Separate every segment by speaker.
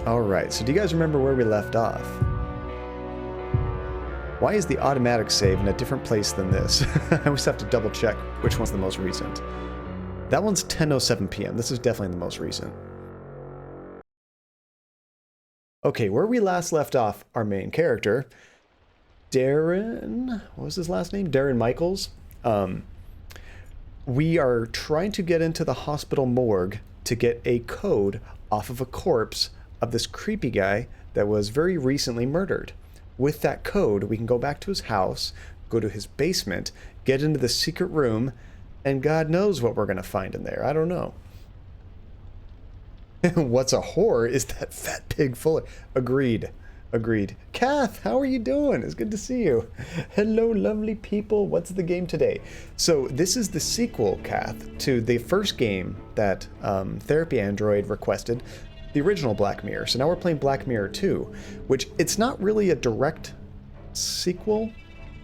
Speaker 1: Alright, so do you guys remember where we left off? Why is the automatic save in a different place than this? I always have to double check which one's the most recent. That one's 10:07 p.m. This is definitely the most recent. Okay, where we last left off, our main character, Darren, what was his last name? Darren Michaels. We are trying to get into the hospital morgue to get a code off of a corpse of this creepy guy that was very recently murdered. With that code, we can go back to his house, go to his basement, get into the secret room, and God knows what we're going to find in there. I don't know. What's a horror is that fat pig fuller. Agreed. Agreed. Kath, how are you doing? It's good to see you. Hello, lovely people. What's the game today? So this is the sequel, Kath, to the first game that Therapy Android requested, the original Black Mirror. So now we're playing Black Mirror 2, which it's not really a direct sequel,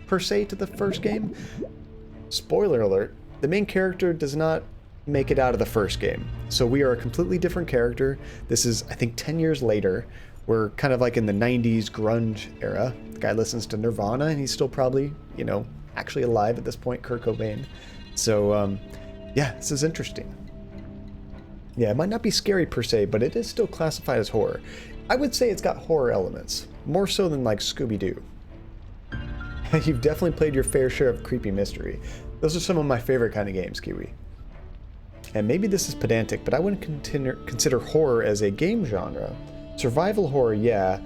Speaker 1: per se, to the first game. Spoiler alert, the main character does not make it out of the first game. So we are a completely different character. This is, I think, 10 years later. We're kind of like in the 90s grunge era. The guy listens to Nirvana, and he's still probably, you know, actually alive at this point, Kurt Cobain. So, yeah, this is interesting. Yeah, it might not be scary per se, but it is still classified as horror. I would say it's got horror elements, more so than like Scooby-Doo. You've definitely played your fair share of creepy mystery. Those are some of my favorite kind of games, Kiwi. And maybe this is pedantic, but I wouldn't consider horror as a game genre. Survival horror, yeah.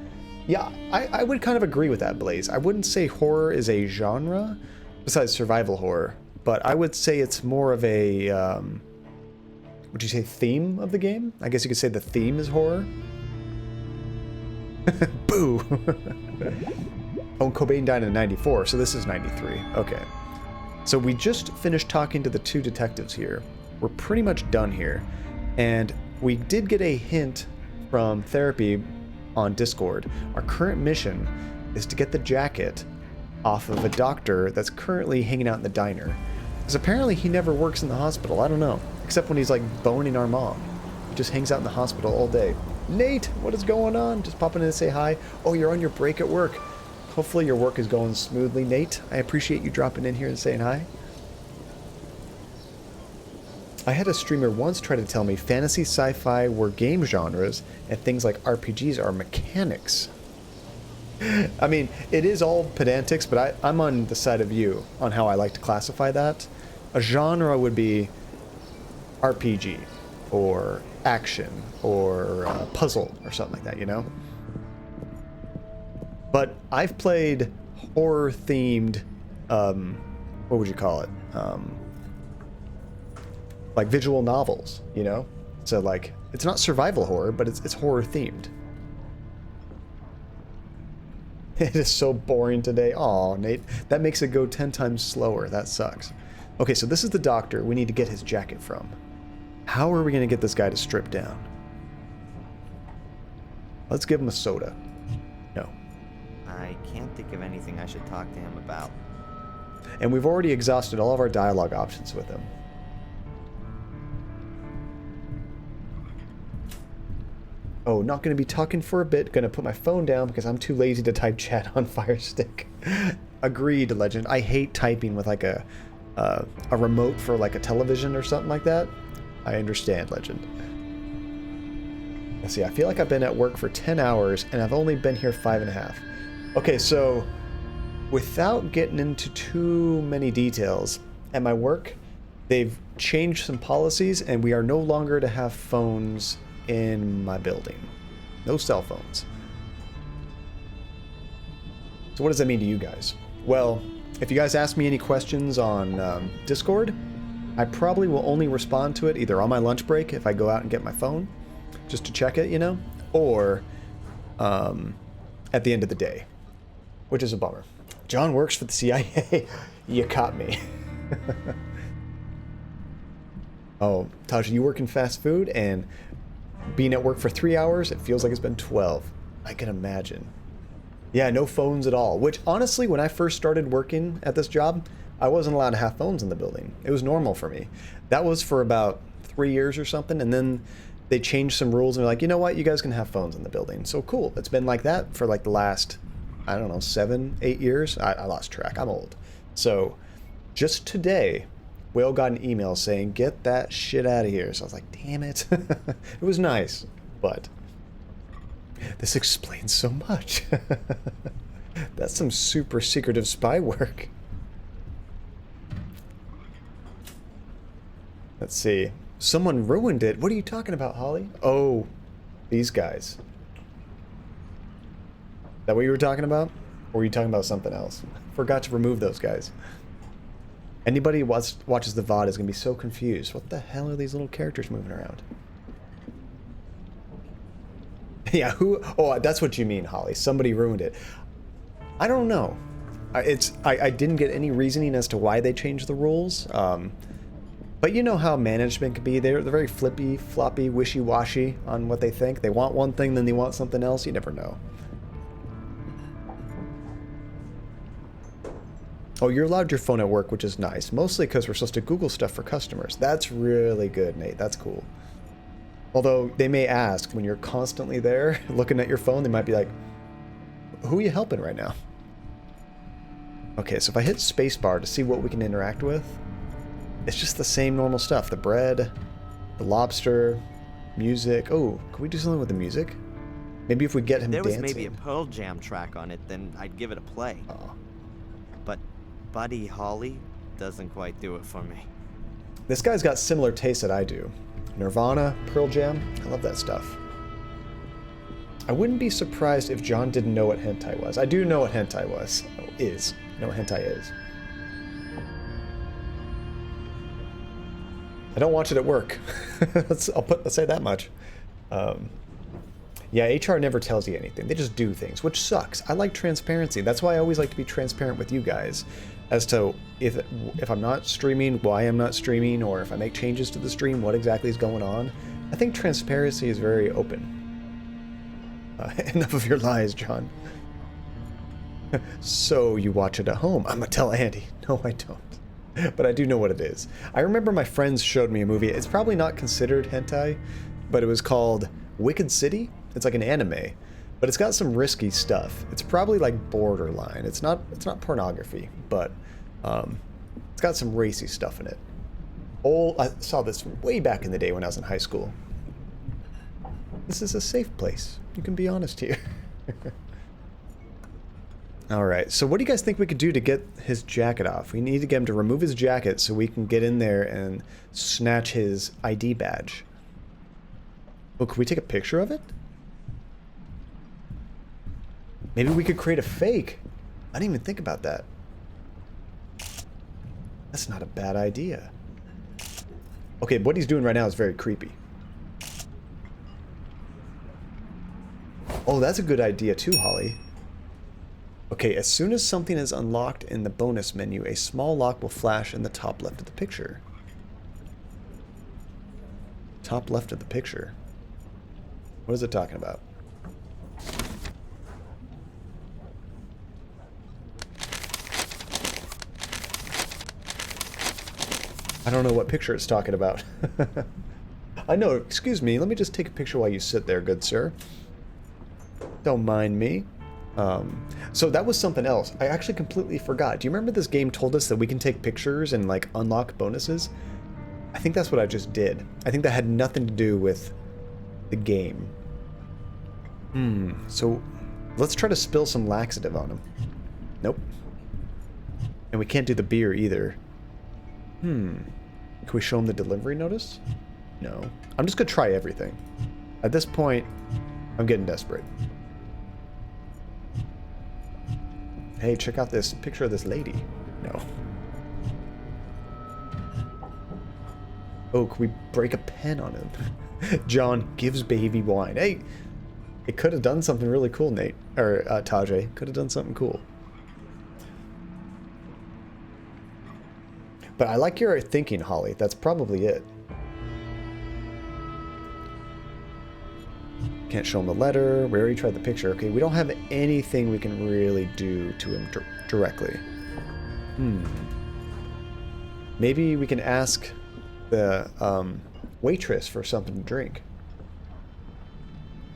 Speaker 1: Yeah, I would kind of agree with that, Blaze. I wouldn't say horror is a genre, besides survival horror, but I would say it's more of a, would you say theme of the game? I guess you could say the theme is horror. Boo! Oh, Cobain died in 94, so this is 93. Okay. So we just finished talking to the two detectives here. We're pretty much done here. And we did get a hint from Therapy on Discord. Our current mission is to get the jacket off of a doctor that's currently hanging out in the diner. Because apparently he never works in the hospital. I don't know. Except when he's like boning our mom. He just hangs out in the hospital all day. Nate, what is going on? Just popping in to say hi. Oh, you're on your break at work. Hopefully your work is going smoothly, Nate. I appreciate you dropping in here and saying hi. I had a streamer once try to tell me fantasy sci-fi were game genres and things like RPGs are mechanics. I mean, it is all pedantics, but I'm on the side of you on how I like to classify that. A genre would be RPG or action or puzzle or something like that, you know? But I've played horror-themed, what would you call it? Like visual novels, you know? So like, it's not survival horror, but it's horror-themed. It is so boring today. Aw, Nate, that makes it go 10 times slower. That sucks. Okay, so this is the doctor we need to get his jacket from. How are we going to get this guy to strip down? Let's give him a soda. No.
Speaker 2: I can't think of anything I should talk to him about.
Speaker 1: And we've already exhausted all of our dialogue options with him. Oh, not going to be talking for a bit. Going to put my phone down because I'm too lazy to type chat on Fire Stick. Agreed, Legend. I hate typing with like a remote for like a television or something like that. I understand, Legend. Let's see, I feel like I've been at work for 10 hours and I've only been here 5.5. Okay, so without getting into too many details, at my work, they've changed some policies and we are no longer to have phones in my building. No cell phones. So what does that mean to you guys? Well, if you guys ask me any questions on Discord, I probably will only respond to it either on my lunch break if I go out and get my phone, just to check it, you know, or at the end of the day, which is a bummer. John works for the CIA. You caught me. Oh, Tasha, you work in fast food, and being at work for 3 hours, it feels like it's been 12. I can imagine. Yeah, no phones at all, which honestly, when I first started working at this job, I wasn't allowed to have phones in the building. It was normal for me. That was for about 3 years or something, and then they changed some rules and they're like, you know what, you guys can have phones in the building. So cool. It's been like that for like the last, I don't know, 7, 8 years. I lost track. I'm old. So just today, Will got an email saying, get that shit out of here. So I was like, damn it. It was nice, but this explains so much. That's some super secretive spy work. Let's see. Someone ruined it. What are you talking about, Holly? Oh, these guys. Is that what you were talking about? Or were you talking about something else? Forgot to remove those guys. Anybody who watches the VOD is going to be so confused. What the hell are these little characters moving around? Yeah, who? Oh, that's what you mean, Holly. Somebody ruined it. I don't know. I didn't get any reasoning as to why they changed the rules. But you know how management can be. They're very flippy, floppy, wishy-washy on what they think. They want one thing, then they want something else. You never know. Oh, you're allowed your phone at work, which is nice. Mostly because we're supposed to Google stuff for customers. That's really good, Nate. That's cool. Although they may ask, when you're constantly there looking at your phone, they might be like, who are you helping right now? Okay, so if I hit spacebar to see what we can interact with, it's just the same normal stuff. The bread, the lobster, music. Oh, can we do something with the music? Maybe if we get him dancing.
Speaker 2: There was maybe a Pearl Jam track on it, then I'd give it a play.
Speaker 1: Oh.
Speaker 2: But Buddy Holly doesn't quite do it for me.
Speaker 1: This guy's got similar tastes that I do. Nirvana, Pearl Jam, I love that stuff. I wouldn't be surprised if John didn't know what hentai was. I do know what hentai was. Oh, is. I know what hentai is. I don't watch it at work. Let's say that much. Yeah, HR never tells you anything. They just do things, which sucks. I like transparency. That's why I always like to be transparent with you guys as to if I'm not streaming, why I'm not streaming, or if I make changes to the stream, what exactly is going on. I think transparency is very open. Enough of your lies, John. So you watch it at home. I'm gonna tell Andy. No, I don't. But I do know what it is. I remember my friends showed me a movie. It's probably not considered hentai, but it was called Wicked City. It's like an anime, but it's got some risky stuff. It's probably like borderline. It's not pornography, but it's got some racy stuff in it. I saw this way back in the day when I was in high school. This is a safe place. You can be honest here. All right, so what do you guys think we could do to get his jacket off? We need to get him to remove his jacket so we can get in there and snatch his ID badge. Well, could we take a picture of it? Maybe we could create a fake. I didn't even think about that. That's not a bad idea. Okay, what he's doing right now is very creepy. Oh, that's a good idea too, Holly. Okay, as soon as something is unlocked in the bonus menu, a small lock will flash in the top left of the picture. Top left of the picture. What is it talking about? I don't know what picture it's talking about. I know, excuse me, let me just take a picture while you sit there, good sir. Don't mind me. So that was something else. I actually completely forgot. Do you remember this game told us that we can take pictures and like unlock bonuses? I think that's what I just did. I think that had nothing to do with the game. So let's try to spill some laxative on him. Nope. And we can't do the beer either. Can we show him the delivery notice? No. I'm just gonna try everything. At this point, I'm getting desperate. Hey, check out this picture of this lady. No. Oh, can we break a pen on him? John gives baby wine. Hey, it could have done something really cool, Nate. Or Tajay. Could have done something cool. But I like your thinking, Holly. That's probably it. Can't show him the letter. We already tried the picture. Okay, we don't have anything we can really do to him directly. Maybe we can ask the waitress for something to drink.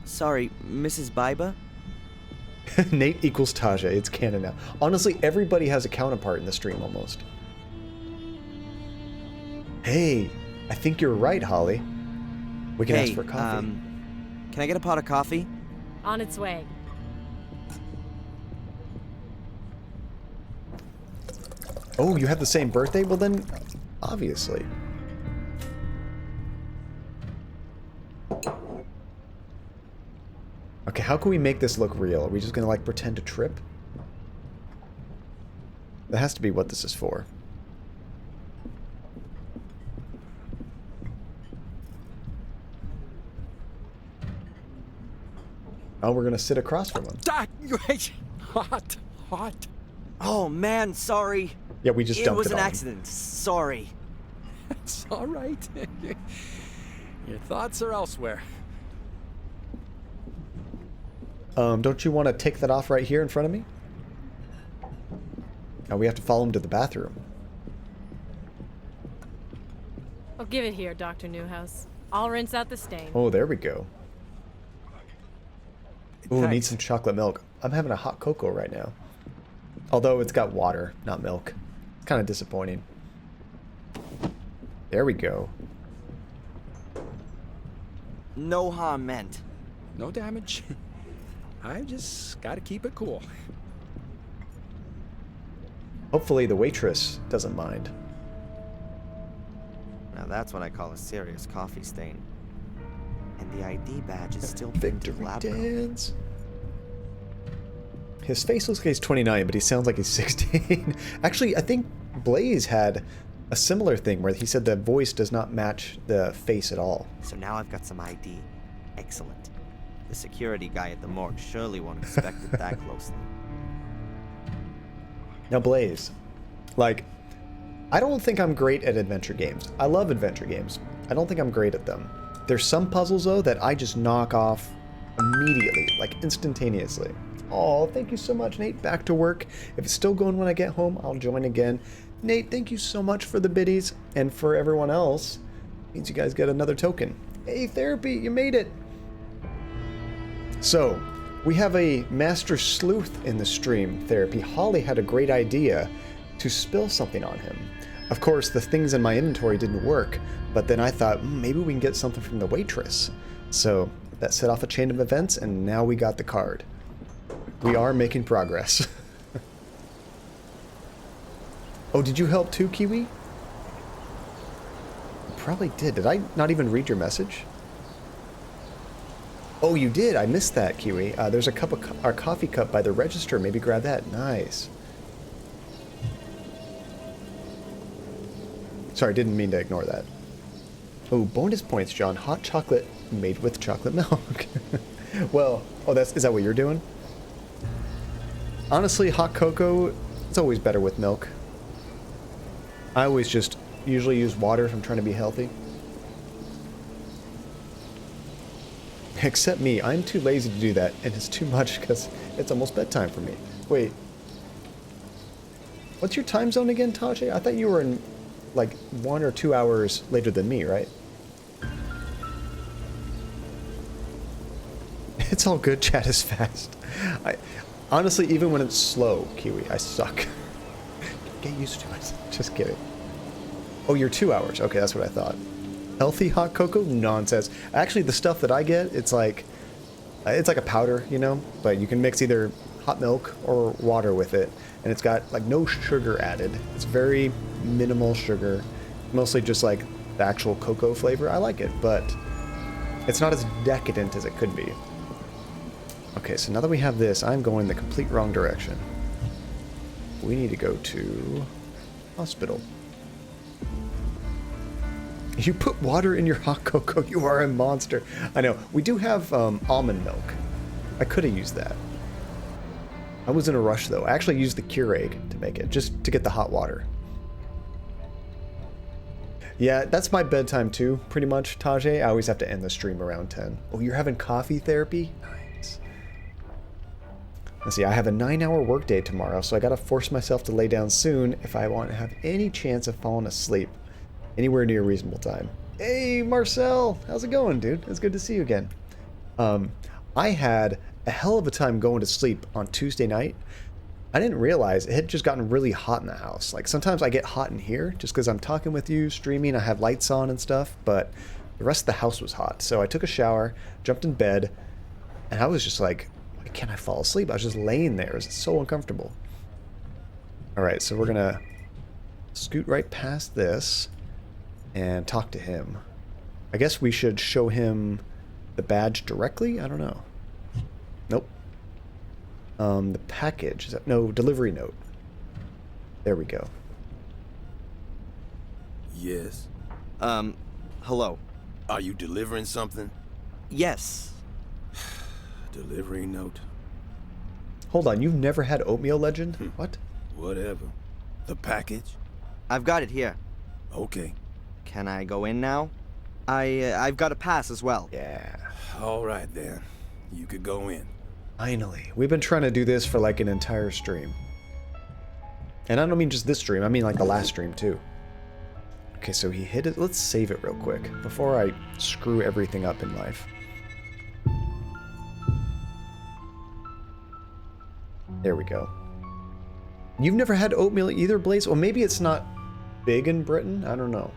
Speaker 2: Sorry, Mrs. Biba?
Speaker 1: Nate equals Taja. It's canon now. Honestly, everybody has a counterpart in the stream almost. Hey, I think you're right, Holly. We can ask for coffee.
Speaker 2: Can I get a pot of coffee?
Speaker 3: On its way.
Speaker 1: Oh, you have the same birthday? Well then, obviously. Okay, how can we make this look real? Are we just gonna like pretend to trip? That has to be what this is for. Oh, we're gonna sit across from him.
Speaker 4: Hot.
Speaker 2: Oh man, sorry.
Speaker 1: Yeah, we just dumped it on
Speaker 2: It was an
Speaker 1: him.
Speaker 2: accident. Sorry.
Speaker 4: It's all right. Your thoughts are elsewhere.
Speaker 1: Don't you want to take that off right here in front of me? Now we have to follow him to the bathroom.
Speaker 3: Oh, give it here, Dr. Newhouse. I'll rinse out the stain.
Speaker 1: Oh, there we go. Ooh, need
Speaker 4: Thanks.
Speaker 1: some chocolate milk. I'm having a hot cocoa right now. Although it's got water, not milk. It's kind of disappointing. There we go.
Speaker 2: No harm meant.
Speaker 4: No damage. I just gotta keep it cool.
Speaker 1: Hopefully the waitress doesn't mind.
Speaker 2: Now that's what I call a serious coffee stain. And the ID badge is still pinned to the
Speaker 1: Victory
Speaker 2: lab coat.
Speaker 1: dance. His face looks like he's 29, but he sounds like he's 16. Actually, I think Blaze had a similar thing where he said the voice does not match the face at all.
Speaker 2: So now I've got some ID. Excellent. The security guy at the morgue surely won't inspect it that closely.
Speaker 1: Now, Blaze, like, I don't think I'm great at adventure games. I love adventure games. I don't think I'm great at them. There's some puzzles, though, that I just knock off immediately, like instantaneously. Oh, thank you so much, Nate. Back to work. If it's still going when I get home, I'll join again. Nate, thank you so much for the biddies. And for everyone else, means you guys get another token. Hey, Therapy, you made it. So, we have a master sleuth in the stream, Therapy. Holly had a great idea to spill something on him. Of course, the things in my inventory didn't work, but then I thought, maybe we can get something from the waitress. So, that set off a chain of events, and now we got the card. We are making progress. Oh, did you help too, Kiwi? You probably did. Did I not even read your message? Oh, you did. I missed that, Kiwi. There's a cup of our coffee cup by the register. Maybe grab that. Nice. Sorry, didn't mean to ignore that. Oh, bonus points, John. Hot chocolate made with chocolate milk. Well, is that what you're doing? Honestly, hot cocoa, it's always better with milk. I always just usually use water if I'm trying to be healthy. Except me, I'm too lazy to do that, and it's too much because it's almost bedtime for me. Wait. What's your time zone again, Tajay? I thought you were in, like, 1 or 2 hours later than me, right? It's all good, chat is fast. Honestly, even when it's slow, Kiwi, I suck. Get used to it. Just kidding. Oh, you're 2 hours. Okay, that's what I thought. Healthy hot cocoa? Nonsense. Actually, the stuff that I get, it's like a powder, you know? But you can mix either hot milk or water with it. And it's got, like, no sugar added. It's very minimal sugar. Mostly just, like, the actual cocoa flavor. I like it, but it's not as decadent as it could be. Okay, so now that we have this, I'm going the complete wrong direction. We need to go to hospital. You put water in your hot cocoa. You are a monster. I know. We do have almond milk. I could have used that. I was in a rush, though. I actually used the Keurig to make it, just to get the hot water. Yeah, that's my bedtime, too, pretty much, Tajay. I always have to end the stream around 10. Oh, you're having coffee therapy? Nice. Let's see, I have a 9-hour workday tomorrow, so I gotta force myself to lay down soon if I want to have any chance of falling asleep anywhere near reasonable time. Hey, Marcel! How's it going, dude? It's good to see you again. I had a hell of a time going to sleep on Tuesday night. I didn't realize it had just gotten really hot in the house. Like sometimes I get hot in here just because I'm talking with you, streaming, I have lights on and stuff, but the rest of the house was hot. So I took a shower, jumped in bed, and I was just like, why can't I fall asleep? I was just laying there. It was so uncomfortable. All right, so we're gonna scoot right past this and talk to him. I guess we should show him the badge directly? I don't know. Nope. The package. Is that, no, delivery note. There we go.
Speaker 5: Yes.
Speaker 2: Hello.
Speaker 5: Are you delivering something?
Speaker 2: Yes.
Speaker 5: Delivery note.
Speaker 1: Hold on, you've never had oatmeal legend? What?
Speaker 5: Whatever. The package?
Speaker 2: I've got it here.
Speaker 5: Okay.
Speaker 2: Can I go in now? I've got a pass as well.
Speaker 1: Yeah.
Speaker 5: All right then. You could go in.
Speaker 1: Finally. We've been trying to do this for like an entire stream. And I don't mean just this stream, I mean like the last stream too. Okay, so he hit it. Let's save it real quick before I screw everything up in life. There we go. You've never had oatmeal either, Blaze? Well, maybe it's not big in Britain. I don't know.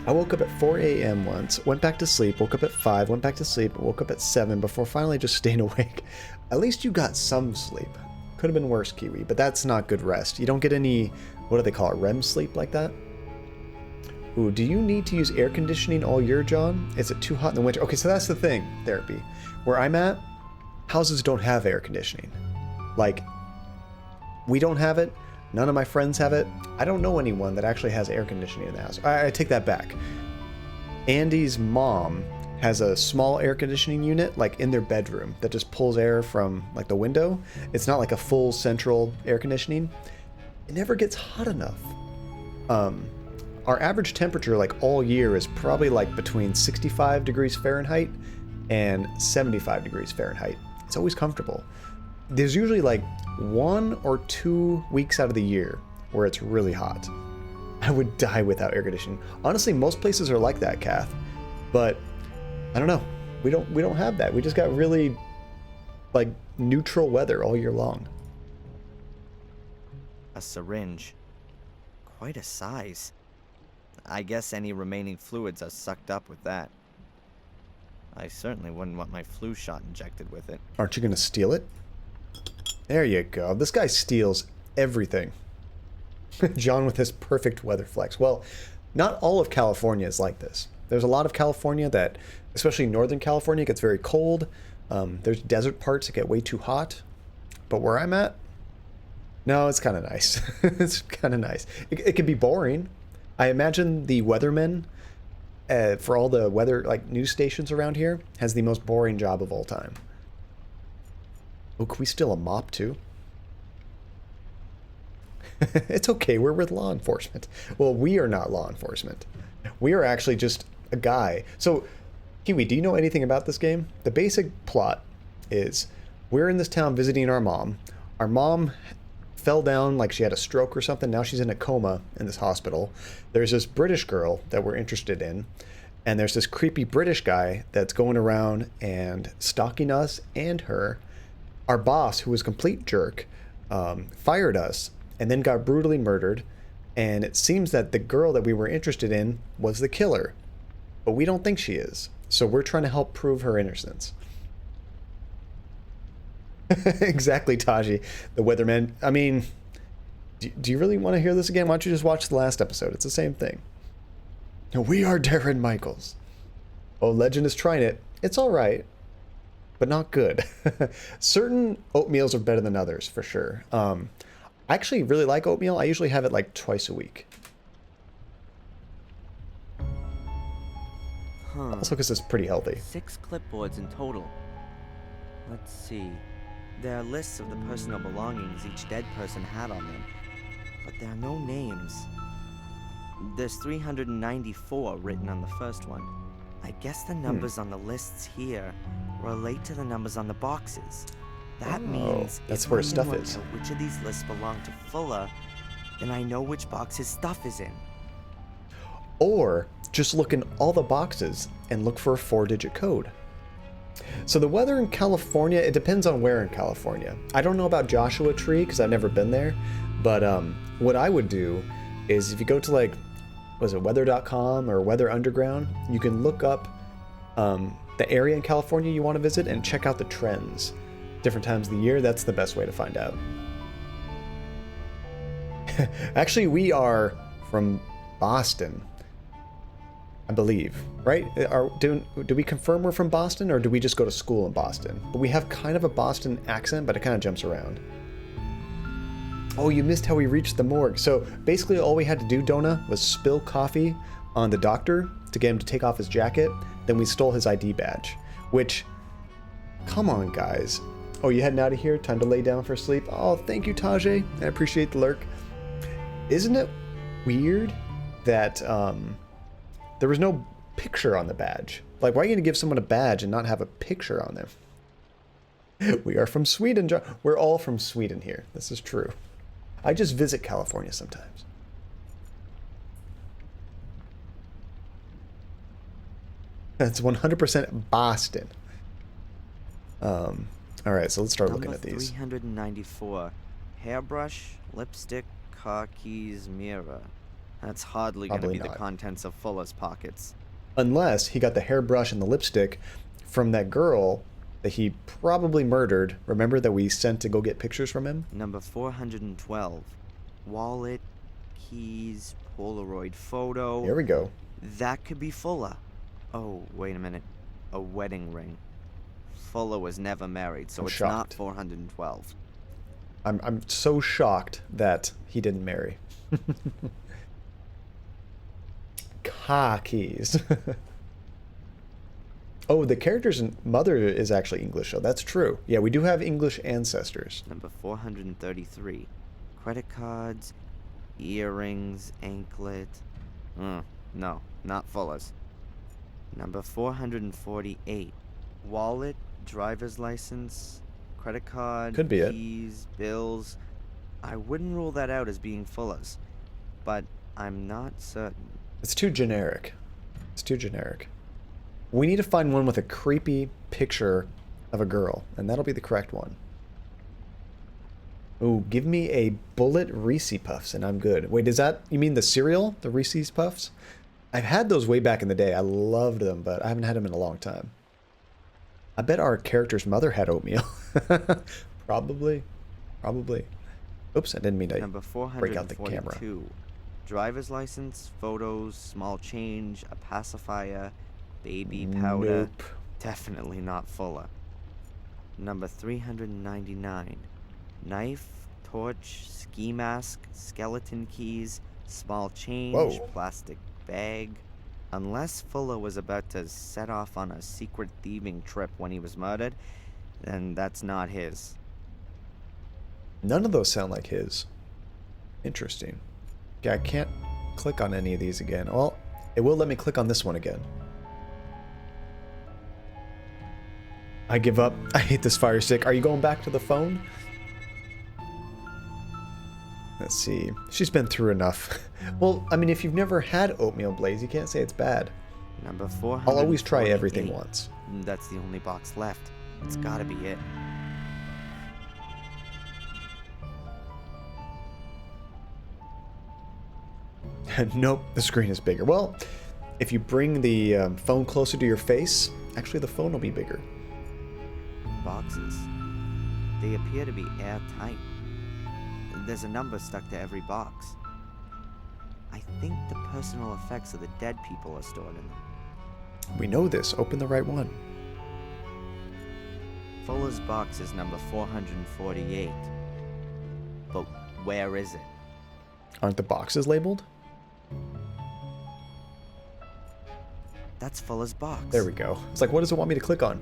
Speaker 1: I woke up at 4 a.m. once, went back to sleep, woke up at 5, went back to sleep, woke up at 7 before finally just staying awake. At least you got some sleep. Could have been worse, Kiwi, but that's not good rest. You don't get any, what do they call it, REM sleep like that? Ooh, do you need to use air conditioning all year, John? Is it too hot in the winter? Okay, so that's the thing, Therapy. Where I'm at, houses don't have air conditioning. Like, we don't have it. None of my friends have it. I don't know anyone that actually has air conditioning in the house. I take that back. Andy's mom has a small air conditioning unit like in their bedroom that just pulls air from like the window. It's not like a full central air conditioning. It never gets hot enough. Our average temperature like all year is probably like between 65 degrees Fahrenheit and 75 degrees Fahrenheit. It's always comfortable. There's usually like 1 or 2 weeks out of the year where it's really hot. I would die without air conditioning. Honestly, most places are like that, Kath. But I don't know. We don't have that. We just got really like neutral weather all year long.
Speaker 2: A syringe. Quite a size. I guess any remaining fluids are sucked up with that. I certainly wouldn't want my flu shot injected with it.
Speaker 1: Aren't you gonna steal it? There you go. This guy steals everything. John with his perfect weather flex. Well, not all of California is like this. There's a lot of California that, especially Northern California, gets very cold. There's desert parts that get way too hot. But where I'm at, no, it's kind of nice. It's kind of nice. It can be boring. I imagine the weathermen for all the weather like news stations around here has the most boring job of all time. Oh, can we steal a mop too? It's okay, we're with law enforcement. Well, we are not law enforcement. We are actually just a guy. So, Kiwi, do you know anything about this game? The basic plot is we're in this town visiting our mom. Our mom fell down like she had a stroke or something. Now she's in a coma in this hospital. There's this British girl that we're interested in. And there's this creepy British guy that's going around and stalking us and her. Our boss, who was a complete jerk, fired us and then got brutally murdered. And it seems that the girl that we were interested in was the killer. But we don't think she is. So we're trying to help prove her innocence. Exactly, Taji, the weatherman. I mean, do you really want to hear this again? Why don't you just watch the last episode? It's the same thing. We are Darren Michaels. Oh, Legend is trying it. It's all right, but not good. Certain oatmeals are better than others, for sure. I actually really like oatmeal. I usually have it like twice a week. Also because it's pretty healthy.
Speaker 2: 6 clipboards in total. Let's see. There are lists of the personal belongings each dead person had on them, but there are no names. There's 394 written on the first one. I guess the numbers on the lists here relate to the numbers on the boxes. That means
Speaker 1: that's
Speaker 2: if
Speaker 1: where
Speaker 2: I
Speaker 1: stuff
Speaker 2: know
Speaker 1: is.
Speaker 2: which of these lists belong to Fuller, then I know which box his stuff is in.
Speaker 1: Or just look in all the boxes and look for a 4-digit code. So the weather in California, it depends on where in California. I don't know about Joshua Tree because I've never been there, but what I would do is if you go to like, was it weather.com or Weather Underground, you can look up the area in California you want to visit and check out the trends. Different times of the year, that's the best way to find out. Actually, we are from Boston, I believe, right? Do we confirm we're from Boston, or do we just go to school in Boston? But we have kind of a Boston accent, but it kind of jumps around. Oh, you missed how we reached the morgue. So basically all we had to do, Donna, was spill coffee on the doctor to get him to take off his jacket. Then we stole his ID badge, which, come on, guys. Oh, you heading out of here? Time to lay down for sleep? Oh, thank you, Tajay. I appreciate the lurk. Isn't it weird that there was no picture on the badge? Like, why are you going to give someone a badge and not have a picture on them? We are from Sweden, John. We're all from Sweden here. This is true. I just visit California sometimes. That's 100% Boston. All right, so let's start looking at these.
Speaker 2: 394. Hairbrush, lipstick, car keys, mirror. That's hardly going to be the contents of Fuller's pockets.
Speaker 1: Unless he got the hairbrush and the lipstick from that girl that he probably murdered. Remember that we sent to go get pictures from him?
Speaker 2: Number 412. Wallet, keys, Polaroid photo.
Speaker 1: Here we go.
Speaker 2: That could be Fuller. Oh, wait a minute. A wedding ring. Fuller was never married, so it's not 412.
Speaker 1: I'm so shocked that he didn't marry. Car keys. Oh, the character's mother is actually English, so that's true. Yeah, we do have English ancestors.
Speaker 2: Number 433. Credit cards, earrings, anklet. No, not Fuller's. Number 448. Wallet, driver's license, credit card,
Speaker 1: could be
Speaker 2: keys, bills. I wouldn't rule that out as being Fuller's, but I'm not certain.
Speaker 1: It's too generic. It's too generic. We need to find one with a creepy picture of a girl, and that'll be the correct one. Ooh, give me a bullet Reese Puffs, and I'm good. Wait, is that, you mean the cereal? The Reese's Puffs? I've had those way back in the day. I loved them, but I haven't had them in a long time. I bet our character's mother had oatmeal. Probably. Probably. Oops, I didn't mean to break out the camera.
Speaker 2: Driver's license, photos, small change, a pacifier, baby powder.
Speaker 1: Nope.
Speaker 2: Definitely not Fuller. Number 399. Knife, torch, ski mask, skeleton keys, small change,
Speaker 1: Whoa.
Speaker 2: plastic bag. Unless Fuller was about to set off on a secret thieving trip when he was murdered, then that's not his.
Speaker 1: None of those sound like his. Interesting. Yeah, I can't click on any of these again. Well, it will let me click on this one again. I give up. I hate this Fire Stick. Are you going back to the phone? Let's see. She's been through enough. Well, I mean, if you've never had oatmeal Blaze, you can't say it's bad.
Speaker 2: Number 400.
Speaker 1: I'll always try everything once.
Speaker 2: That's the only box left. It's gotta be it.
Speaker 1: Nope, the screen is bigger. Well, if you bring the phone closer to your face, actually the phone will be bigger.
Speaker 2: Boxes. They appear to be airtight. There's a number stuck to every box. I think the personal effects of the dead people are stored in them.
Speaker 1: We know this. Open the right one.
Speaker 2: Fuller's box is number 448. But where is it?
Speaker 1: Aren't the boxes labeled?
Speaker 2: That's Fuller's box.
Speaker 1: There we go. It's like, what does it want me to click on?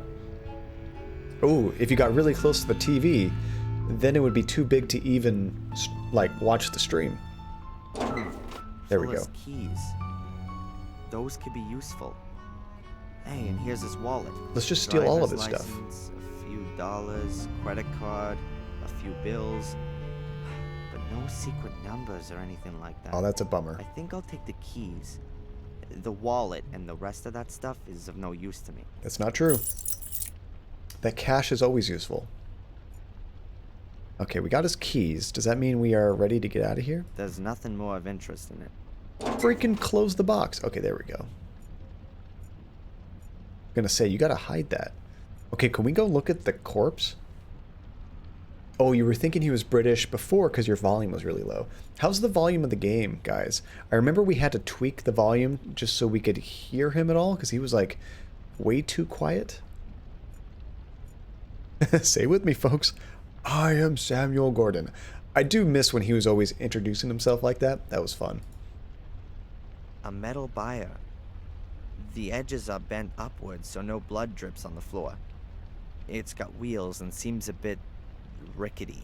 Speaker 1: Oh, if you got really close to the TV, then it would be too big to even, like, watch the stream. There we go.
Speaker 2: Fuller's keys. Those could be useful. Hey, and here's his wallet.
Speaker 1: Let's just steal all of his stuff.
Speaker 2: A few dollars, credit card, a few bills. But no secret numbers or anything like that.
Speaker 1: Oh, that's a bummer.
Speaker 2: I think I'll take the keys. The wallet and the rest of that stuff is of no use to me.
Speaker 1: That's not true. That cash is always useful. Okay, we got his keys. Does that mean we are ready to get out of here?
Speaker 2: There's nothing more of interest in it.
Speaker 1: Freaking close the box. Okay, there we go. I'm gonna say, you gotta hide that. Okay, can we go look at the corpse? Oh, you were thinking he was British before because your volume was really low. How's the volume of the game, guys? I remember we had to tweak the volume just so we could hear him at all because he was like way too quiet. Say with me, folks. I am Samuel Gordon. I do miss when he was always introducing himself like that. That was fun.
Speaker 2: A metal buyer. The edges are bent upwards so no blood drips on the floor. It's got wheels and seems a bit rickety.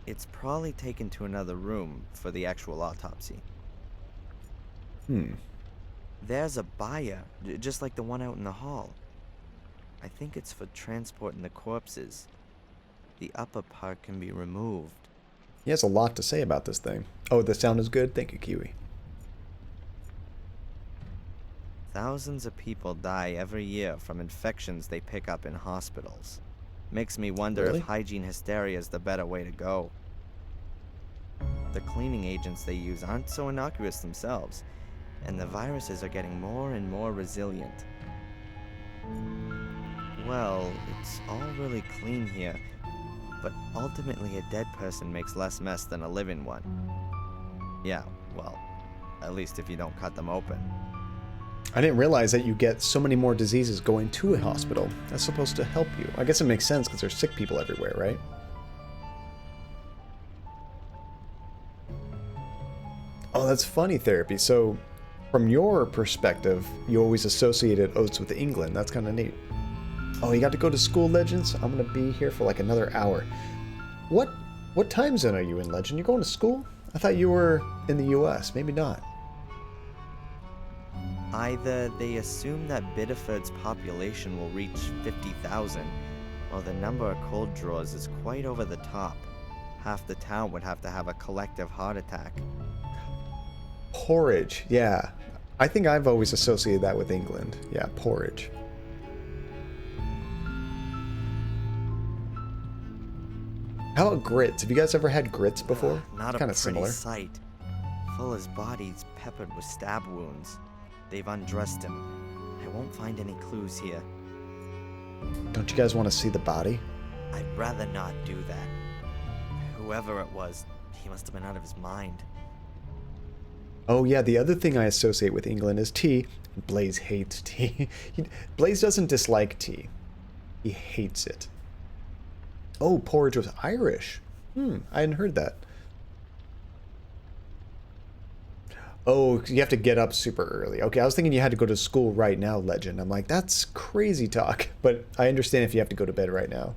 Speaker 2: It's probably taken to another room for the actual autopsy. There's a buyer, just like the one out in the hall. I think it's for transporting the corpses. The upper part can be removed.
Speaker 1: He has a lot to say about this thing. Oh, the sound is good? Thank you, Kiwi.
Speaker 2: Thousands of people die every year from infections they pick up in hospitals. Makes me wonder
Speaker 1: Really?
Speaker 2: if hygiene hysteria is the better way to go. The cleaning agents they use aren't so innocuous themselves, and the viruses are getting more and more resilient. Well, it's all really clean here, but ultimately a dead person makes less mess than a living one. Yeah, well, at least if you don't cut them open.
Speaker 1: I didn't realize that you get so many more diseases going to a hospital. That's supposed to help you. I guess it makes sense because there's sick people everywhere, right? Oh, that's funny, Therapy. So, from your perspective, you always associated oats with England. That's kind of neat. Oh, you got to go to school, Legends? I'm going to be here for like another hour. What time zone are you in, Legend? You going to school? I thought you were in the US. Maybe not.
Speaker 2: Either they assume that Biddeford's population will reach 50,000, or the number of cold drawers is quite over the top. Half the town would have to have a collective heart attack.
Speaker 1: Porridge, yeah. I think I've always associated that with England. Yeah, porridge. How about grits? Have you guys ever had grits before?
Speaker 2: Not a
Speaker 1: Kind
Speaker 2: pretty
Speaker 1: of similar.
Speaker 2: sight. Fuller's body's peppered with stab wounds. They've undressed him. I won't find any clues here.
Speaker 1: Don't you guys want to see the body?
Speaker 2: I'd rather not do that. Whoever it was, he must have been out of his mind.
Speaker 1: Oh yeah, the other thing I associate with England is tea. Blaze hates tea. Blaze doesn't dislike tea. He hates it. Oh, porridge was Irish. I hadn't heard that. Oh, you have to get up super early. Okay, I was thinking you had to go to school right now, Legend. I'm like, that's crazy talk. But I understand if you have to go to bed right now.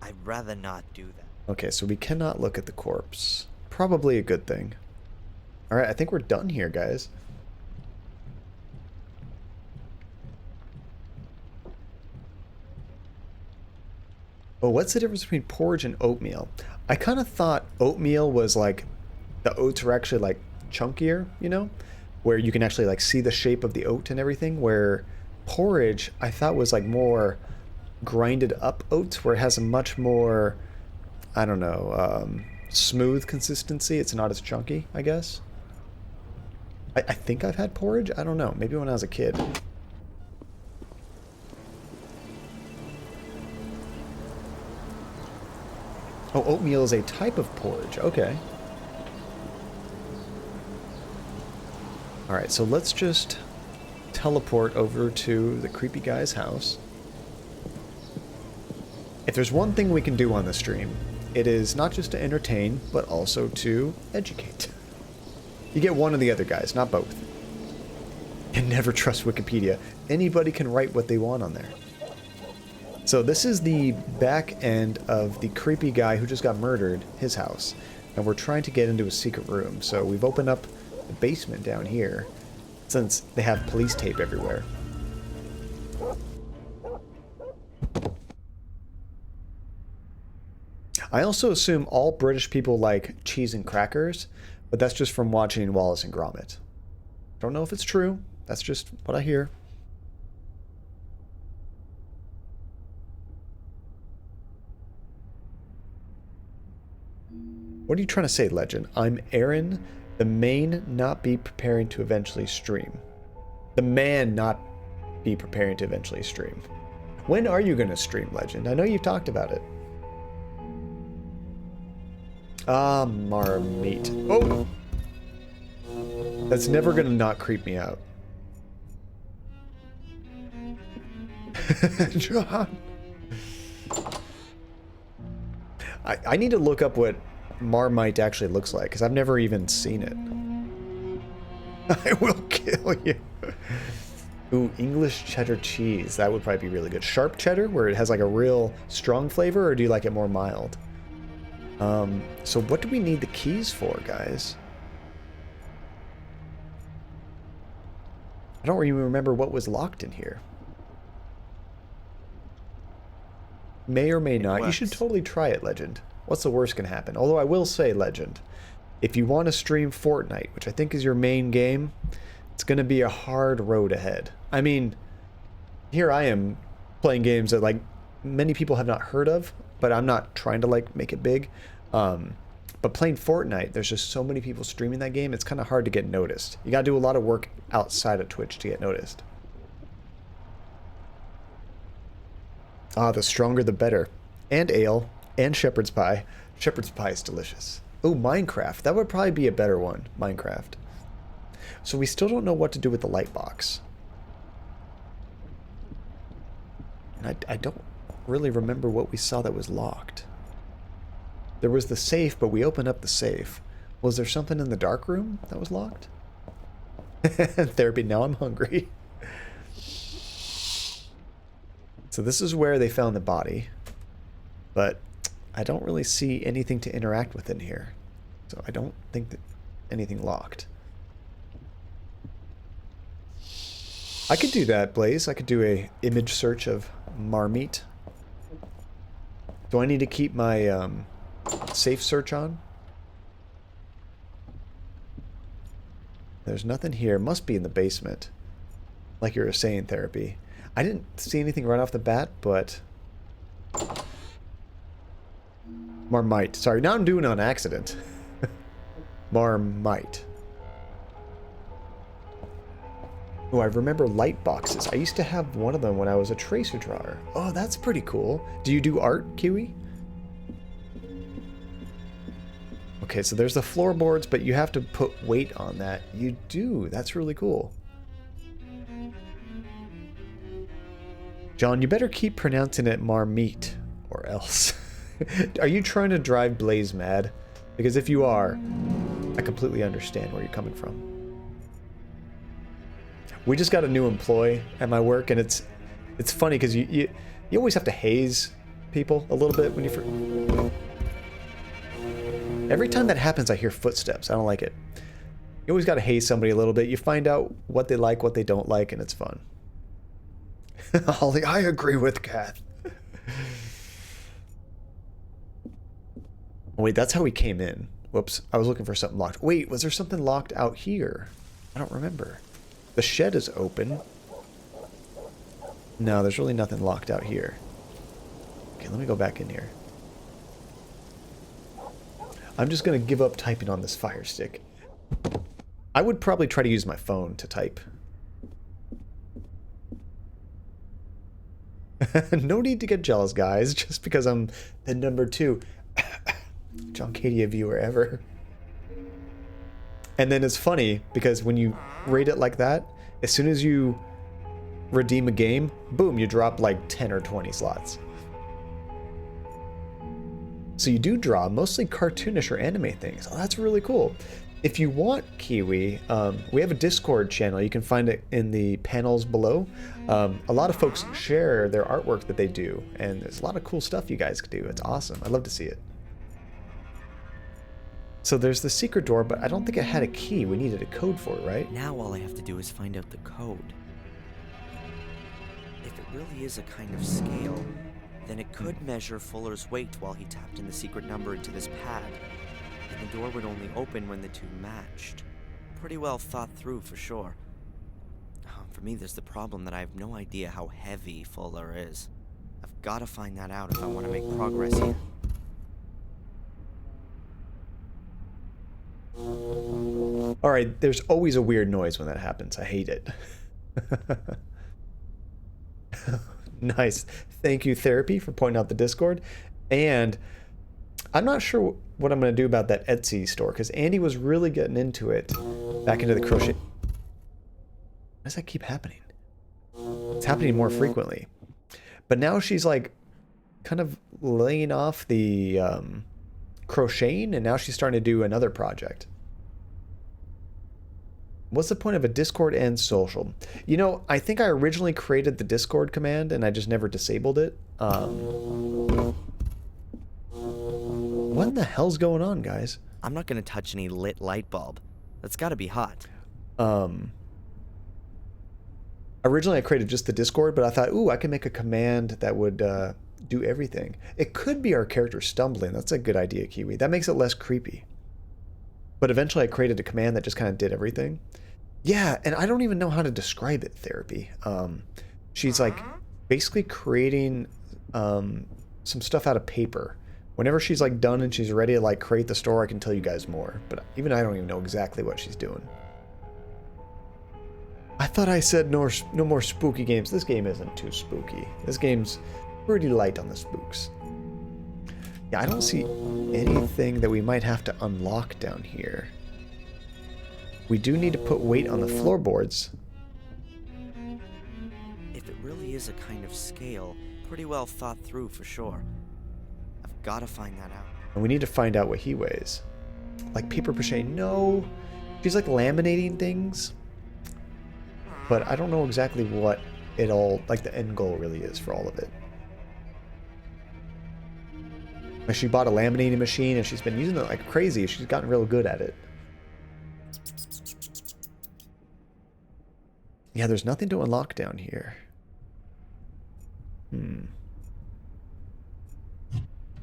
Speaker 2: I'd rather not do that.
Speaker 1: Okay, so we cannot look at the corpse. Probably a good thing. Alright, I think we're done here, guys. Oh, what's the difference between porridge and oatmeal? I kind of thought oatmeal was like, the oats were actually like chunkier, you know? Where you can actually like see the shape of the oat and everything. Where porridge, I thought was like more grinded up oats, where it has a much more, I don't know, smooth consistency. It's not as chunky, I guess. I think I've had porridge. I don't know. Maybe when I was a kid. Oh, oatmeal is a type of porridge. Okay. Alright, so let's just teleport over to the creepy guy's house. If there's one thing we can do on the stream, it is not just to entertain, but also to educate. You get one of the other guys, not both. And never trust Wikipedia. Anybody can write what they want on there. So this is the back end of the creepy guy who just got murdered, his house. And we're trying to get into a secret room. So we've opened up the basement down here, since they have police tape everywhere. I also assume all British people like cheese and crackers, but that's just from watching Wallace and Gromit. Don't know if it's true. That's just what I hear. What are you trying to say, Legend? I'm Aaron, the main not be preparing to eventually stream. The man not be preparing to eventually stream. When are you going to stream, Legend? I know you've talked about it. Ah, Marmite. Oh! That's never going to not creep me out. John. I need to look up what Marmite actually looks like, because I've never even seen it. I will kill you. Ooh, English cheddar cheese. That would probably be really good. Sharp cheddar, where it has like a real strong flavor, or do you like it more mild? So what do we need the keys for, guys? I don't even remember what was locked in here. May or may not. You should totally try it, Legend. What's the worst can happen? Although I will say, Legend, if you want to stream Fortnite, which I think is your main game, it's going to be a hard road ahead. I mean, here I am playing games that like many people have not heard of, but I'm not trying to like make it big. But playing Fortnite, there's just so many people streaming that game, it's kind of hard to get noticed. You got to do a lot of work outside of Twitch to get noticed. Ah, the stronger the better. And ale. And shepherd's pie. Shepherd's pie is delicious. Oh, Minecraft. That would probably be a better one. Minecraft. So we still don't know what to do with the light box. And I don't really remember what we saw that was locked. There was the safe, but we opened up the safe. Was there something in the dark room that was locked? Therapy. Now I'm hungry. So this is where they found the body, but I don't really see anything to interact with in here. So I don't think that anything locked. I could do that, Blaze. I could do a image search of Marmite. Do I need to keep my safe search on? There's nothing here. Must be in the basement. Like you were saying, Therapy. I didn't see anything right off the bat, but... Marmite. Sorry, now I'm doing it on accident. Marmite. Oh, I remember light boxes. I used to have one of them when I was a tracer drawer. Oh, that's pretty cool. Do you do art, Kiwi? Okay, so there's the floorboards, but you have to put weight on that. You do. That's really cool. John, you better keep pronouncing it Marmite, or else. Are you trying to drive Blaze mad? Because if you are, I completely understand where you're coming from. We just got a new employee at my work, and it's funny because you always have to haze people a little bit when you... Every time that happens, I hear footsteps. I don't like it. You always got to haze somebody a little bit. You find out what they like, what they don't like, and it's fun. Holly, I agree with Kath. Wait, that's how we came in. Whoops, I was looking for something locked. Wait, was there something locked out here? I don't remember. The shed is open. No, there's really nothing locked out here. Okay, let me go back in here. I'm just going to give up typing on this Fire Stick. I would probably try to use my phone to type. No need to get jealous, guys, just because I'm the number 2 John Cadia viewer ever. And then it's funny, because when you rate it like that, as soon as you redeem a game, boom, you drop like 10 or 20 slots. So you do draw mostly cartoonish or anime things. Oh, that's really cool. If you want, Kiwi, we have a Discord channel. You can find it in the panels below. A lot of folks share their artwork that they do, and there's a lot of cool stuff you guys could do. It's awesome. I'd love to see it. So there's the secret door, but I don't think it had a key. We needed a code for it, right?
Speaker 2: Now all I have to do is find out the code. If it really is a kind of scale, then it could measure Fuller's weight while he tapped in the secret number into this pad. And the door would only open when the two matched. Pretty well thought through for sure. For me, there's the problem that I have no idea how heavy Fuller is. I've got to find that out if I want to make progress here.
Speaker 1: All right, there's always a weird noise when that happens. I hate it. Nice. Thank you, Therapy, for pointing out the Discord. And I'm not sure what I'm going to do about that Etsy store, because Andy was really getting into it. Back into the crochet. Why does that keep happening? It's happening more frequently. But now she's like kind of laying off the crocheting, and now she's starting to do another project. What's the point of a Discord and social? You know, I think I originally created the Discord command and I just never disabled it. What in the hell's going on, guys?
Speaker 2: I'm not gonna touch any lit light bulb. That's gotta be hot.
Speaker 1: Originally I created just the Discord, but I thought, ooh, I can make a command that would do everything. It could be our character stumbling. That's a good idea, Kiwi. That makes it less creepy. But eventually I created a command that just kind of did everything. Yeah, and I don't even know how to describe it, Therapy. She's like basically creating some stuff out of paper. Whenever she's like done and she's ready to like create the store, I can tell you guys more. But even I don't even know exactly what she's doing. I thought I said no more spooky games. This game isn't too spooky. This game's pretty light on the spooks. Yeah, I don't see anything that we might have to unlock down here. We do need to put weight on the floorboards.
Speaker 2: If it really is a kind of scale, pretty well thought through for sure. I've gotta find that out.
Speaker 1: And we need to find out what he weighs. Like paper mache, no. She's like laminating things. But I don't know exactly what it all, like the end goal really is for all of it. Like she bought a laminating machine and she's been using it like crazy. She's gotten real good at it. Yeah, there's nothing to unlock down here.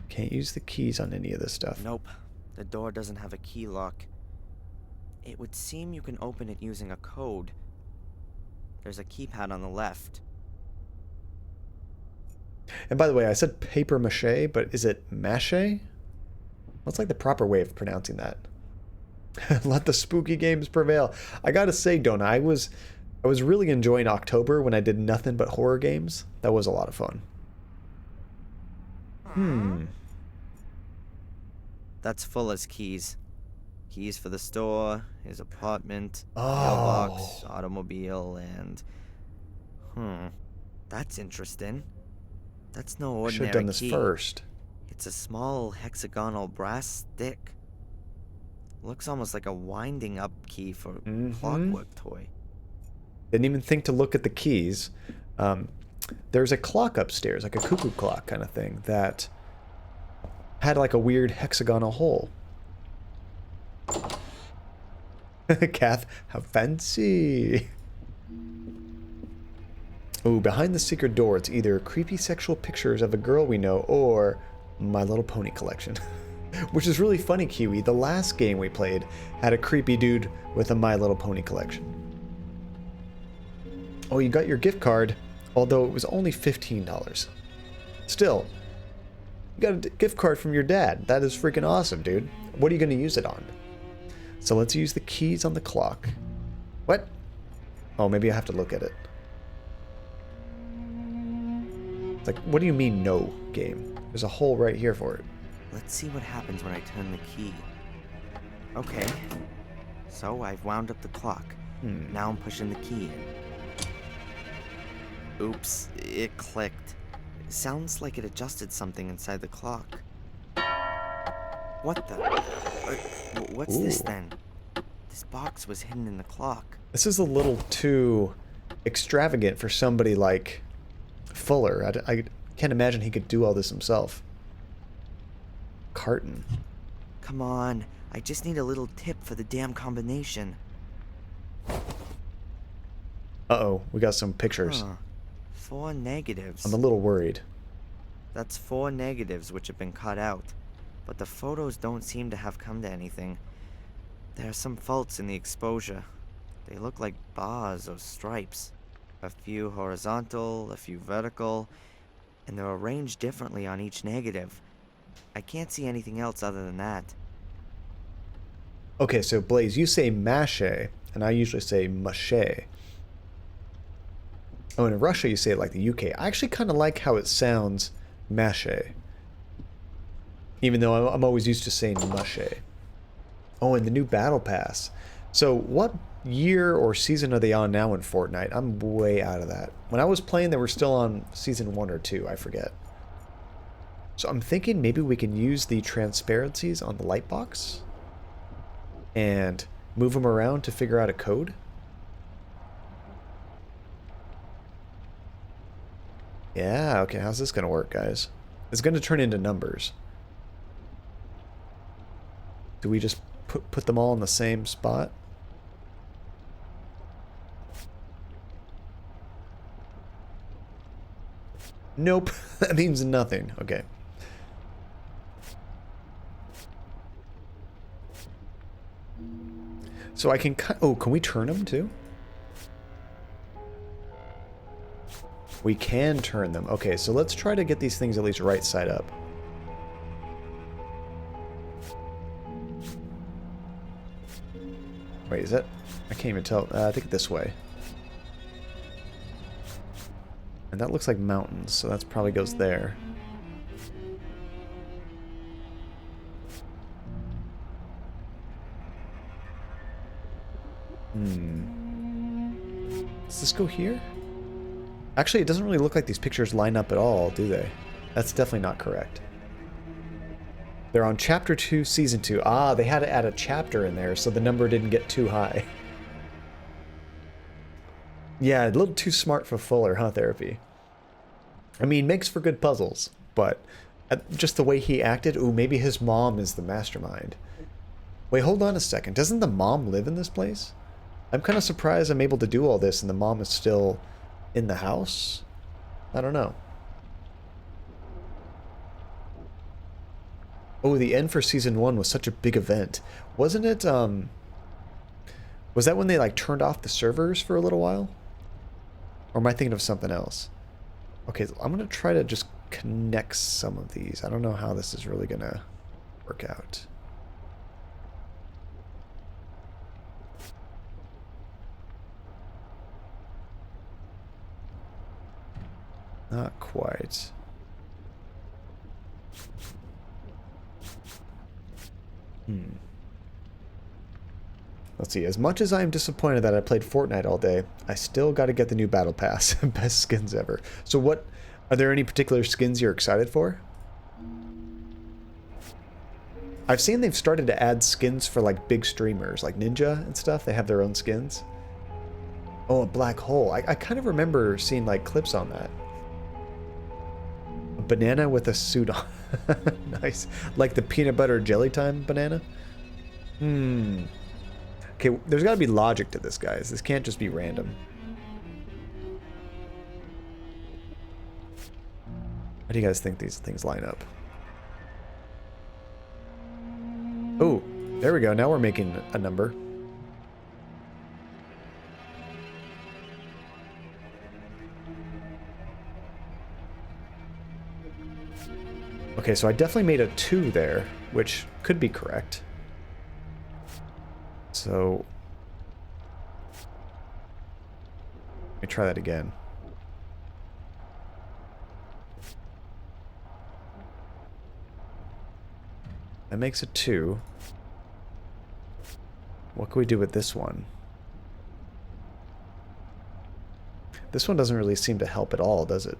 Speaker 1: Can't use the keys on any of this stuff.
Speaker 2: Nope. The door doesn't have a key lock. It would seem you can open it using a code. There's a keypad on the left.
Speaker 1: And by the way, I said paper mache, but is it mache? What's like the proper way of pronouncing that? Let the spooky games prevail. I gotta say, Donna, I was really enjoying October when I did nothing but horror games. That was a lot of fun.
Speaker 2: That's Fuller's keys. Keys for the store, his apartment,
Speaker 1: Oh.
Speaker 2: mailbox, automobile, and... That's interesting. That's no
Speaker 1: I
Speaker 2: ordinary
Speaker 1: should have done this
Speaker 2: key.
Speaker 1: first.
Speaker 2: It's a small hexagonal brass stick. Looks almost like a winding up key for a clockwork toy.
Speaker 1: Didn't even think to look at the keys. There's a clock upstairs, like a cuckoo clock kind of thing, that had like a weird hexagonal hole. Kath, how fancy. Ooh, behind the secret door, it's either creepy sexual pictures of a girl we know or My Little Pony collection. Which is really funny, Kiwi. The last game we played had a creepy dude with a My Little Pony collection. Oh, you got your gift card, although it was only $15. Still, you got a gift card from your dad. That is freaking awesome, dude. What are you going to use it on? So let's use the keys on the clock. What? Oh, maybe I have to look at it. It's like, what do you mean no game? There's a hole right here for it.
Speaker 2: Let's see what happens when I turn the key. Okay. So I've wound up the clock. Now I'm pushing the key in. Oops, it clicked. It sounds like it adjusted something inside the clock. What the? What's this then? This box was hidden in the clock.
Speaker 1: This is a little too extravagant for somebody like Fuller. I can't imagine he could do all this himself. Carton.
Speaker 2: Come on, I just need a little tip for the damn combination.
Speaker 1: Uh-oh, we got some pictures.
Speaker 2: 4 negatives.
Speaker 1: I'm a little worried.
Speaker 2: That's 4 negatives which have been cut out, but the photos don't seem to have come to anything. There are some faults in the exposure. They look like bars or stripes. A few horizontal, a few vertical, and they're arranged differently on each negative. I can't see anything else other than that.
Speaker 1: Okay, so Blaze, you say mache, and I usually say mache. Oh, in Russia you say it like the UK. I actually kind of like how it sounds, mache. Even though I'm always used to saying mache. Oh, and the new battle pass. So what year or season are they on now in Fortnite? I'm way out of that. When I was playing, they were still on season 1 or 2, I forget. So I'm thinking maybe we can use the transparencies on the light box and move them around to figure out a code. Yeah, okay, how's this gonna work, guys? It's gonna turn into numbers. Do we just put them all in the same spot? Nope, that means nothing. Okay. So I can cut. Oh, can we turn them too? We can turn them. Okay, so let's try to get these things at least right side up. Wait, is that? I can't even tell. I think this way. And that looks like mountains, so that probably goes there. Does this go here? Actually, it doesn't really look like these pictures line up at all, do they? That's definitely not correct. They're on Chapter 2, Season 2. Ah, they had to add a chapter in there so the number didn't get too high. Yeah, a little too smart for Fuller, huh, Therapy? I mean, makes for good puzzles, but just the way he acted, ooh, maybe his mom is the mastermind. Wait, hold on a second. Doesn't the mom live in this place? I'm kind of surprised I'm able to do all this and the mom is still in the house? I don't know. Oh, the end for season 1 was such a big event. Wasn't it, was that when they, like, turned off the servers for a little while? Or am I thinking of something else? Okay, so I'm gonna try to just connect some of these. I don't know how this is really gonna work out. Not quite. Let's see. As much as I am disappointed that I played Fortnite all day, I still got to get the new Battle Pass. Best skins ever. So what... Are there any particular skins you're excited for? I've seen they've started to add skins for, like, big streamers, like Ninja and stuff. They have their own skins. Oh, a black hole. I kind of remember seeing, like, clips on that. A banana with a suit on. Nice. Like the peanut butter jelly time banana? Okay, there's got to be logic to this, guys. This can't just be random. How do you guys think these things line up? Oh, there we go. Now we're making a number. Okay, so I definitely made a 2 there, which could be correct. So let me try that again. That makes a 2. What can we do with this one? This one doesn't really seem to help at all, does it?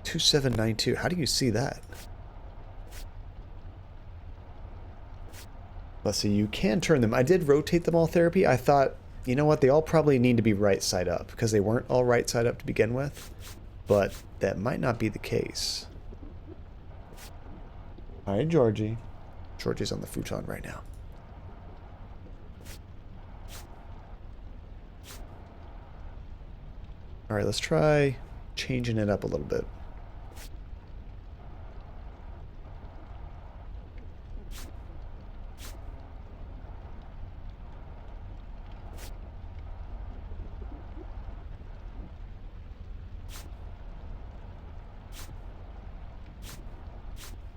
Speaker 1: 2792. How do you see that? Let's see, you can turn them. I did rotate them all, Therapy. I thought, you know what, they all probably need to be right side up because they weren't all right side up to begin with. But that might not be the case. Hi, Georgie. Georgie's on the futon right now. Alright, let's try changing it up a little bit.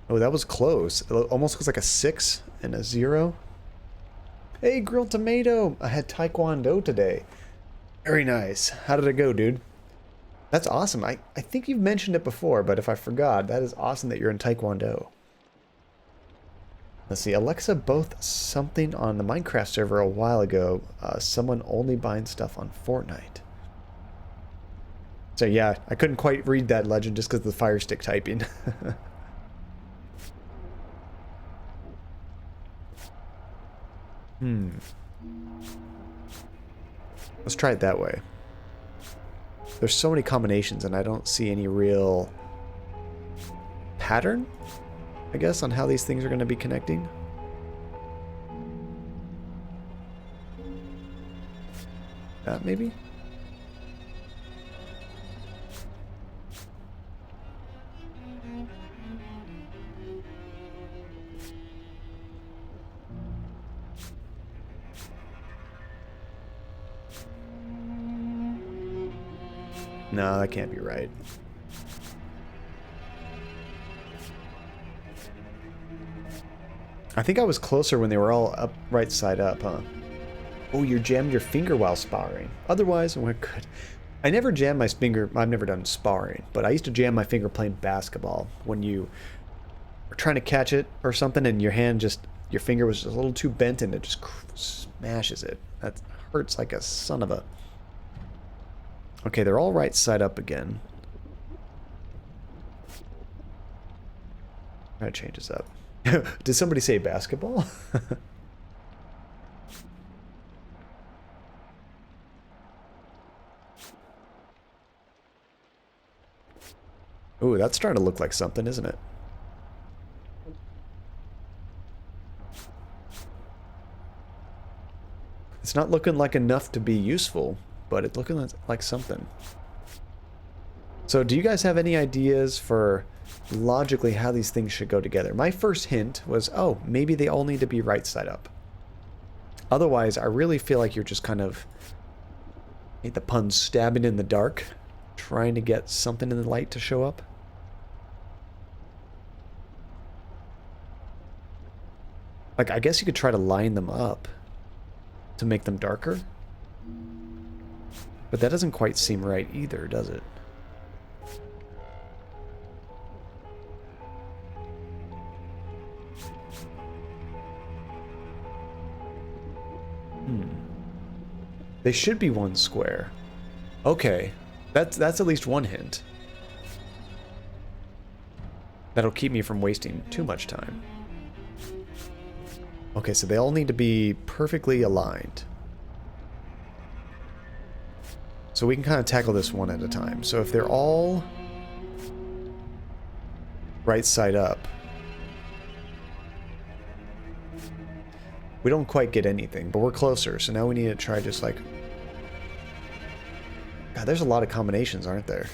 Speaker 1: Oh, that was close. It almost looks like a 6 and a 0. Hey, grilled tomato. I had taekwondo today. Very nice. How did it go, dude? That's awesome. I think you've mentioned it before, but if I forgot, that is awesome that you're in taekwondo. Let's see. Alexa both something on the Minecraft server a while ago. Someone only buying stuff on Fortnite. So yeah, I couldn't quite read that legend just because of the Fire Stick typing. Let's try it that way. There's so many combinations and I don't see any real pattern, I guess, on how these things are going to be connecting. That maybe? No, that can't be right. I think I was closer when they were all up, right side up, huh? Oh, you jammed your finger while sparring. Otherwise, we're good. I never jam my finger. I've never done sparring, but I used to jam my finger playing basketball when you are trying to catch it or something and your finger was just a little too bent and it just smashes it. That hurts like a son of a... Okay, they're all right side up again. That changes up. Did somebody say basketball? Ooh, that's starting to look like something, isn't it? It's not looking like enough to be useful, but it's looking like something. So do you guys have any ideas for logically how these things should go together? My first hint was, oh, maybe they all need to be right side up. Otherwise, I really feel like you're just kind of, I hate the pun, stabbing in the dark, trying to get something in the light to show up. Like, I guess you could try to line them up to make them darker. But that doesn't quite seem right either, does it? They should be one square. Okay. That's at least one hint. That'll keep me from wasting too much time. Okay, so they all need to be perfectly aligned. So we can kind of tackle this one at a time. So if they're all right side up, we don't quite get anything, but we're closer. So now we need to try just like... God, there's a lot of combinations, aren't there?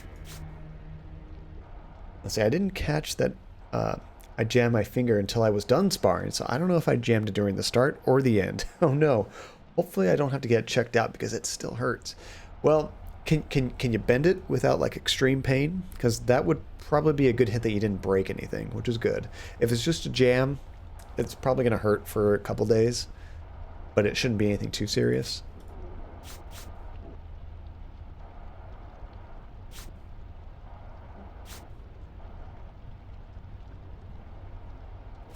Speaker 1: Let's see, I didn't catch that I jammed my finger until I was done sparring, so I don't know if I jammed it during the start or the end. Oh no. Hopefully I don't have to get checked out because it still hurts. Well, can you bend it without like extreme pain? Because that would probably be a good hit that you didn't break anything, which is good. If it's just a jam, it's probably going to hurt for a couple days, but it shouldn't be anything too serious.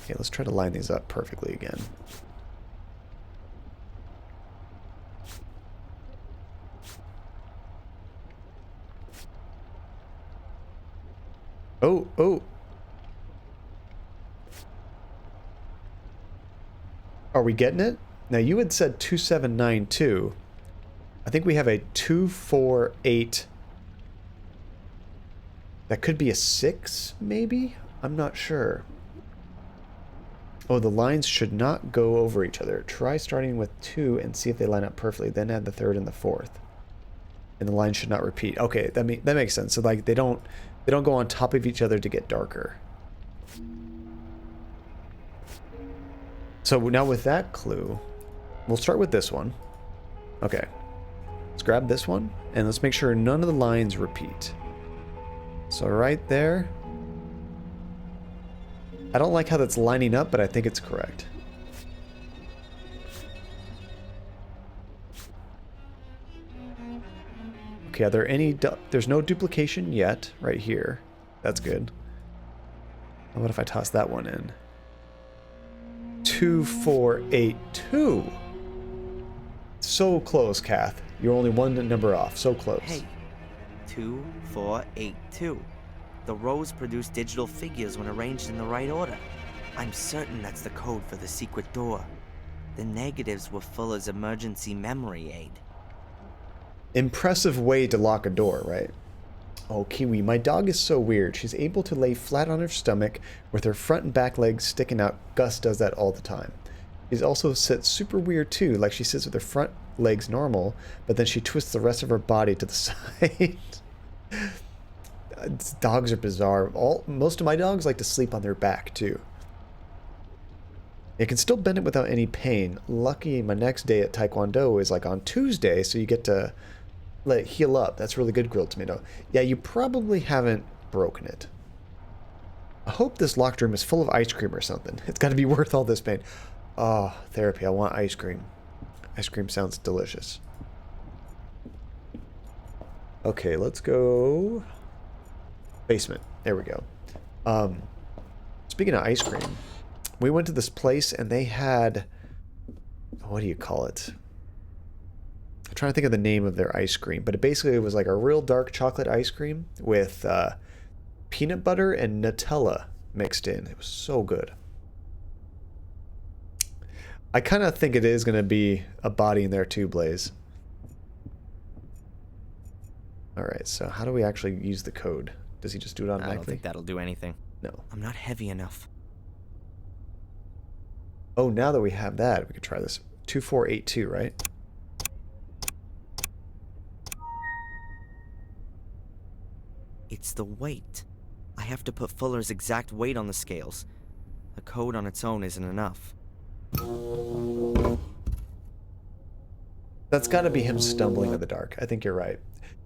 Speaker 1: Okay, let's try to line these up perfectly again. Oh, oh. Are we getting it? Now you had said 2792. I think we have a 248. That could be a 6, maybe? I'm not sure. Oh, the lines should not go over each other. Try starting with 2 and see if they line up perfectly. Then add the 3rd and the 4th. And the line should not repeat. Okay, that makes sense. So like they don't go on top of each other to get darker. So now with that clue, we'll start with this one. Okay. Let's grab this one and let's make sure none of the lines repeat. So right there. I don't like how that's lining up, but I think it's correct. Okay, are there any... There's no duplication yet, right here. That's good. What if I toss that one in? 2, 4, 8, 2. So close, Kath. You're only one number off. So close.
Speaker 2: Hey, 2, 4, 8, 2. The rows produce digital figures when arranged in the right order. I'm certain that's the code for the secret door. The negatives were Fuller's emergency memory aid.
Speaker 1: Impressive way to lock a door, right? Oh, Kiwi, my dog is so weird. She's able to lay flat on her stomach with her front and back legs sticking out. Gus does that all the time. She's also sits super weird too, like she sits with her front legs normal, but then she twists the rest of her body to the side. Dogs are bizarre. Most of my dogs like to sleep on their back too. You can still bend it without any pain. Lucky my next day at Taekwondo is like on Tuesday, so you get to let it heal up. That's really good, Grilled Tomato. Yeah, you probably haven't broken it. I hope this locked room is full of ice cream or something. It's got to be worth all this pain. Oh, therapy. I want ice cream. Ice cream sounds delicious. Okay, let's go... Basement. There we go. Speaking of ice cream, we went to this place and they had... What do you call it? I'm trying to think of the name of their ice cream, but it basically was like a real dark chocolate ice cream with peanut butter and Nutella mixed in. It was so good. I kind of think it is going to be a body in there too, Blaze. Alright, so how do we actually use the code? Does he just do it automatically?
Speaker 2: I don't think that'll do anything.
Speaker 1: No.
Speaker 2: I'm not heavy enough.
Speaker 1: Oh, now that we have that, we could try this. 2482, right?
Speaker 2: It's the weight. I have to put Fuller's exact weight on the scales. The code on its own isn't enough.
Speaker 1: That's got to be him stumbling in the dark. I think you're right.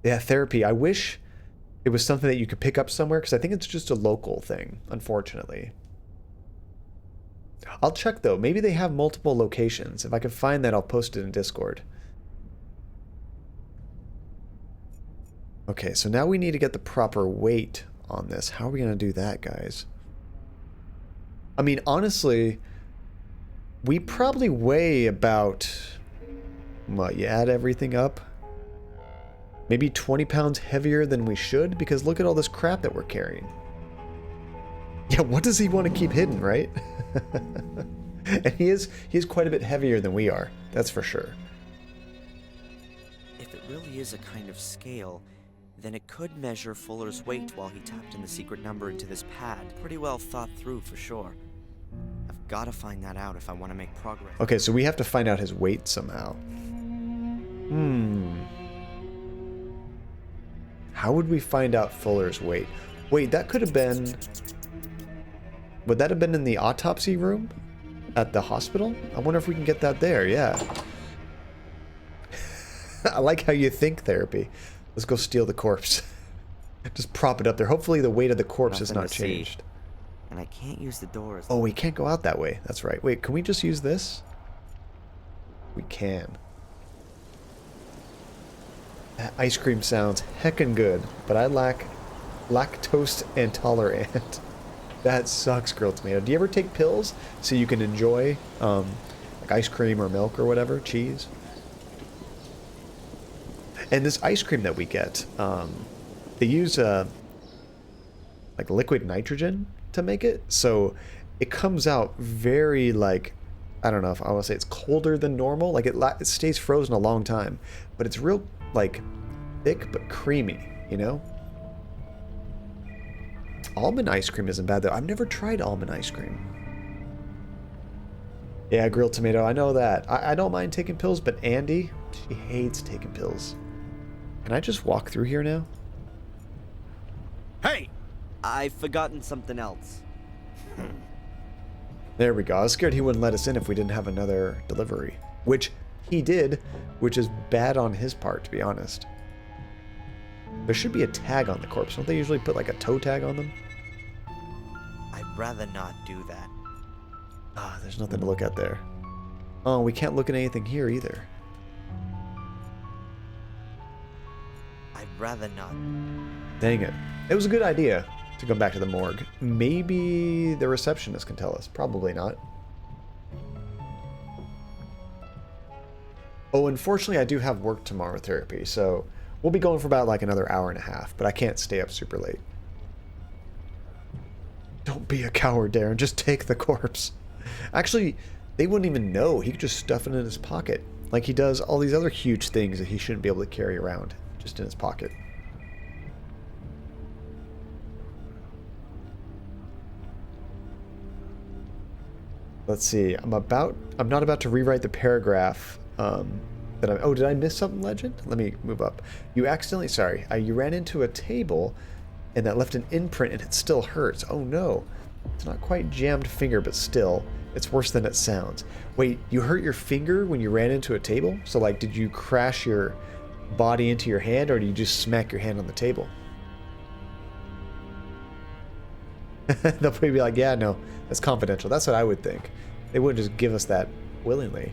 Speaker 1: Yeah, therapy. I wish it was something that you could pick up somewhere, because I think it's just a local thing, unfortunately. I'll check, though. Maybe they have multiple locations. If I can find that, I'll post it in Discord. Okay, so now we need to get the proper weight on this. How are we going to do that, guys? I mean, honestly, we probably weigh about... What, you add everything up? Maybe 20 pounds heavier than we should? Because look at all this crap that we're carrying. Yeah, what does he want to keep hidden, right? And he is quite a bit heavier than we are. That's for sure.
Speaker 2: If it really is a kind of scale, then it could measure Fuller's weight while he tapped in the secret number into this pad. Pretty well thought through for sure. I've got to find that out if I want to make progress.
Speaker 1: Okay, so we have to find out his weight somehow. How would we find out Fuller's weight? Wait, that could have been... Would that have been in the autopsy room? At the hospital? I wonder if we can get that there, yeah. I like how you think, therapy. Let's go steal the corpse. Just prop it up there. Hopefully the weight of the corpse has not changed.
Speaker 2: And I can't use the doors.
Speaker 1: Oh, we can't go out that way. That's right. Wait, can we just use this? We can. That ice cream sounds heckin' good, but I lack lactose intolerant. That sucks, Grilled Tomato. Do you ever take pills so you can enjoy like ice cream or milk or whatever, cheese? And this ice cream that we get, they use like liquid nitrogen to make it, so it comes out very, like, I don't know if I want to say it's colder than normal. Like it stays frozen a long time, but it's real, like, thick but creamy, you know? Almond ice cream isn't bad, though. I've never tried almond ice cream. Yeah, Grilled Tomato, I know that. I don't mind taking pills, but Andy, she hates taking pills. Can I just walk through here now?
Speaker 5: Hey!
Speaker 2: I've forgotten something else.
Speaker 1: There we go. I was scared he wouldn't let us in if we didn't have another delivery. Which he did, which is bad on his part, to be honest. There should be a tag on the corpse. Don't they usually put like a toe tag on them?
Speaker 2: I rather not do that.
Speaker 1: Ah, there's nothing to look at there. Oh, we can't look at anything here either.
Speaker 2: I'd rather not.
Speaker 1: Dang it. It was a good idea to go back to the morgue. Maybe the receptionist can tell us. Probably not. Oh, unfortunately, I do have work tomorrow, therapy, so we'll be going for about like another hour and a half, but I can't stay up super late. Don't be a coward, Darren. Just take the corpse. Actually, they wouldn't even know. He could just stuff it in his pocket, like he does all these other huge things that he shouldn't be able to carry around, just in his pocket. Let's see. I'm not about to rewrite the paragraph oh, did I miss something, Legend? Let me move up. You ran into a table and that left an imprint and it still hurts. Oh no. It's not quite jammed finger, but still, it's worse than it sounds. Wait, you hurt your finger when you ran into a table? So like, did you crash your body into your hand or did you just smack your hand on the table? They'll probably be like, yeah, no, that's confidential. That's what I would think. They wouldn't just give us that willingly.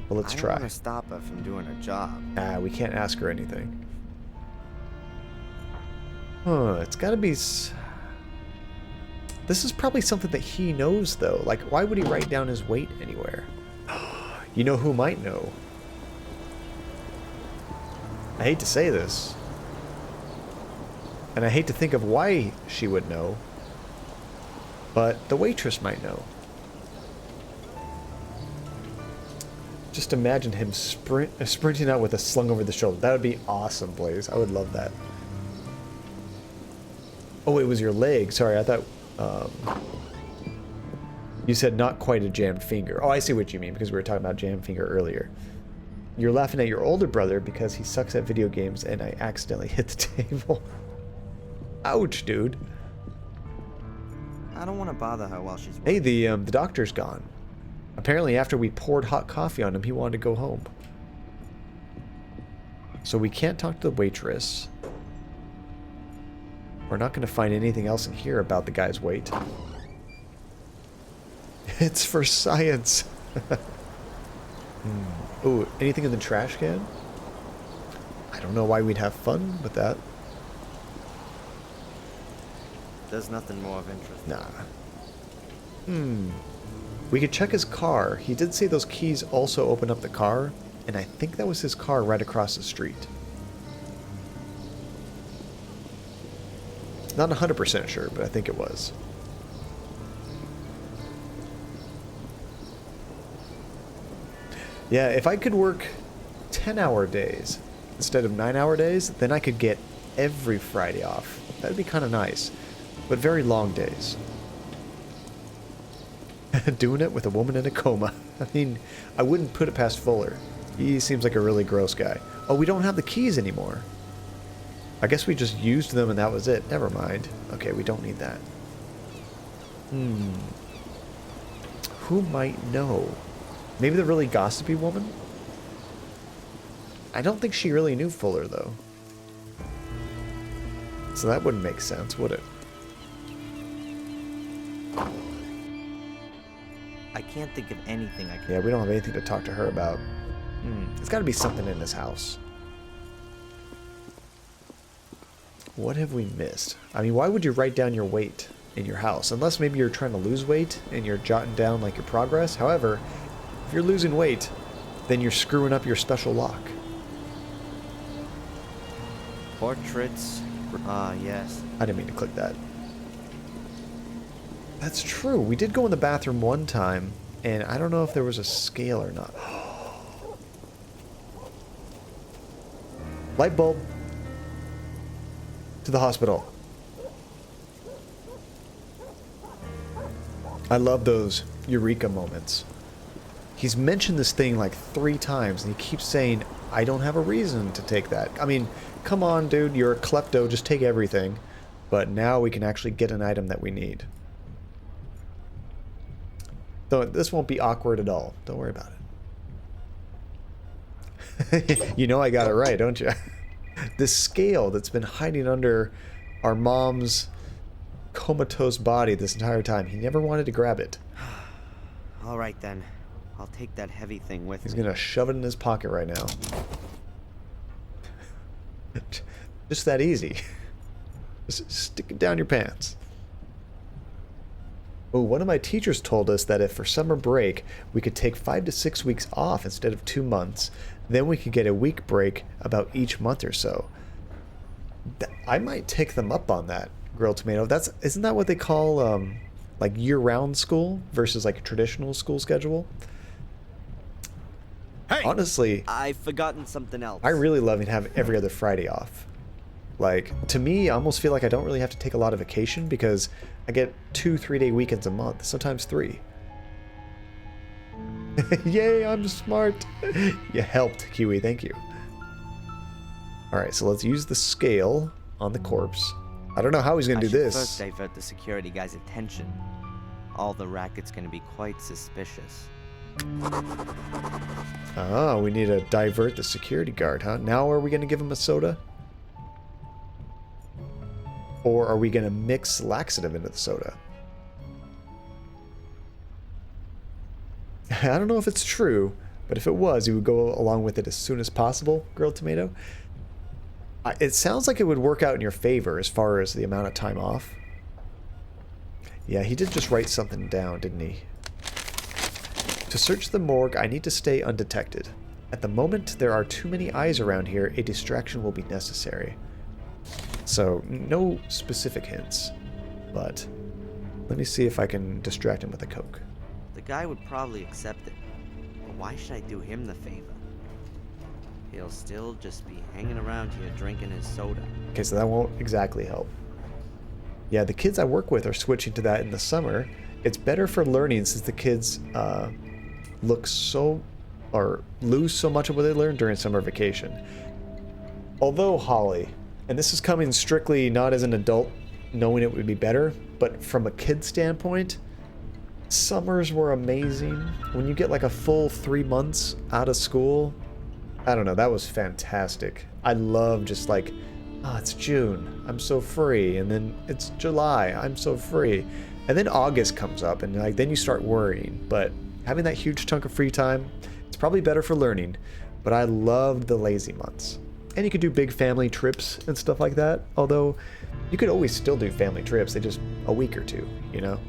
Speaker 1: Well, let's try.
Speaker 2: I don't want to stop her from doing her job.
Speaker 1: We can't ask her anything. Huh, it's gotta be... This is probably something that he knows, though. Like, why would he write down his weight anywhere? You know who might know? I hate to say this. And I hate to think of why she would know. But the waitress might know. Just imagine him sprinting out with a slung over the shoulder. That would be awesome, Blaze. I would love that. Oh, it was your leg. Sorry, I thought... you said not quite a jammed finger. Oh, I see what you mean, because we were talking about jammed finger earlier. You're laughing at your older brother because he sucks at video games and I accidentally hit the table. Ouch, dude.
Speaker 2: I don't want to bother her while she's
Speaker 1: Hey, the doctor's gone. Apparently after we poured hot coffee on him, he wanted to go home. So we can't talk to the waitress. We're not going to find anything else in here about the guy's weight. It's for science. Ooh, anything in the trash can? I don't know why we'd have fun with that.
Speaker 2: There's nothing more of interest.
Speaker 1: Nah. We could check his car. He did say those keys also open up the car, and I think that was his car right across the street. Not 100% sure, but I think it was. Yeah, if I could work 10-hour days instead of 9-hour days, then I could get every Friday off. That'd be kind of nice, but very long days. Doing it with a woman in a coma. I mean, I wouldn't put it past Fuller. He seems like a really gross guy. Oh, we don't have the keys anymore. I guess we just used them and that was it. Never mind. Okay, we don't need that. Who might know? Maybe the really gossipy woman? I don't think she really knew Fuller, though. So that wouldn't make sense, would it?
Speaker 2: I can't think of anything I can...
Speaker 1: Yeah, we don't have anything to talk to her about. There's got to be something in this house. What have we missed? I mean, why would you write down your weight in your house? Unless maybe you're trying to lose weight and you're jotting down like your progress. However, if you're losing weight, then you're screwing up your special lock.
Speaker 2: Portraits. Ah, yes.
Speaker 1: I didn't mean to click that. That's true. We did go in the bathroom one time, and I don't know if there was a scale or not. Light bulb. To the hospital. I love those eureka moments. He's mentioned this thing like 3 times, and he keeps saying, I don't have a reason to take that. I mean, come on, dude, you're a klepto, just take everything. But now we can actually get an item that we need. Though this won't be awkward at all. Don't worry about it. You know I got it right, don't you? This scale that's been hiding under our mom's comatose body this entire time. He never wanted to grab it.
Speaker 2: Alright then. I'll take that heavy thing with
Speaker 1: He's
Speaker 2: me.
Speaker 1: gonna shove it in his pocket right now. Just that easy. Just stick it down your pants. Oh, one of my teachers told us that if for summer break we could take 5 to 6 weeks off instead of 2 months, then we could get a week break about each month or so. I might take them up on that, Grilled Tomato. Isn't that what they call like year-round school versus like a traditional school schedule?
Speaker 5: Hey!
Speaker 1: Honestly,
Speaker 2: I've forgotten something else.
Speaker 1: I really love to have every other Friday off. Like, to me, I almost feel like I don't really have to take a lot of vacation because I get 2 3-day weekends a month, sometimes 3. Yay, I'm smart. You helped, Kiwi, thank you. Alright, so let's use the scale on the corpse. I don't know how he's going to do this.
Speaker 2: First divert the security guy's attention. All the racket's gonna be quite suspicious.
Speaker 1: Ah, we need to divert the security guard, huh? Now are we going to give him a soda? Or are we going to mix laxative into the soda? I don't know if it's true, but if it was, he would go along with it as soon as possible, Grilled Tomato. It sounds like it would work out in your favor as far as the amount of time off. Yeah, he did just write something down, didn't he? To search the morgue, I need to stay undetected. At the moment, there are too many eyes around here. A distraction will be necessary. So, no specific hints, but let me see if I can distract him with a Coke.
Speaker 2: The guy would probably accept it, but why should I do him the favor? He'll still just be hanging around here drinking his soda.
Speaker 1: Okay, so that won't exactly help. Yeah, the kids I work with are switching to that in the summer. It's better for learning since the kids lose so much of what they learn during summer vacation. Although, Holly, and this is coming strictly not as an adult knowing it would be better, but from a kid standpoint, summers were amazing. When you get like a full 3 months out of school, I don't know, that was fantastic. I love just like, oh, it's June, I'm so free, and then it's July, I'm so free. And then August comes up, and like then you start worrying. But having that huge chunk of free time, it's probably better for learning. But I loved the lazy months. And you could do big family trips and stuff like that. Although, you could always still do family trips. They just a week or two, you know?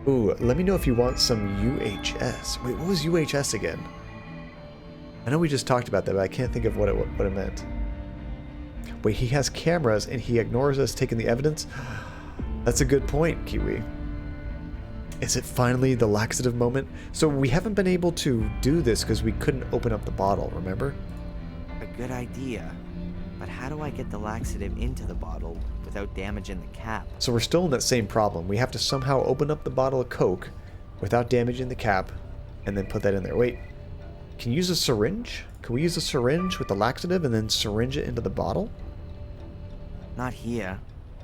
Speaker 1: Ooh, let me know if you want some UHS. Wait, what was UHS again? I know we just talked about that, but I can't think of what it meant. Wait, he has cameras and he ignores us taking the evidence? That's a good point, Kiwi. Is it finally the laxative moment? So we haven't been able to do this because we couldn't open up the bottle, remember?
Speaker 2: A good idea. But how do I get the laxative into the bottle without damaging the cap?
Speaker 1: So we're still in that same problem. We have to somehow open up the bottle of Coke without damaging the cap and then put that in there. Wait, can you use a syringe? Can we use a syringe with the laxative and then syringe it into the bottle?
Speaker 2: Not here.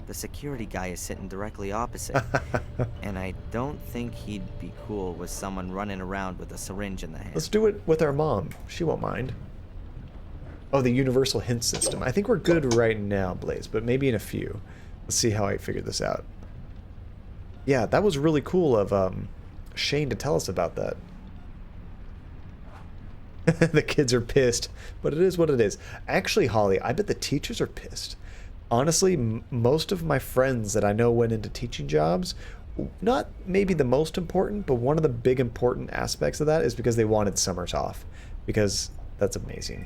Speaker 2: The security guy is sitting directly opposite. And I don't think he'd be cool with someone running around with a syringe in the hand.
Speaker 1: Let's do it with our mom. She won't mind. Oh, the universal hint system. I think we're good right now, Blaze, but maybe in a few. Let's see how I figure this out. Yeah, that was really cool of Shane to tell us about that. The kids are pissed, but it is what it is. Actually, Holly, I bet the teachers are pissed. Honestly, most of my friends that I know went into teaching jobs, not maybe the most important, but one of the big important aspects of that is because they wanted summers off. Because that's amazing.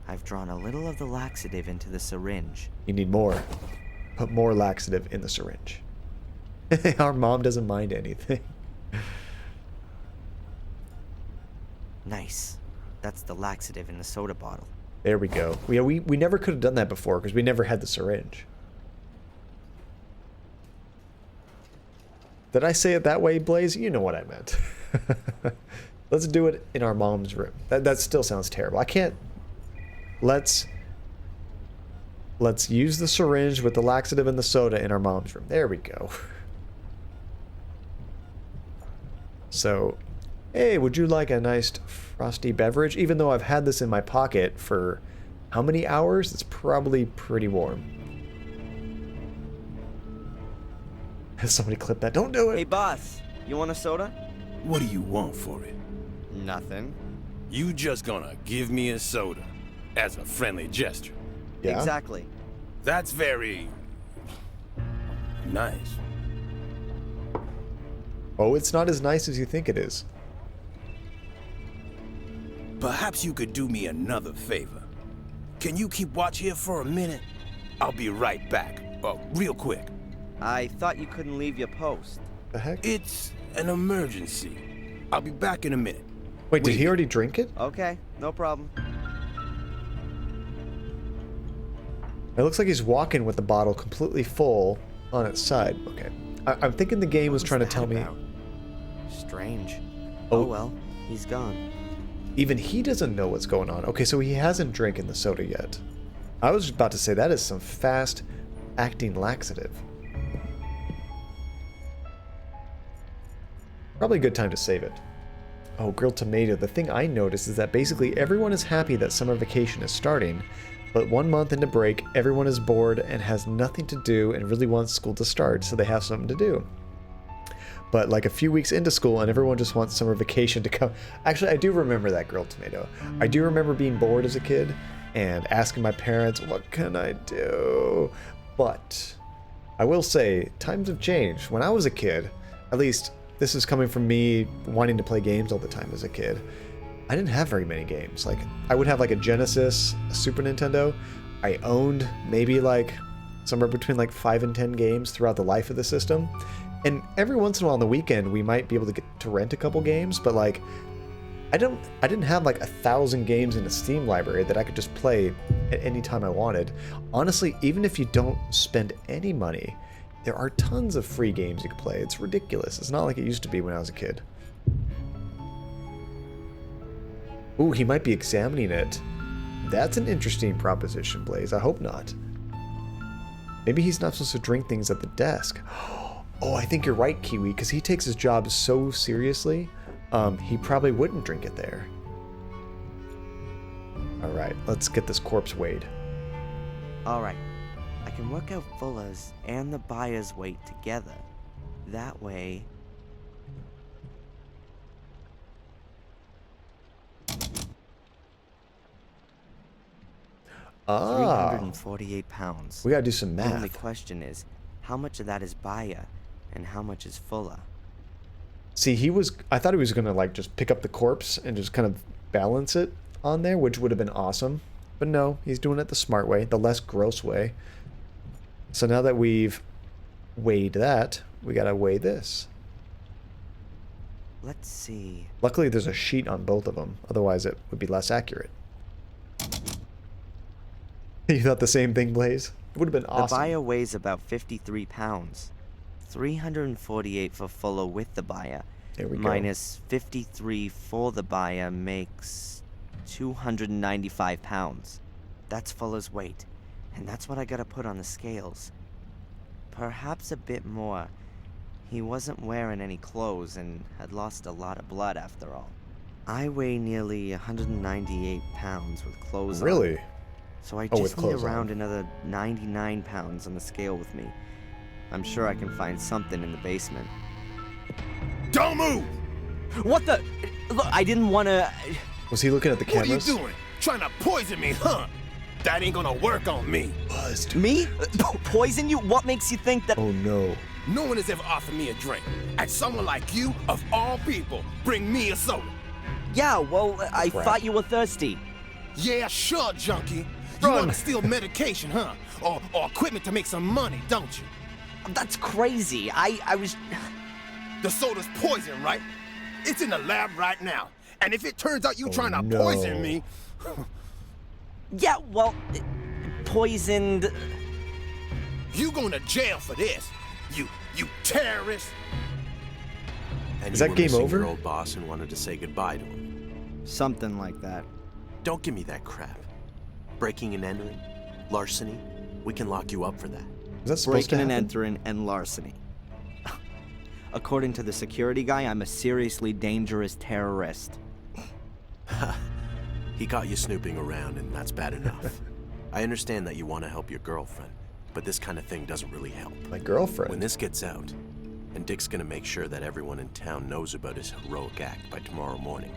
Speaker 2: I've drawn a little of the laxative into the syringe.
Speaker 1: You need more. Put more laxative in the syringe. Our mom doesn't mind anything.
Speaker 2: Nice. That's the laxative in the soda bottle.
Speaker 1: There we go. Yeah, we never could have done that before because we never had the syringe. Did I say it that way, Blaze? You know what I meant. Let's do it in our mom's room. That still sounds terrible. I can't... Let's use the syringe with the laxative and the soda in our mom's room. There we go. So, hey, would you like a nice frosty beverage? Even though I've had this in my pocket for how many hours? It's probably pretty warm. Somebody clip that. Don't do it.
Speaker 2: Hey, boss, you want a soda?
Speaker 5: What do you want for it?
Speaker 2: Nothing.
Speaker 5: You just gonna give me a soda as a friendly gesture?
Speaker 1: Yeah.
Speaker 2: Exactly.
Speaker 5: That's very nice.
Speaker 1: Oh, it's not as nice as you think it is.
Speaker 5: Perhaps you could do me another favor. Can you keep watch here for a minute? I'll be right back. Real quick.
Speaker 2: I thought you couldn't leave your post.
Speaker 1: The heck?
Speaker 5: It's an emergency. I'll be back in a minute.
Speaker 1: Wait, did he already drink it?
Speaker 2: Okay, no problem.
Speaker 1: It looks like he's walking with the bottle completely full on its side. Okay. I'm thinking the game was trying to tell me.
Speaker 2: Strange.
Speaker 1: Oh.
Speaker 2: Oh well, he's gone.
Speaker 1: Even he doesn't know what's going on. Okay, so he hasn't drinking the soda yet. I was about to say that is some fast acting laxative. Probably a good time to save it. Oh, grilled tomato. The thing I noticed is that basically everyone is happy that summer vacation is starting, but 1 month into break, everyone is bored and has nothing to do and really wants school to start, so they have something to do. But like a few weeks into school and everyone just wants summer vacation to come. Actually, I do remember that grilled tomato. I do remember being bored as a kid and asking my parents, what can I do? But I will say, times have changed. When I was a kid, at least this is coming from me wanting to play games all the time as a kid, I didn't have very many games. Like, I would have like a Genesis, a Super Nintendo. I owned maybe like somewhere between like 5 and 10 games throughout the life of the system. And every once in a while on the weekend, we might be able to get to rent a couple games, but like, I didn't have like 1,000 games in a Steam library that I could just play at any time I wanted. Honestly, even if you don't spend any money, there are tons of free games you can play. It's ridiculous. It's not like it used to be when I was a kid. Ooh, he might be examining it. That's an interesting proposition, Blaze. I hope not. Maybe he's not supposed to drink things at the desk. Oh, I think you're right, Kiwi, because he takes his job so seriously, he probably wouldn't drink it there. Alright, let's get this corpse weighed.
Speaker 2: Alright, I can work out Fuller's and the buyer's weight together. That way...
Speaker 1: Ah,
Speaker 2: 348 pounds.
Speaker 1: we gotta do some
Speaker 2: The only
Speaker 1: math.
Speaker 2: question is, how much of that is buyer and how much is Fuller?
Speaker 1: See, I thought he was gonna like just pick up the corpse and just kind of balance it on there, which would have been awesome. But no, he's doing it the smart way, the less gross way. So now that we've weighed that, we gotta weigh this.
Speaker 2: Let's see.
Speaker 1: Luckily, there's a sheet on both of them. Otherwise, it would be less accurate. You thought the same thing, Blaze? It would have been awesome.
Speaker 2: The buyer weighs about 53 pounds. 348 for Fuller with the buyer.
Speaker 1: There we go.
Speaker 2: Minus 53 for the buyer makes 295 pounds. That's Fuller's weight. And that's what I gotta put on the scales. Perhaps a bit more. He wasn't wearing any clothes and had lost a lot of blood after all. I weigh nearly 198 pounds with clothes on.
Speaker 1: Really?
Speaker 2: So I
Speaker 1: Oh, with
Speaker 2: just need
Speaker 1: clothes
Speaker 2: around
Speaker 1: on.
Speaker 2: another 99 pounds on the scale with me. I'm sure I can find something in the basement.
Speaker 5: Don't move!
Speaker 2: What the? Look, I didn't want to...
Speaker 1: Was he looking at the
Speaker 5: What are you
Speaker 1: cameras?
Speaker 5: doing? Trying to poison me, huh? That ain't gonna work on me.
Speaker 1: Buzzed.
Speaker 2: Me? Poison you? What makes you think that...
Speaker 1: Oh no.
Speaker 5: No one has ever offered me a drink. And someone like you, of all people, bring me a soda.
Speaker 2: Yeah, well, I
Speaker 1: Crap.
Speaker 2: thought you were thirsty.
Speaker 5: Yeah, sure, junkie. You
Speaker 1: Run.
Speaker 5: want to steal medication, huh? Or equipment to make some money, don't you?
Speaker 2: That's crazy. I was...
Speaker 5: The soda's poison, right? It's in the lab right now. And if it turns out you trying to
Speaker 1: no.
Speaker 5: poison me,
Speaker 2: Yeah, well, poisoned...
Speaker 5: you going to jail for this. You terrorist.
Speaker 6: And
Speaker 1: Is
Speaker 6: you
Speaker 1: that
Speaker 6: were
Speaker 1: game
Speaker 6: missing
Speaker 1: over?
Speaker 6: your old boss and wanted to say goodbye to him.
Speaker 2: Something like that.
Speaker 6: Don't give me that crap. Breaking and entering, larceny, we can lock you up for that.
Speaker 1: Is that supposed to
Speaker 2: Breaking and
Speaker 1: happen?
Speaker 2: entering and larceny. According to the security guy, I'm a seriously dangerous terrorist.
Speaker 6: He caught you snooping around, and that's bad enough. I understand that you want to help your girlfriend, but this kind of thing doesn't really help.
Speaker 1: My girlfriend.
Speaker 6: When this gets out, And Dick's gonna make sure that everyone in town knows about his heroic act by tomorrow morning.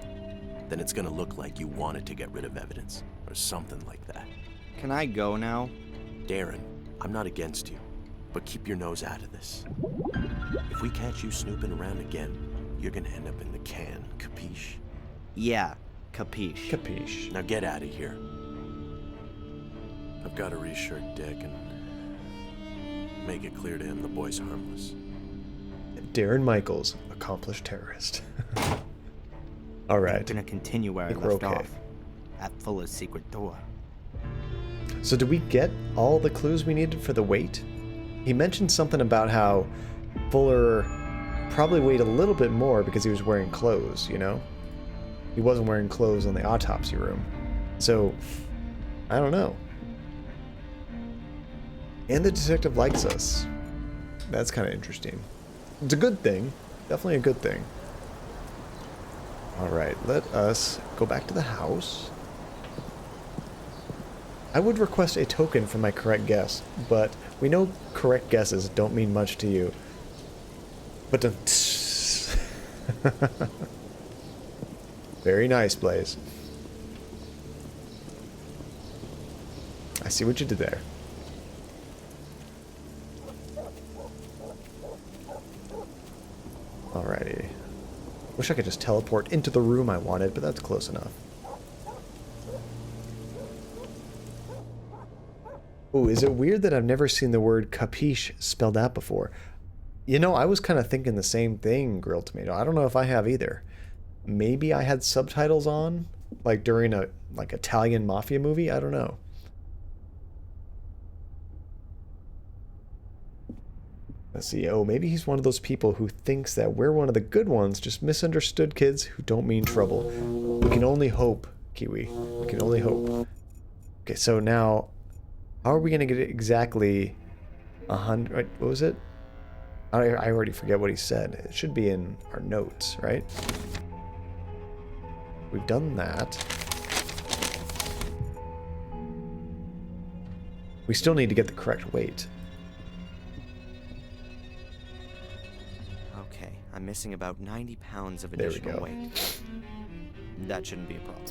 Speaker 6: Then it's gonna look like you wanted to get rid of evidence, or something like that.
Speaker 2: Can I go now?
Speaker 6: Darren, I'm not against you, but keep your nose out of this. If we catch you snooping around again, you're gonna end up in the can, capiche?
Speaker 2: Yeah, capiche.
Speaker 1: Capiche.
Speaker 6: Now get out of here. I've got to reassure Dick and make it clear to him the boy's harmless.
Speaker 1: Darren Michaels, accomplished terrorist. All right.
Speaker 2: I'm gonna continue where I
Speaker 1: think we're
Speaker 2: left
Speaker 1: okay.
Speaker 2: off. At Fuller's secret door.
Speaker 1: So did we get all the clues we needed for the wait? He mentioned something about how Fuller probably weighed a little bit more because he was wearing clothes, you know? He wasn't wearing clothes in the autopsy room. So, I don't know. And the detective likes us. That's kind of interesting. It's a good thing. Definitely a good thing. Alright, let us go back to the house. I would request a token for my correct guess, but we know correct guesses don't mean much to you. But very nice, Blaze. I see what you did there. Alrighty. Wish I could just teleport into the room I wanted, but that's close enough. Ooh, is it weird that I've never seen the word capiche spelled out before? You know, I was kind of thinking the same thing, Grilled Tomato. I don't know if I have either. Maybe I had subtitles on, like during a Italian mafia movie. I don't know. Let's see. Oh, maybe he's one of those people who thinks that we're one of the good ones, just misunderstood kids who don't mean trouble. We can only hope, Kiwi. We can only hope. Okay, so now, how are we going to get exactly 100? What was it? I already forget what he said. It should be in our notes, right? We've done that. We still need to get the correct weight.
Speaker 2: Okay, I'm missing about 90 pounds of
Speaker 1: There we
Speaker 2: additional
Speaker 1: go.
Speaker 2: weight. That shouldn't be a problem.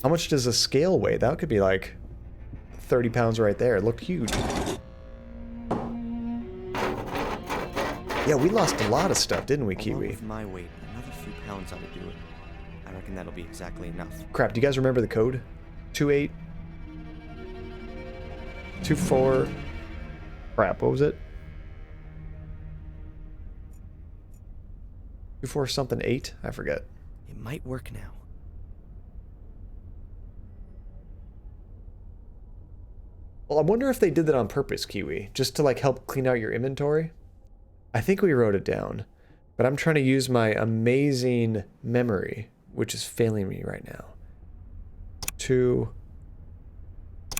Speaker 1: How much does a scale weigh? That could be like 30 pounds right there. It looked huge. Yeah, we lost a lot of stuff, didn't we,
Speaker 2: Along
Speaker 1: Kiwi?
Speaker 2: with my weight, another few pounds ought to do it. I reckon that'll be exactly enough.
Speaker 1: Crap, do you guys remember the code? 28 24 crap, what was it? 24 something 8? I forget.
Speaker 2: It might work now.
Speaker 1: Well, I wonder if they did that on purpose, Kiwi, just to like help clean out your inventory. I think we wrote it down, but I'm trying to use my amazing memory, which is failing me right now. 2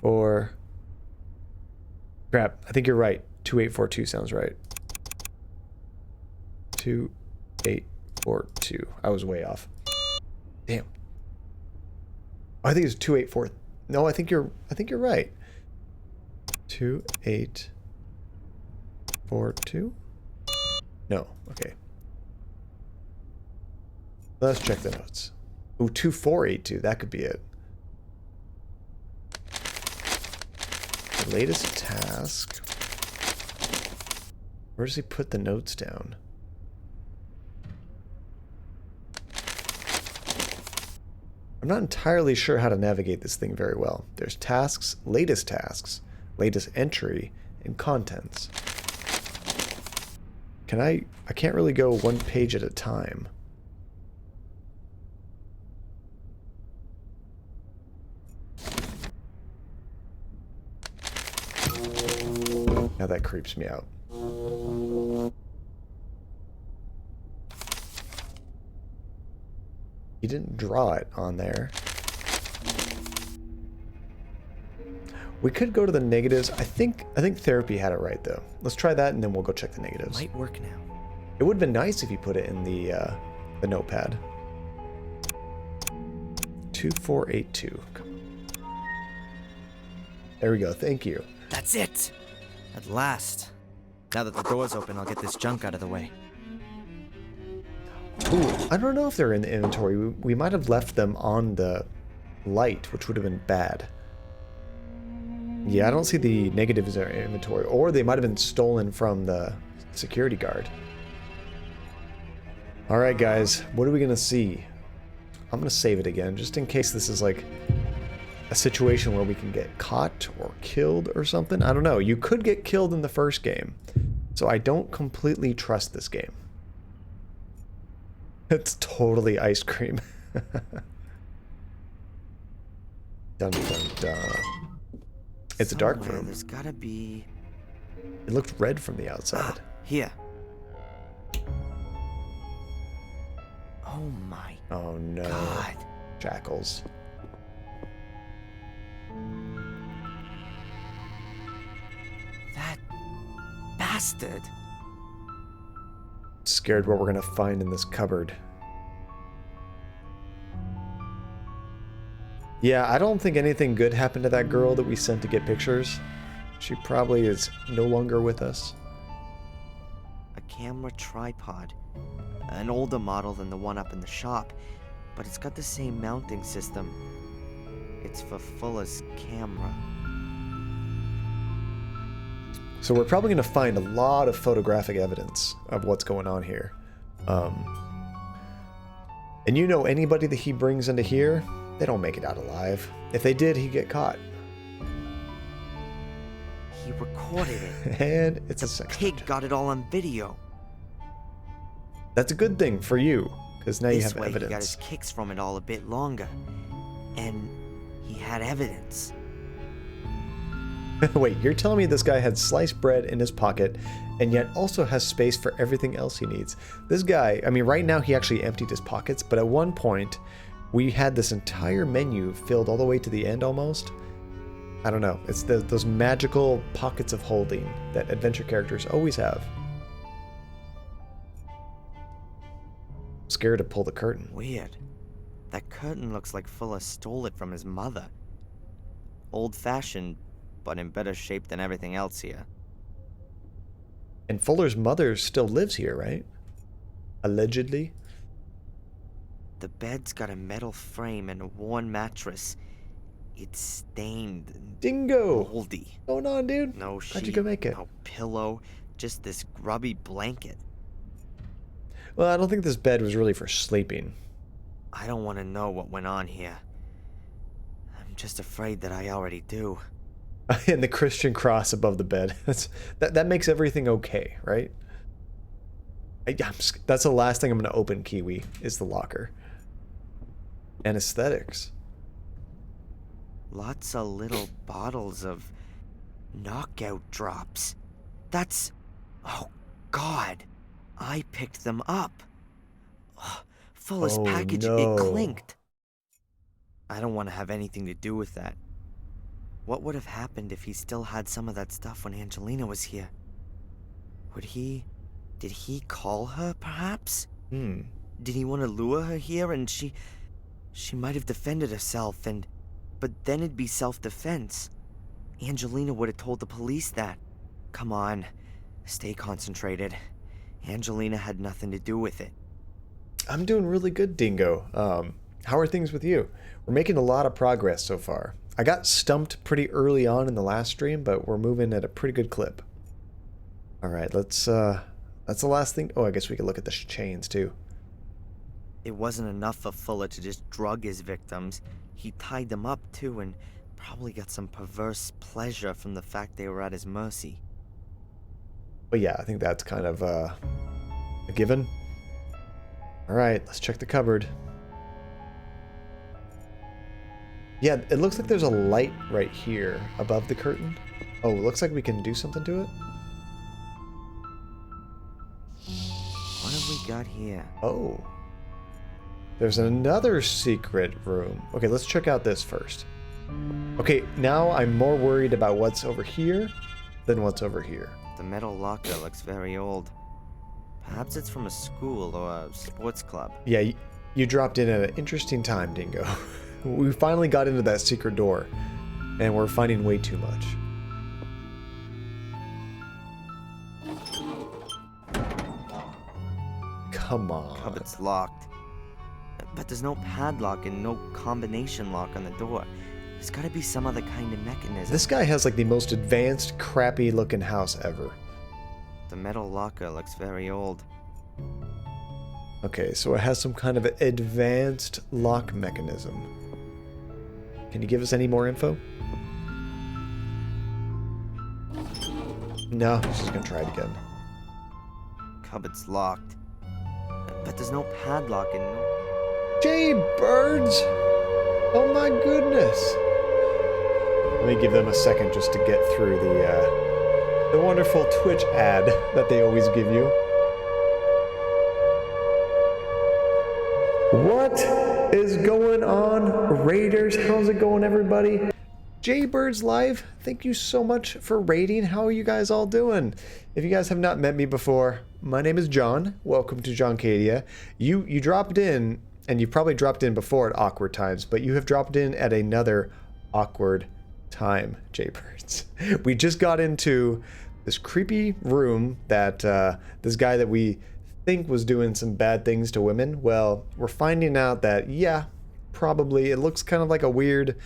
Speaker 1: 4 crap, I think you're right. 2842 sounds right. 2842. I was way off. Damn. I think it's 284. No, I think you're right. 2842? No, okay. Let's check the notes. Ooh, 2482, that could be it. The latest task. Where does he put the notes down? I'm not entirely sure how to navigate this thing very well. There's tasks, latest entry, and contents. I can't really go one page at a time. Now that creeps me out. He didn't draw it on there. We could go to the negatives. I think therapy had it right though. Let's try that and then we'll go check the negatives.
Speaker 2: Might work now.
Speaker 1: It would have been nice if you put it in the notepad. 2482. There we go. Thank you.
Speaker 2: That's it! At last. Now that the door's open, I'll get this junk out of the way.
Speaker 1: Ooh, I don't know if they're in the inventory. We might have left them on the light, which would have been bad. Yeah, I don't see the negatives in our inventory. Or they might have been stolen from the security guard. Alright guys, what are we gonna see? I'm gonna save it again, just in case this is like a situation where we can get caught or killed or something. I don't know. You could get killed in the first game. So I don't completely trust this game. It's totally ice cream. Dun dun dun. It's a dark room.
Speaker 2: There's gotta be...
Speaker 1: It looked red from the outside.
Speaker 2: Here. Oh my
Speaker 1: Oh no.
Speaker 2: God.
Speaker 1: Jackals.
Speaker 2: That bastard.
Speaker 1: Scared what we're gonna find in this cupboard. Yeah, I don't think anything good happened to that girl that we sent to get pictures. She probably is no longer with us.
Speaker 2: A camera tripod. An older model than the one up in the shop, but it's got the same mounting system. It's for Fuller's camera.
Speaker 1: So we're probably going to find a lot of photographic evidence of what's going on here. And you know, anybody that he brings into here, they don't make it out alive. If they did, he'd get caught.
Speaker 2: He recorded it.
Speaker 1: And it's a
Speaker 2: The
Speaker 1: sex
Speaker 2: pig
Speaker 1: dungeon.
Speaker 2: got it all on video.
Speaker 1: That's a good thing for you, because now you
Speaker 2: This
Speaker 1: have
Speaker 2: way he got his
Speaker 1: evidence.
Speaker 2: kicks from it all a bit longer. And he had evidence.
Speaker 1: Wait, you're telling me this guy had sliced bread in his pocket and yet also has space for everything else he needs? This guy, I mean, right now he actually emptied his pockets, but at one point we had this entire menu filled all the way to the end almost. I don't know. It's those magical pockets of holding that adventure characters always have. Scared to pull the curtain.
Speaker 2: Weird. That curtain looks like Fuller stole it from his mother. Old-fashioned, but in better shape than everything else here.
Speaker 1: And Fuller's mother still lives here, right? Allegedly.
Speaker 2: The bed's got a metal frame and a worn mattress. It's stained and
Speaker 1: Dingo!
Speaker 2: moldy.
Speaker 1: What's going on, dude?
Speaker 2: No sheet,
Speaker 1: How'd you go make it?
Speaker 2: no pillow, just this grubby blanket.
Speaker 1: Well, I don't think this bed was really for sleeping.
Speaker 2: I don't want to know what went on here. I'm just afraid that I already do.
Speaker 1: And the Christian cross above the bed. That makes everything okay, right? That's the last thing I'm going to open, Kiwi, is the locker. Anesthetics.
Speaker 2: Lots of little bottles of knockout drops. That's... Oh, God. I picked them up. Oh, Fuller's
Speaker 1: Oh,
Speaker 2: package,
Speaker 1: no.
Speaker 2: it clinked. I don't want to have anything to do with that. What would have happened if he still had some of that stuff when Angelina was here? Would he... Did he call her, perhaps?
Speaker 1: Hmm.
Speaker 2: Did he want to lure her here and she might have defended herself and... But then it'd be self-defense. Angelina would have told the police that. Come on. Stay concentrated. Angelina had nothing to do with it.
Speaker 1: I'm doing really good, Dingo. How are things with you? We're making a lot of progress so far. I got stumped pretty early on in the last stream, but we're moving at a pretty good clip. Alright, let's, that's the last thing. Oh, I guess we could look at the chains, too.
Speaker 2: It wasn't enough for Fuller to just drug his victims. He tied them up, too, and probably got some perverse pleasure from the fact they were at his mercy.
Speaker 1: But yeah, I think that's kind of, a given. Alright, let's check the cupboard. Yeah, it looks like there's a light right here above the curtain. Oh, it looks like we can do something to it.
Speaker 2: What have we got here?
Speaker 1: Oh. There's another secret room. Okay, let's check out this first. Okay, now I'm more worried about what's over here than what's over here.
Speaker 2: The metal locker looks very old. Perhaps it's from a school or a sports club.
Speaker 1: Yeah, you dropped in at an interesting time, Dingo. We finally got into that secret door, and we're finding way too much. come on.
Speaker 2: Cupboard's locked. But there's no padlock and no combination lock on the door. There's gotta be some other kind of mechanism.
Speaker 1: This guy has like the most advanced, crappy looking house ever.
Speaker 2: The metal locker looks very old.
Speaker 1: Okay, so it has some kind of advanced lock mechanism. Can you give us any more info? No, he's just gonna try it again.
Speaker 2: Cupboard's locked. But there's no padlock and no...
Speaker 1: Jay Birds! Oh my goodness! Let me give them a second just to get through the wonderful Twitch ad that they always give you. What is going on, Raiders? How's it going, everybody? Jaybirds Live, thank you so much for raiding. How are you guys all doing? If you guys have not met me before, my name is John. Welcome to Johncadia. You dropped in, and you probably dropped in before at awkward times, but you have dropped in at another awkward time, Jaybirds. We just got into this creepy room that this guy that we think was doing some bad things to women. Well, we're finding out that, yeah, probably. It looks kind of like a weird...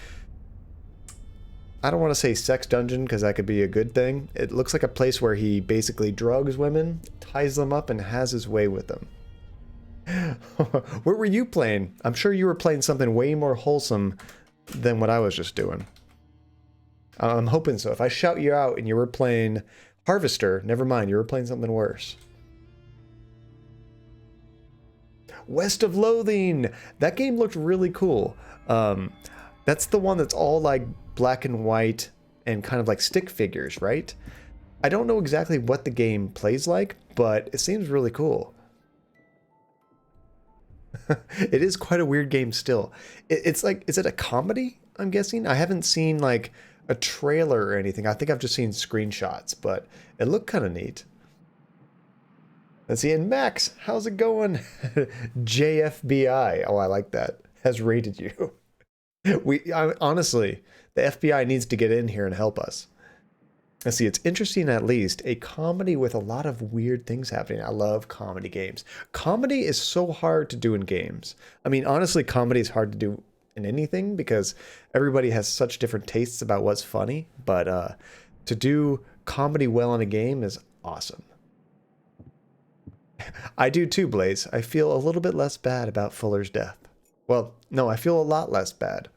Speaker 1: I don't want to say sex dungeon because that could be a good thing. It looks like a place where he basically drugs women, ties them up, and has his way with them. What were you playing? I'm sure you were playing something way more wholesome than what I was just doing. I'm hoping so. If I shout you out and you were playing Harvester, never mind, you were playing something worse. West of Loathing! That game looked really cool. That's the one that's all like black and white and kind of like stick figures, right? I don't know exactly what the game plays like, but it seems really cool. It is quite a weird game still. It's like, is it a comedy? I'm guessing. I haven't seen like a trailer or anything. I think I've just seen screenshots, but it looked kind of neat. Let's see. And Max, how's it going? JFBI. Oh, I like that. Has rated you. Honestly, the FBI needs to get in here and help us. Let's see, it's interesting at least. A comedy with a lot of weird things happening. I love comedy games. Comedy is so hard to do in games. I mean, honestly, comedy is hard to do in anything because everybody has such different tastes about what's funny. But to do comedy well in a game is awesome. I do too, Blaze. I feel a little bit less bad about Fuller's death. Well, no, I feel a lot less bad.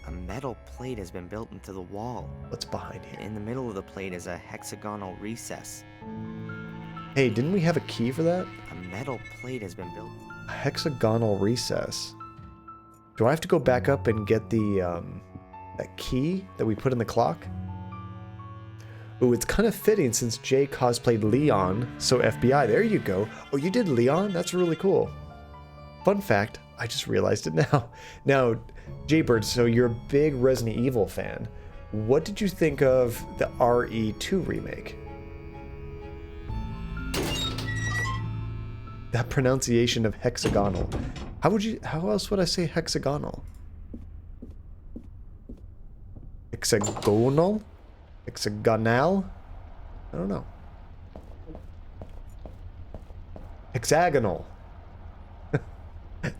Speaker 2: A metal plate has been built into the wall.
Speaker 1: What's behind here?
Speaker 2: In the middle of the plate is a hexagonal recess.
Speaker 1: Hey, didn't we have a key for that?
Speaker 2: A metal plate has been built.
Speaker 1: A hexagonal recess. Do I have to go back up and get the that key that we put in the clock? Ooh, it's kind of fitting since Jay cosplayed Leon, so FBI, there you go. Oh, you did Leon? That's really cool. Fun fact, I just realized it now. Now, Jaybird, so you're a big Resident Evil fan. What did you think of the RE2 remake? That pronunciation of hexagonal. How else would I say hexagonal? Hexagonal? Hexagonal? I don't know. Hexagonal.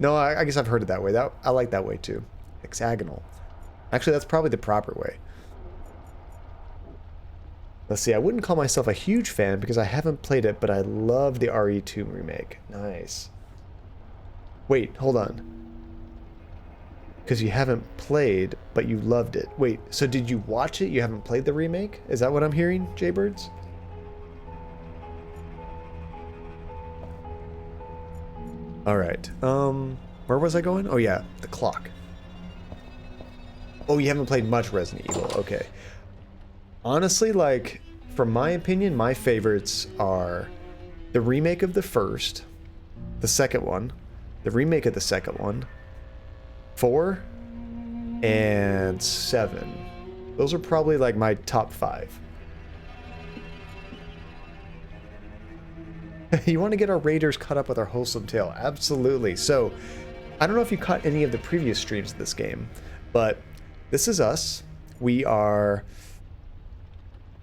Speaker 1: No, I guess I've heard it that way. I like that way too. Hexagonal. Actually, that's probably the proper way. Let's see, I wouldn't call myself a huge fan because I haven't played it, but I love the RE2 remake. Nice. Wait, hold on. Because you haven't played, but you loved it. Wait, so did you watch it? You haven't played the remake? Is that what I'm hearing, Jaybirds? Alright, where was I going? Oh yeah, the clock. Oh, you haven't played much Resident Evil, okay. Honestly, like, from my opinion, my favorites are the remake of the first, the second one, the remake of the second one, 4, and 7. Those are probably like my top 5. You want to get our Raiders caught up with our wholesome tale? Absolutely. So, I don't know if you caught any of the previous streams of this game, but this is us. We are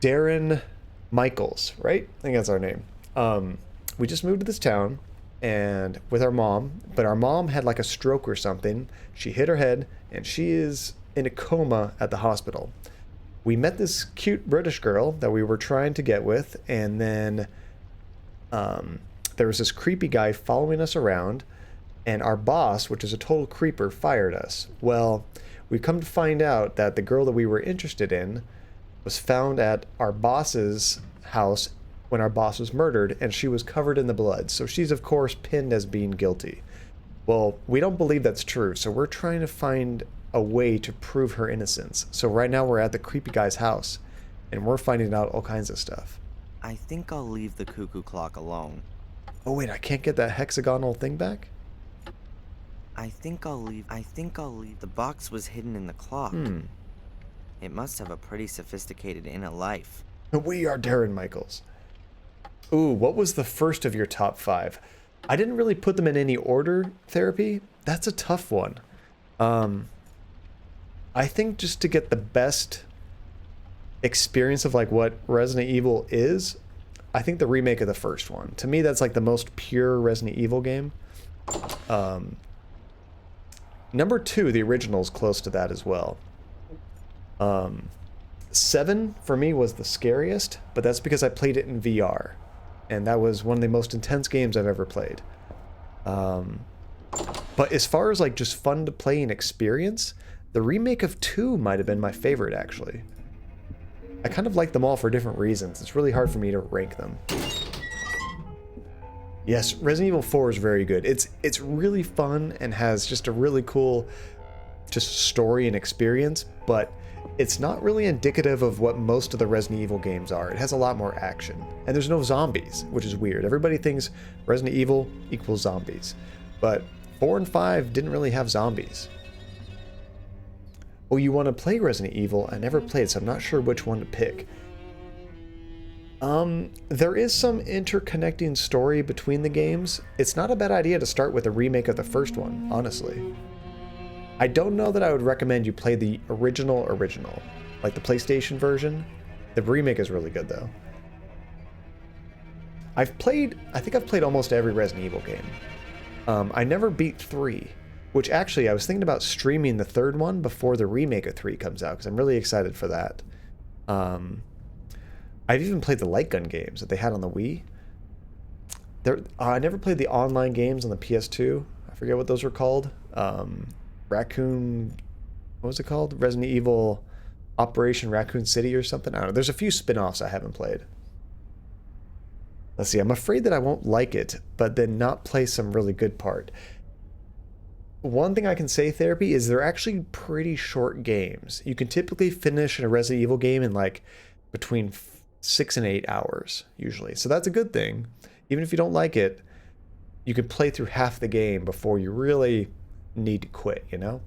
Speaker 1: Darren Michaels, right? I think that's our name. We just moved to this town and with our mom, but our mom had like a stroke or something. She hit her head and she is in a coma at the hospital. We met this cute British girl that we were trying to get with, and then there was this creepy guy following us around, and our boss, which is a total creeper, fired us. Well, we come to find out that the girl that we were interested in was found at our boss's house when our boss was murdered, and she was covered in the blood. So she's, of course, pinned as being guilty. Well, we don't believe that's true, so we're trying to find a way to prove her innocence. So right now we're at the creepy guy's house, and we're finding out all kinds of stuff.
Speaker 2: I think I'll leave the cuckoo clock alone.
Speaker 1: Oh wait, I can't get that hexagonal thing back?
Speaker 2: I think I'll leave. The box was hidden in the clock. It must have a pretty sophisticated inner life.
Speaker 1: We are Darren Michaels. Ooh, what was the first of your top 5? I didn't really put them in any order, Therapy. That's a tough one. I think just to get the best experience of like what Resident Evil is, I think the remake of the first one. To me, that's like the most pure Resident Evil game. Number 2, the original, is close to that as well. 7 for me was the scariest, but that's because I played it in VR, and that was one of the most intense games I've ever played. But as far as like just fun to play and experience, the remake of 2 might have been my favorite, actually. I kind of like them all for different reasons. It's really hard for me to rank them. Yes, Resident Evil 4 is very good. It's really fun and has just a really cool just story and experience, but it's not really indicative of what most of the Resident Evil games are. It has a lot more action. And there's no zombies, which is weird. Everybody thinks Resident Evil equals zombies. But 4 and 5 didn't really have zombies. Oh, you want to play Resident Evil? I never played, so I'm not sure which one to pick. There is some interconnecting story between the games. It's not a bad idea to start with a remake of the first one, honestly. I don't know that I would recommend you play the original, like the PlayStation version. The remake is really good, though. I think I've played almost every Resident Evil game. I never beat 3, which actually I was thinking about streaming the 3rd one before the remake of 3 comes out, because I'm really excited for that. I've even played the light gun games that they had on the Wii. I never played the online games on the PS2. I forget what those were called. Raccoon, what was it called? Resident Evil Operation Raccoon City or something? I don't know. There's a few spin-offs I haven't played. Let's see. I'm afraid that I won't like it, but then not play some really good part. One thing I can say, Therapy, is they're actually pretty short games. You can typically finish a Resident Evil game in like between 6 and 8 hours, usually. So that's a good thing. Even if you don't like it, you can play through half the game before you really need to quit, you know?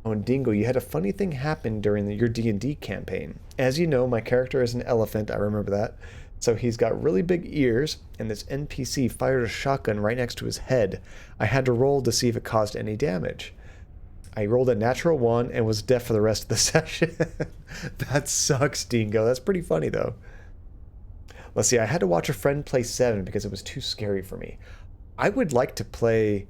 Speaker 1: Oh, and Dingo, you had a funny thing happen during your D&D campaign. As you know, my character is an elephant, I remember that. So he's got really big ears, and this NPC fired a shotgun right next to his head. I had to roll to see if it caused any damage. I rolled a natural 1 and was deaf for the rest of the session. That sucks, Dingo. That's pretty funny, though. Let's see, I had to watch a friend play 7 because it was too scary for me. I would like to play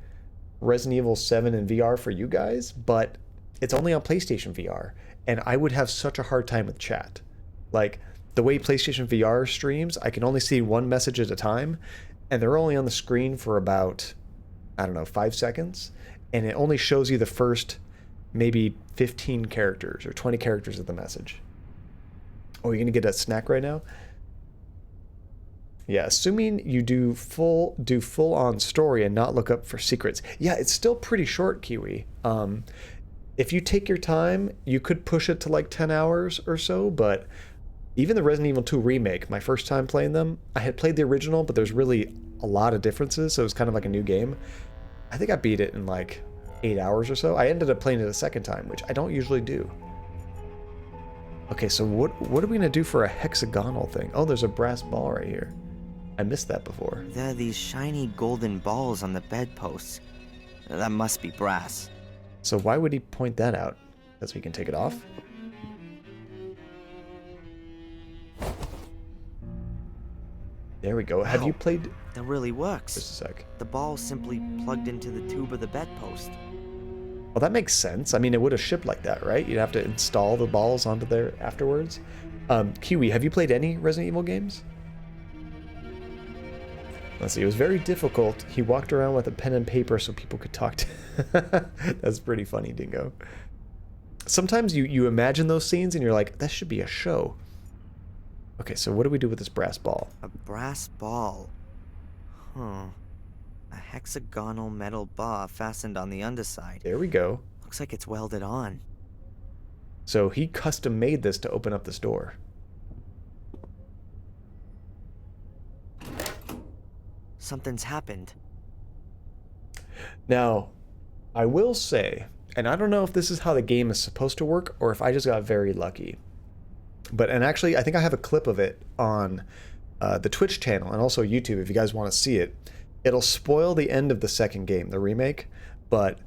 Speaker 1: Resident Evil 7 in VR for you guys, but it's only on PlayStation VR, and I would have such a hard time with chat. Like, the way PlayStation VR streams, I can only see one message at a time, and they're only on the screen for about, I don't know, 5 seconds, and it only shows you the first maybe 15 characters or 20 characters of the message. Oh, you're gonna get that snack right now? Yeah, assuming you do full on story and not look up for secrets. Yeah, it's still pretty short, Kiwi. If you take your time, you could push it to like 10 hours or so, but even the Resident Evil 2 remake, my first time playing them, I had played the original, but there's really a lot of differences, so it was kind of like a new game. I think I beat it in like 8 hours or so. I ended up playing it a second time, which I don't usually do. Okay, so what are we gonna do for a hexagonal thing? Oh, there's a brass ball right here. I missed that before.
Speaker 2: There are these shiny golden balls on the bedposts. That must be brass.
Speaker 1: So why would he point that out? Because we can take it off? There we go. Have you played...
Speaker 2: That really works.
Speaker 1: Just a sec.
Speaker 2: The ball's simply plugged into the tube of the bedpost.
Speaker 1: Well, that makes sense. I mean, it would have shipped like that, right? You'd have to install the balls onto there afterwards. Kiwi, have you played any Resident Evil games? Let's see. It was very difficult. He walked around with a pen and paper so people could talk to... That's pretty funny, Dingo. Sometimes you imagine those scenes and you're like, that should be a show. Okay, so what do we do with this brass ball?
Speaker 2: A brass ball. Huh. A hexagonal metal bar fastened on the underside.
Speaker 1: There we go.
Speaker 2: Looks like it's welded on.
Speaker 1: So he custom made this to open up this door.
Speaker 2: Something's happened.
Speaker 1: Now, I will say, and I don't know if this is how the game is supposed to work or if I just got very lucky. And actually, I think I have a clip of it on the Twitch channel and also YouTube if you guys want to see it. It'll spoil the end of the second game, the remake, but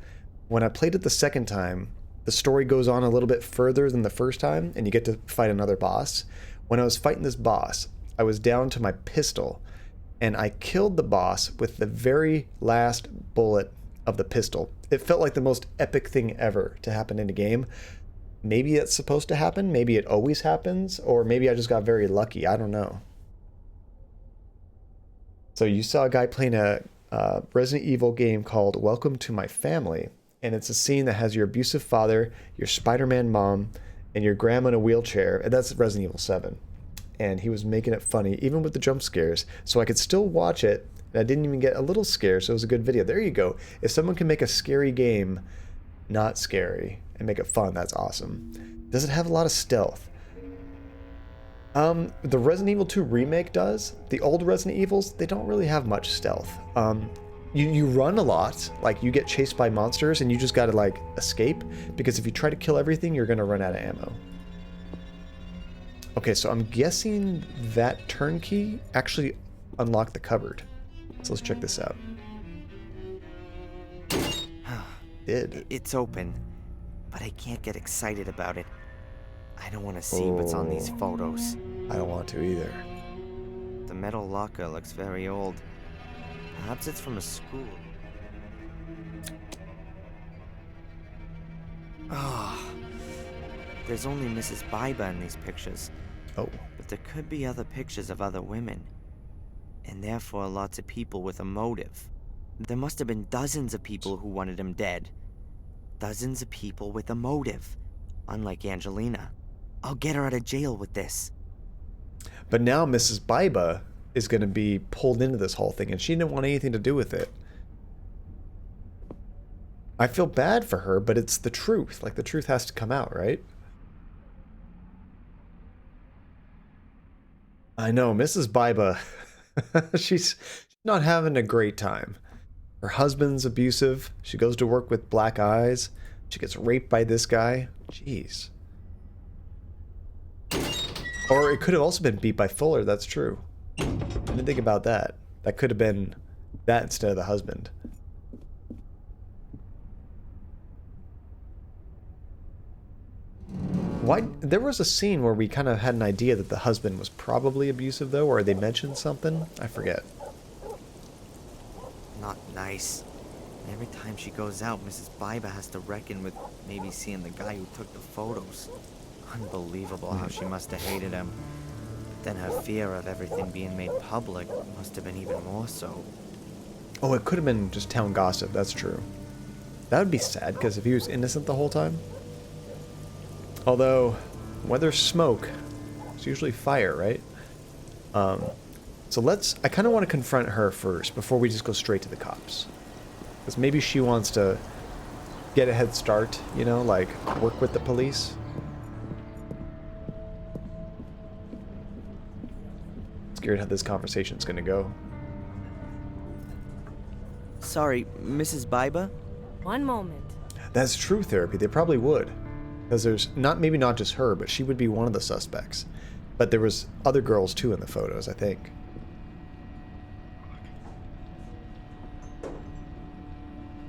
Speaker 1: when I played it the second time, the story goes on a little bit further than the first time, and you get to fight another boss. When I was fighting this boss, I was down to my pistol, and I killed the boss with the very last bullet of the pistol. It felt like the most epic thing ever to happen in a game. Maybe it's supposed to happen, maybe it always happens, or maybe I just got very lucky, I don't know. So you saw a guy playing a Resident Evil game called Welcome to My Family, and it's a scene that has your abusive father, your Spider-Man mom, and your grandma in a wheelchair, and that's Resident Evil 7. And he was making it funny, even with the jump scares, so I could still watch it, and I didn't even get a little scared, so it was a good video. There you go. If someone can make a scary game not scary and make it fun, that's awesome. Does it have a lot of stealth? The Resident Evil 2 remake does. The old Resident Evils, they don't really have much stealth. You run a lot, like you get chased by monsters and you just gotta like escape, because if you try to kill everything, you're gonna run out of ammo. Okay, so I'm guessing that turnkey actually unlocked the cupboard. So let's check this out.
Speaker 2: It's open, but I can't get excited about it. I don't want to see what's on these photos.
Speaker 1: I don't want to either.
Speaker 2: The metal locker looks very old. Perhaps it's from a school. There's only Mrs. Biba in these pictures.
Speaker 1: Oh.
Speaker 2: But there could be other pictures of other women. And therefore lots of people with a motive. There must have been dozens of people who wanted him dead. Dozens of people with a motive. Unlike Angelina. I'll get her out of jail with this.
Speaker 1: But now Mrs. Biba is going to be pulled into this whole thing, and she didn't want anything to do with it. I feel bad for her, but it's the truth. Like, the truth has to come out, right? I know, Mrs. Biba, she's not having a great time. Her husband's abusive. She goes to work with black eyes. She gets raped by this guy. Jeez. Or it could have also been beat by Fuller, that's true. I didn't think about that. That could have been that instead of the husband. Why? There was a scene where we kind of had an idea that the husband was probably abusive, though, or they mentioned something. I forget.
Speaker 2: Not nice. Every time she goes out, Mrs. Biba has to reckon with maybe seeing the guy who took the photos. Unbelievable how she must have hated him. Then her fear of everything being made public must have been even more so.
Speaker 1: Oh, it could have been just town gossip, that's true. That would be sad, because if he was innocent the whole time. Although, when there's smoke, it's usually fire, right? So I kind of want to confront her first, before we just go straight to the cops. Because maybe she wants to get a head start, you know, like, work with the police. Scared how this conversation's gonna go.
Speaker 2: Sorry, Mrs. Biba?
Speaker 3: One moment.
Speaker 1: That's true, Therapy. They probably would. Because there's maybe not just her, but she would be one of the suspects. But there was other girls too in the photos, I think.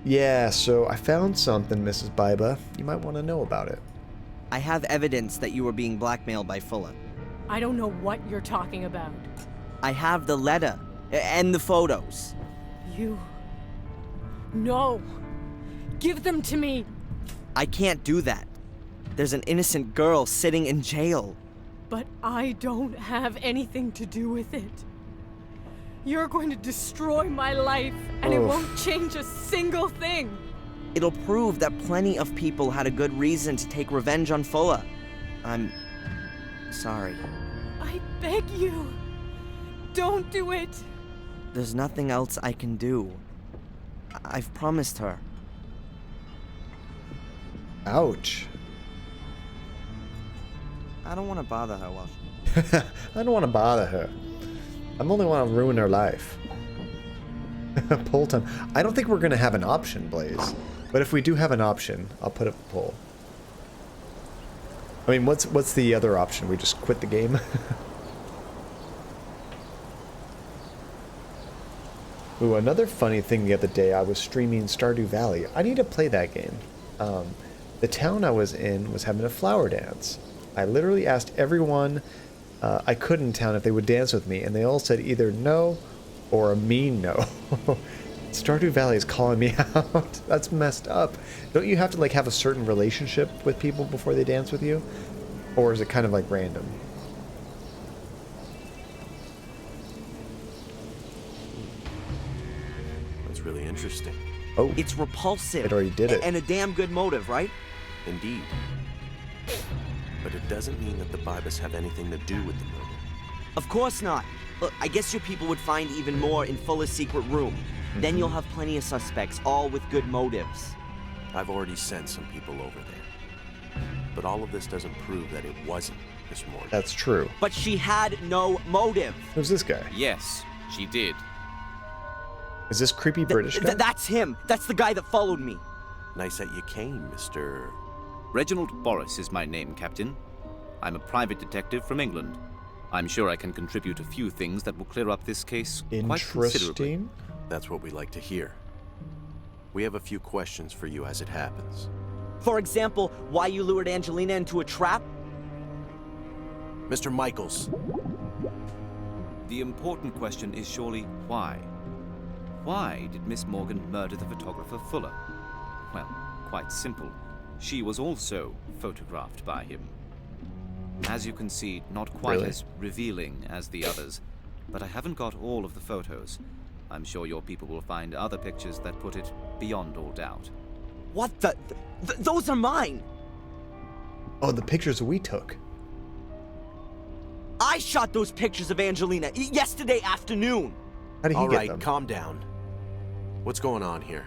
Speaker 1: Yeah, so I found something, Mrs. Biba. You might want to know about it.
Speaker 2: I have evidence that you were being blackmailed by Fuller.
Speaker 3: I don't know what you're talking about.
Speaker 2: I have the letter and the photos.
Speaker 3: You... No. Give them to me.
Speaker 2: I can't do that. There's an innocent girl sitting in jail.
Speaker 3: But I don't have anything to do with it. You're going to destroy my life, and it won't change a single thing.
Speaker 2: It'll prove that plenty of people had a good reason to take revenge on Fuller. I'm sorry.
Speaker 3: I beg you, don't do it.
Speaker 2: There's nothing else I can do. I've promised her.
Speaker 1: Ouch.
Speaker 2: I don't want to bother her while
Speaker 1: I don't want to bother her. I only want to ruin her life. Poll time. I don't think we're going to have an option, Blaze. But if we do have an option, I'll put up a poll. I mean, what's the other option? We just quit the game? Ooh, another funny thing the other day, I was streaming Stardew Valley. I need to play that game. The town I was in was having a flower dance. I literally asked everyone I could in town if they would dance with me, and they all said either no or a mean no. Stardew Valley is calling me out. That's messed up. Don't you have to like have a certain relationship with people before they dance with you? Or is it kind of like random?
Speaker 6: That's really interesting.
Speaker 1: Oh,
Speaker 2: it's repulsive.
Speaker 1: it already did it.
Speaker 2: And a damn good motive, right?
Speaker 6: Indeed. But it doesn't mean that the Bibus have anything to do with the murder.
Speaker 2: Of course not. Look, I guess your people would find even more in Fuller's secret room. Then you'll have plenty of suspects, all with good motives.
Speaker 6: I've already sent some people over there. But all of this doesn't prove that it wasn't Miss Morgan.
Speaker 1: That's true.
Speaker 2: But she had no motive.
Speaker 1: Who's this guy?
Speaker 7: Yes, she did.
Speaker 1: Is this creepy British guy?
Speaker 2: That's him. That's the guy that followed me.
Speaker 6: Nice that you came, Mr.
Speaker 7: Reginald Boris is my name, Captain. I'm a private detective from England. I'm sure I can contribute a few things that will clear up this case quite considerably.
Speaker 1: Interesting.
Speaker 6: That's what we like to hear. We have a few questions for you as it happens.
Speaker 2: For example, why you lured Angelina into a trap?
Speaker 6: Mr. Michaels,
Speaker 7: The important question is surely why? Why did Miss Morgan murder the photographer Fuller? Well, quite simple. She was also photographed by him. As you can see, not quite
Speaker 1: Really?
Speaker 7: as revealing as the others, but I haven't got all of the photos. I'm sure your people will find other pictures that put it beyond all doubt.
Speaker 2: What the? Those are mine!
Speaker 1: Oh, the pictures we took.
Speaker 2: I shot those pictures of Angelina yesterday afternoon!
Speaker 1: How did he
Speaker 6: all
Speaker 1: get
Speaker 6: right,
Speaker 1: them?
Speaker 6: calm down. What's going on here?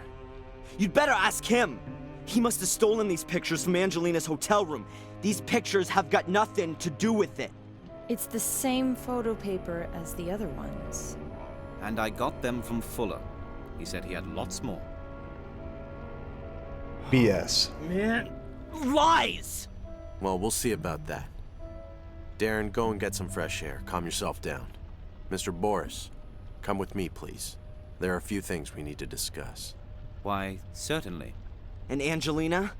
Speaker 2: You'd better ask him! He must have stolen these pictures from Angelina's hotel room. These pictures have got nothing to do with it.
Speaker 8: It's the same photo paper as the other ones.
Speaker 7: And I got them from Fuller. He said he had lots more.
Speaker 1: BS.
Speaker 2: Man, lies!
Speaker 6: Well, we'll see about that. Darren, go and get some fresh air. Calm yourself down. Mr. Boris, come with me, please. There are a few things we need to discuss.
Speaker 7: Why, certainly.
Speaker 2: And Angelina?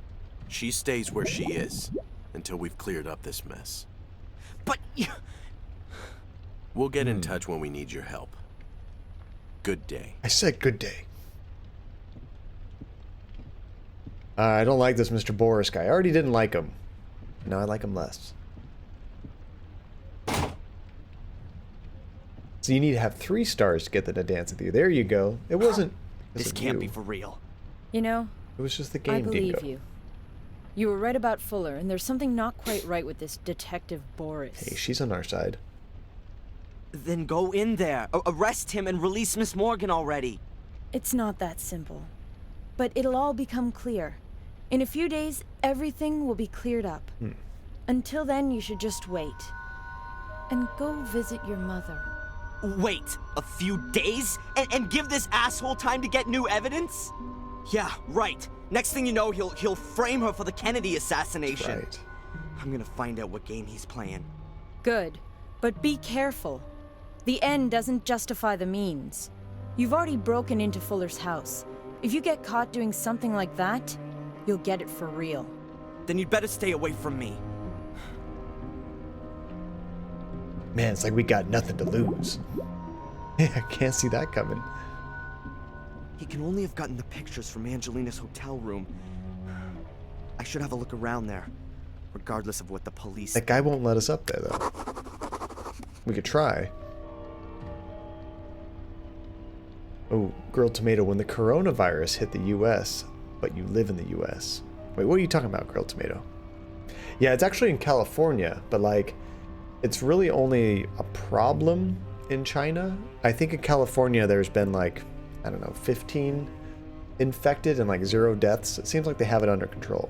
Speaker 6: She stays where she is until we've cleared up this mess.
Speaker 2: But
Speaker 6: We'll get in touch when we need your help. Good day.
Speaker 1: I said good day. I don't like this Mr. Boris guy. I already didn't like him. Now I like him less. So you need to have 3 stars to get them to dance with you. There you go. It wasn't...
Speaker 2: this can't be for real.
Speaker 8: You know,
Speaker 1: It was just the game,
Speaker 8: I believe
Speaker 1: Dingo.
Speaker 8: you. You were right about Fuller, and there's something not quite right with this Detective Boris.
Speaker 1: Hey, she's on our side.
Speaker 2: Then go in there, arrest him, and release Miss Morgan already.
Speaker 8: It's not that simple. But it'll all become clear. In a few days, everything will be cleared up. Until then, you should just wait. And go visit your mother.
Speaker 2: Wait a few days? And give this asshole time to get new evidence? Yeah, right. Next thing you know, he'll frame her for the Kennedy assassination.
Speaker 1: Right.
Speaker 2: I'm gonna find out what game he's playing.
Speaker 8: Good. But be careful. The end doesn't justify the means. You've already broken into Fuller's house. If you get caught doing something like that, you'll get it for real.
Speaker 2: Then you'd better stay away from me.
Speaker 1: Man, it's like we got nothing to lose. Yeah, I can't see that coming.
Speaker 2: He can only have gotten the pictures from Angelina's hotel room. I should have a look around there, regardless of what the police...
Speaker 1: That guy won't let us up there, though. We could try. Oh, grilled tomato. When the coronavirus hit the U.S., but you live in the U.S. Wait, what are you talking about, grilled tomato? Yeah, it's actually in California, but like, it's really only a problem in China. I think in California there's been like, I don't know, 15 infected and like 0 deaths. It seems like they have it under control.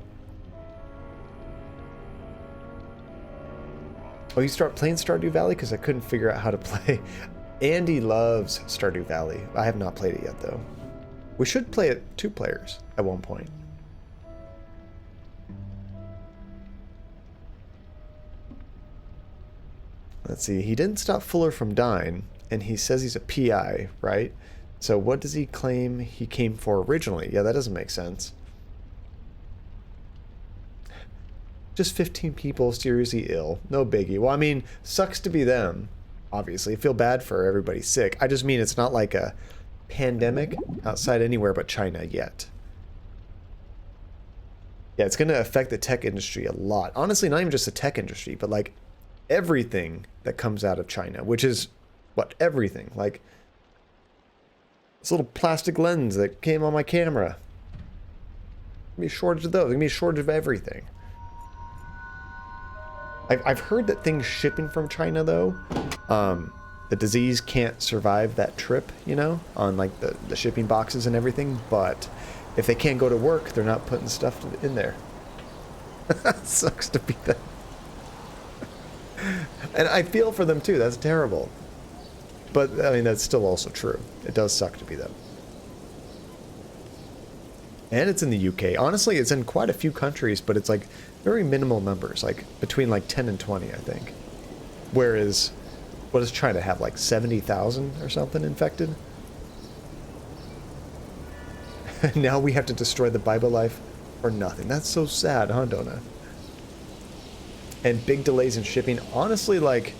Speaker 1: Oh, you start playing Stardew Valley? Because I couldn't figure out how to play. Andy loves Stardew Valley. I have not played it yet, though. We should play it 2 players at one point. Let's see. He didn't stop Fuller from dying, and he says he's a PI, right? So what does he claim he came for originally? Yeah, that doesn't make sense. Just 15 people seriously ill. No biggie. Well, I mean, sucks to be them, obviously. I feel bad for everybody sick. I just mean it's not like a pandemic outside anywhere but China yet. Yeah, it's going to affect the tech industry a lot. Honestly, not even just the tech industry, but like everything that comes out of China, which is, what, everything. Like, this little plastic lens that came on my camera. There's going to be a shortage of those. There's going to be a shortage of everything. I've heard that things shipping from China, though, the disease can't survive that trip, you know, on like the shipping boxes and everything, but if they can't go to work, they're not putting stuff in there. Sucks to be them. And I feel for them too, that's terrible. But, I mean, that's still also true. It does suck to be them. And it's in the UK. Honestly, it's in quite a few countries, but it's like very minimal numbers, like between like 10 and 20, I think. Whereas, what does China have, like 70,000 or something infected? Now we have to destroy the Bible life for nothing. That's so sad, huh, Donna? And big delays in shipping. Honestly, like,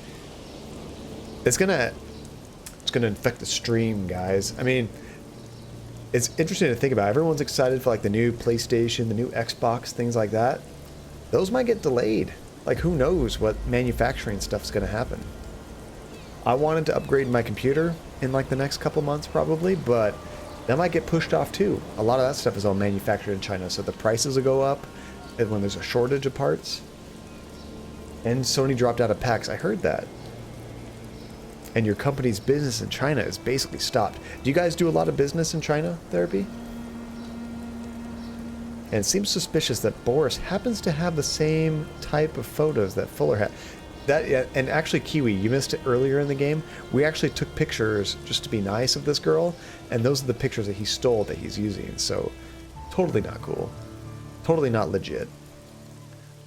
Speaker 1: it's gonna infect the stream, guys. I mean, it's interesting to think about. Everyone's excited for like the new PlayStation, the new Xbox, things like that. Those might get delayed. Like, who knows what manufacturing stuff's gonna happen. I wanted to upgrade my computer in like the next couple months probably, but that might get pushed off too. A lot of that stuff is all manufactured in China, so the prices will go up when there's a shortage of parts. And Sony dropped out of PAX. I heard that. And your company's business in China is basically stopped. Do you guys do a lot of business in China, Therapy? And it seems suspicious that Boris happens to have the same type of photos that Fuller had. That, and actually, Kiwi, you missed it earlier in the game. We actually took pictures just to be nice of this girl, and those are the pictures that he stole that he's using. So, totally not cool. Totally not legit.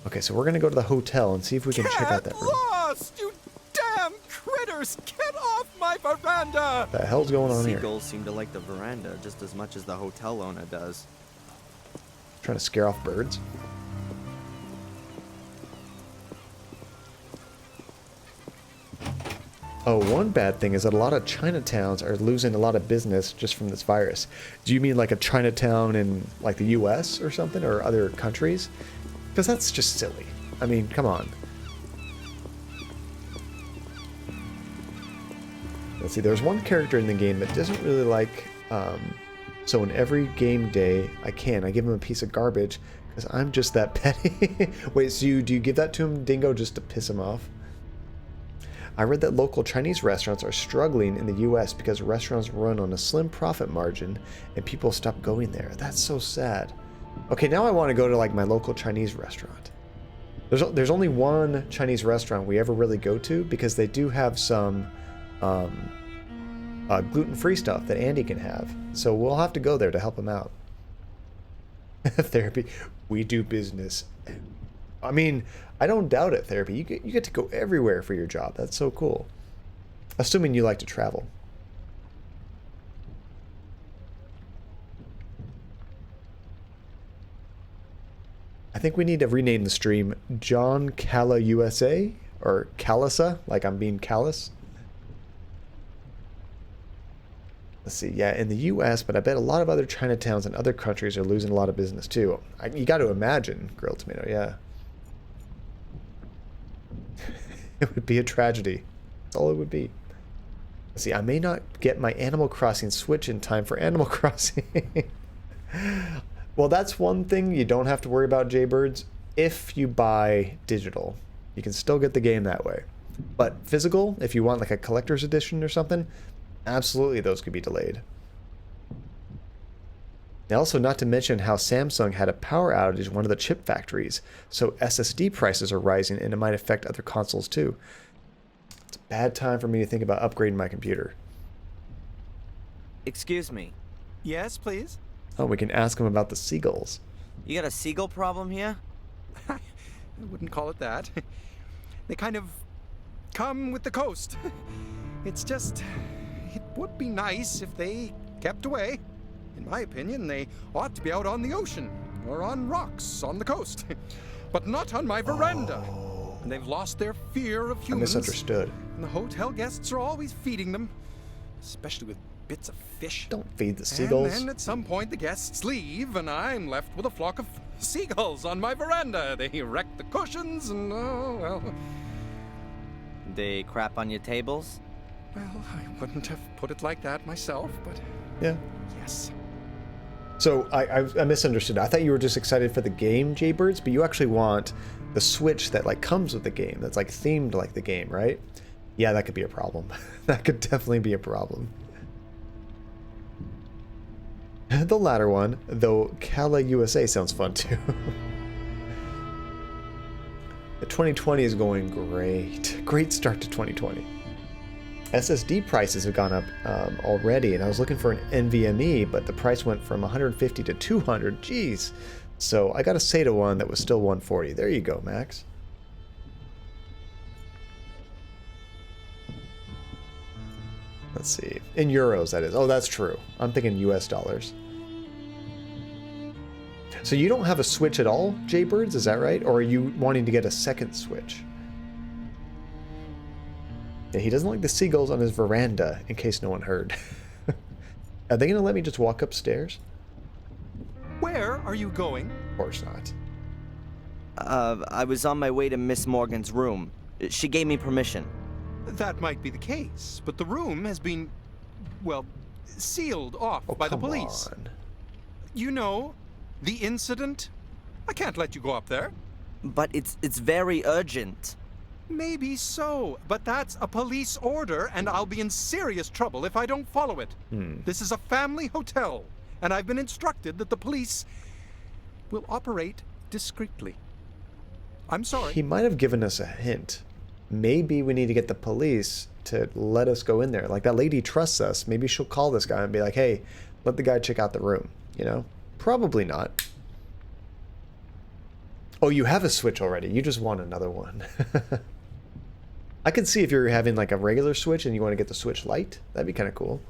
Speaker 1: Okay, so we're gonna go to the hotel and see if we can check out that room.
Speaker 4: Lost, you damn critters! Get off my veranda!
Speaker 1: What the hell's going on here?
Speaker 2: Seagulls seem to like the veranda just as much as the hotel owner does.
Speaker 1: Trying to scare off birds? Oh, one bad thing is that a lot of Chinatowns are losing a lot of business just from this virus. Do you mean like a Chinatown in like the US or something, or other countries? Because that's just silly. I mean, come on. Let's see, there's one character in the game that doesn't really like, so in every game day I give him a piece of garbage because I'm just that petty. Wait, so do you give that to him, Dingo, just to piss him off? I read that local Chinese restaurants are struggling in the US because restaurants run on a slim profit margin and people stop going there. That's so sad. Okay, now I want to go to like my local Chinese restaurant. There's only one Chinese restaurant we ever really go to because they do have some gluten-free stuff that Andy can have. So we'll have to go there to help him out. Therapy. We do business. I mean, I don't doubt it, Therapy. You get to go everywhere for your job. That's so cool. Assuming you like to travel. I think we need to rename the stream John Calla USA Or callousa, like I'm being callous. Let's see, yeah, in the U.S., but I bet a lot of other Chinatowns and other countries are losing a lot of business too. You got to imagine, grilled tomato, yeah. It would be a tragedy. That's all it would be. Let's see, I may not get my Animal Crossing Switch in time for Animal Crossing. Well, that's one thing you don't have to worry about, Jaybirds. If you buy digital, you can still get the game that way. But physical, if you want like a collector's edition or something, absolutely those could be delayed. And also, not to mention how Samsung had a power outage in one of the chip factories, so SSD prices are rising and it might affect other consoles too. It's a bad time for me to think about upgrading my computer.
Speaker 2: Excuse me.
Speaker 4: Yes, please.
Speaker 1: Oh, we can ask them about the seagulls.
Speaker 2: You got a seagull problem here?
Speaker 4: I wouldn't call it that. They kind of come with the coast. It's just, it would be nice if they kept away. In my opinion, they ought to be out on the ocean or on rocks on the coast, but not on my veranda. And they've lost their fear of
Speaker 1: I
Speaker 4: humans.
Speaker 1: misunderstood.
Speaker 4: And the hotel guests are always feeding them, especially with bits of fish.
Speaker 1: Don't feed the seagulls.
Speaker 4: And then at some point the guests leave, and I'm left with a flock of seagulls on my veranda. They wreck the cushions, and oh well.
Speaker 2: They crap on your tables?
Speaker 4: Well, I wouldn't have put it like that myself, but
Speaker 1: Yeah.
Speaker 4: yes.
Speaker 1: So I misunderstood. I thought you were just excited for the game, Jaybirds, but you actually want the Switch that like comes with the game, that's like themed like the game, right? Yeah, that could be a problem. That could definitely be a problem. The latter one, though Cala USA sounds fun too. The 2020 is going great. Great start to 2020. SSD prices have gone up already, and I was looking for an NVMe, but the price went from 150 to 200. Jeez. So I got a SATA one that was still 140. There you go, Max. Let's see. In euros, that is. Oh, that's true. I'm thinking US dollars. So you don't have a Switch at all, Jaybirds, is that right? Or are you wanting to get a second Switch? Yeah, he doesn't like the seagulls on his veranda, in case no one heard. Are they going to let me just walk upstairs?
Speaker 4: Where are you going?
Speaker 1: Of course not.
Speaker 2: I was on my way to Miss Morgan's room. She gave me permission.
Speaker 4: That might be the case, but the room has been, well, sealed off
Speaker 1: Oh,
Speaker 4: by the
Speaker 1: come
Speaker 4: police.
Speaker 1: on.
Speaker 4: You know, the incident? I can't let you go up there.
Speaker 2: But it's very urgent.
Speaker 4: Maybe so, but that's a police order, and I'll be in serious trouble if I don't follow it. This is a family hotel, and I've been instructed that the police will operate discreetly. I'm sorry.
Speaker 1: He might have given us a hint. Maybe we need to get the police to let us go in there. Like, that lady trusts us. Maybe she'll call this guy and be like, hey, let the guy check out the room. You know? Probably not. Oh, you have a Switch already. You just want another one. I could see if you're having like a regular Switch and you want to get the Switch Lite. That'd be kind of cool.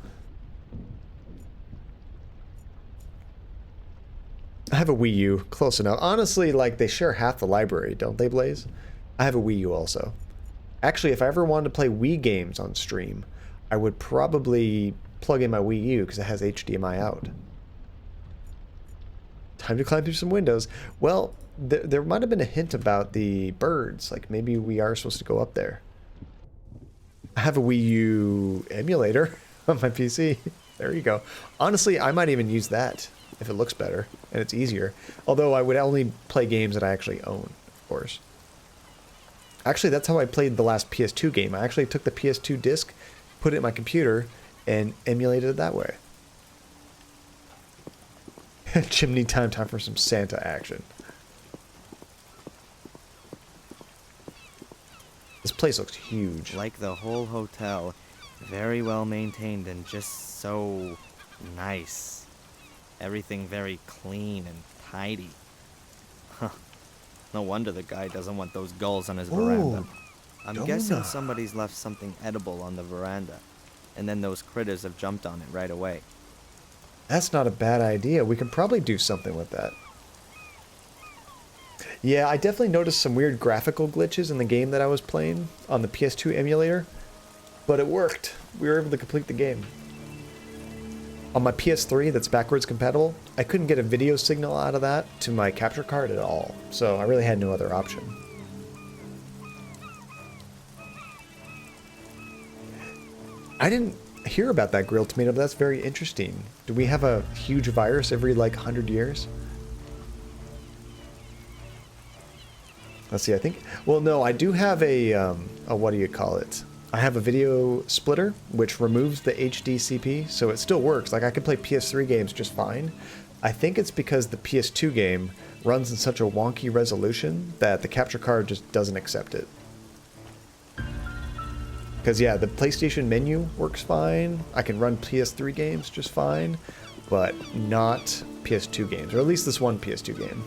Speaker 1: I have a Wii U. Close enough. Honestly, like, they share half the library, don't they, Blaze? I have a Wii U also. Actually, if I ever wanted to play Wii games on stream, I would probably plug in my Wii U because it has HDMI out. Time to climb through some windows. Well, there might have been a hint about the birds. Like, maybe we are supposed to go up there. I have a Wii U emulator on my PC. There you go. Honestly, I might even use that if it looks better and it's easier. Although I would only play games that I actually own, of course. Actually, that's how I played the last PS2 game. I actually took the PS2 disc, put it in my computer, and emulated it that way. Chimney time for some Santa action. This place looks huge.
Speaker 2: Like the whole hotel. Very well maintained and just so nice. Everything very clean and tidy. Huh. No wonder the guy doesn't want those gulls on his veranda. I'm guessing somebody's left something edible on the veranda. And then those critters have jumped on it right away.
Speaker 1: That's not a bad idea. We can probably do something with that. Yeah, I definitely noticed some weird graphical glitches in the game that I was playing on the PS2 emulator, but it worked. We were able to complete the game. On my PS3 that's backwards compatible, I couldn't get a video signal out of that to my capture card at all, so I really had no other option. I didn't hear about that grilled tomato, but that's very interesting. Do we have a huge virus every like 100 years? Let's see, I think, well, no, I do have a what do you call it? I have a video splitter, which removes the HDCP, so it still works. Like, I can play PS3 games just fine. I think it's because the PS2 game runs in such a wonky resolution that the capture card just doesn't accept it. Because, yeah, the PlayStation menu works fine. I can run PS3 games just fine, but not PS2 games, or at least this one PS2 game.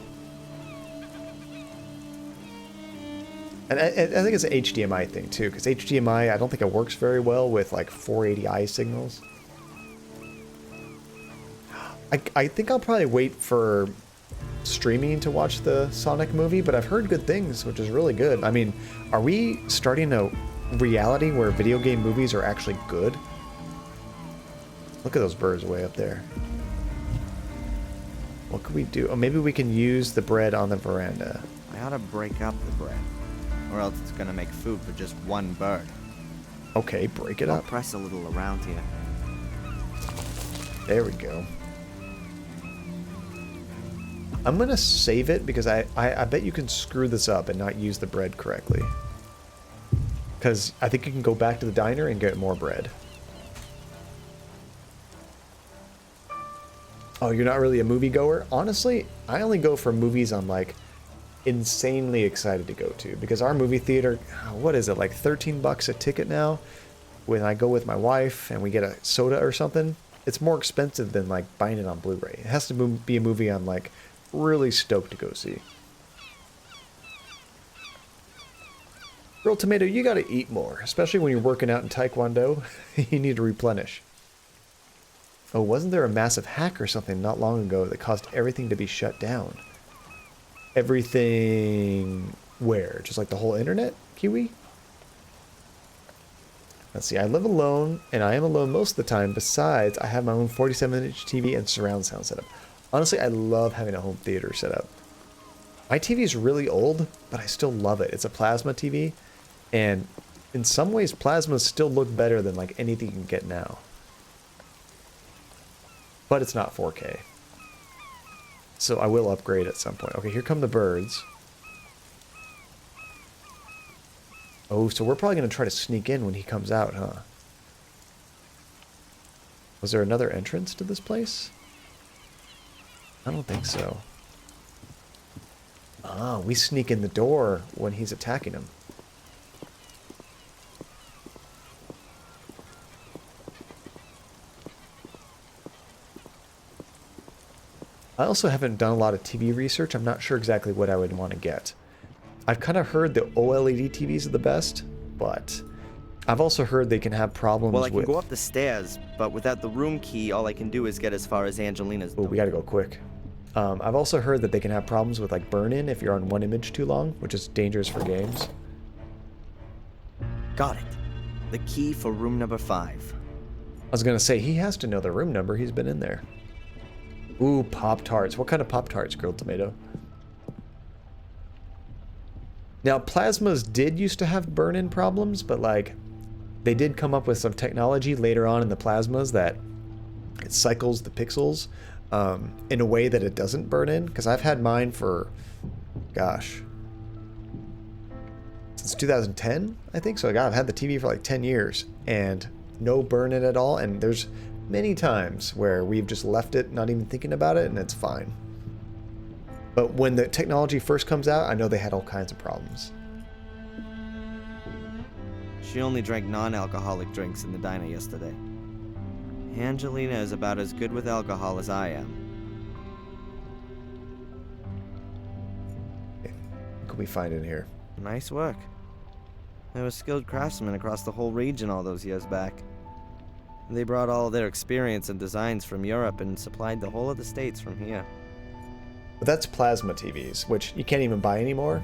Speaker 1: And I think it's an HDMI thing too, because HDMI, I don't think it works very well with like 480i signals. I think I'll probably wait for streaming to watch the Sonic movie, but I've heard good things, which is really good. I mean, are we starting a reality where video game movies are actually good? Look at those birds way up there. What could we do? Oh, maybe we can use the bread on the veranda.
Speaker 2: I ought to break up the bread, or else it's gonna make food for just one bird.
Speaker 1: Okay, break it
Speaker 2: I'll
Speaker 1: up.
Speaker 2: press a little around here.
Speaker 1: There we go. I'm gonna save it because I bet you can screw this up and not use the bread correctly. Because I think you can go back to the diner and get more bread. Oh, you're not really a moviegoer? Honestly, I only go for movies I'm like insanely excited to go to, because our movie theater, what is it, like 13 bucks a ticket now? When I go with my wife and we get a soda or something, it's more expensive than like buying it on Blu-ray. It has to be a movie I'm like really stoked to go see. Grilled tomato, you gotta eat more, especially when you're working out in Taekwondo. You need to replenish. Oh, wasn't there a massive hack or something not long ago that caused everything to be shut down? Everything where? Just like the whole internet, Kiwi? Let's see, I live alone, and I am alone most of the time. Besides, I have my own 47-inch TV and surround sound setup. Honestly, I love having a home theater set up. My TV is really old, but I still love it. It's a plasma TV, and in some ways, plasmas still look better than like anything you can get now. But it's not 4K. So I will upgrade at some point. Okay, here come the birds. Oh, so we're probably going to try to sneak in when he comes out, huh? Was there another entrance to this place? I don't think so. Ah, we sneak in the door when he's attacking him. I also haven't done a lot of TV research. I'm not sure exactly what I would want to get. I've kind of heard the OLED TVs are the best, but I've also heard they can have problems with...
Speaker 2: Well, I can go up the stairs, but without the room key, all I can do is get as far as Angelina's door.
Speaker 1: Oh, we gotta go quick. I've also heard that they can have problems with like burn-in if you're on one image too long, which is dangerous for games.
Speaker 2: Got it. The key for room number 5.
Speaker 1: I was gonna say, he has to know the room number. He's been in there. Ooh, Pop-Tarts. What kind of Pop-Tarts, Grilled Tomato? Now, plasmas did used to have burn-in problems, but like, they did come up with some technology later on in the plasmas that it cycles the pixels in a way that it doesn't burn in. Because I've had mine for, gosh, since 2010, I think. So I've had the TV for like 10 years and no burn-in at all. And there's many times where we've just left it, not even thinking about it, and it's fine. But when the technology first comes out, I know they had all kinds of problems.
Speaker 2: She only drank non-alcoholic drinks in the diner yesterday. Angelina is about as good with alcohol as I am.
Speaker 1: Okay. What can we find in here?
Speaker 2: Nice work. There were skilled craftsmen across the whole region all those years back. They brought all their experience and designs from Europe and supplied the whole of the States from here.
Speaker 1: But that's plasma TVs, which you can't even buy anymore.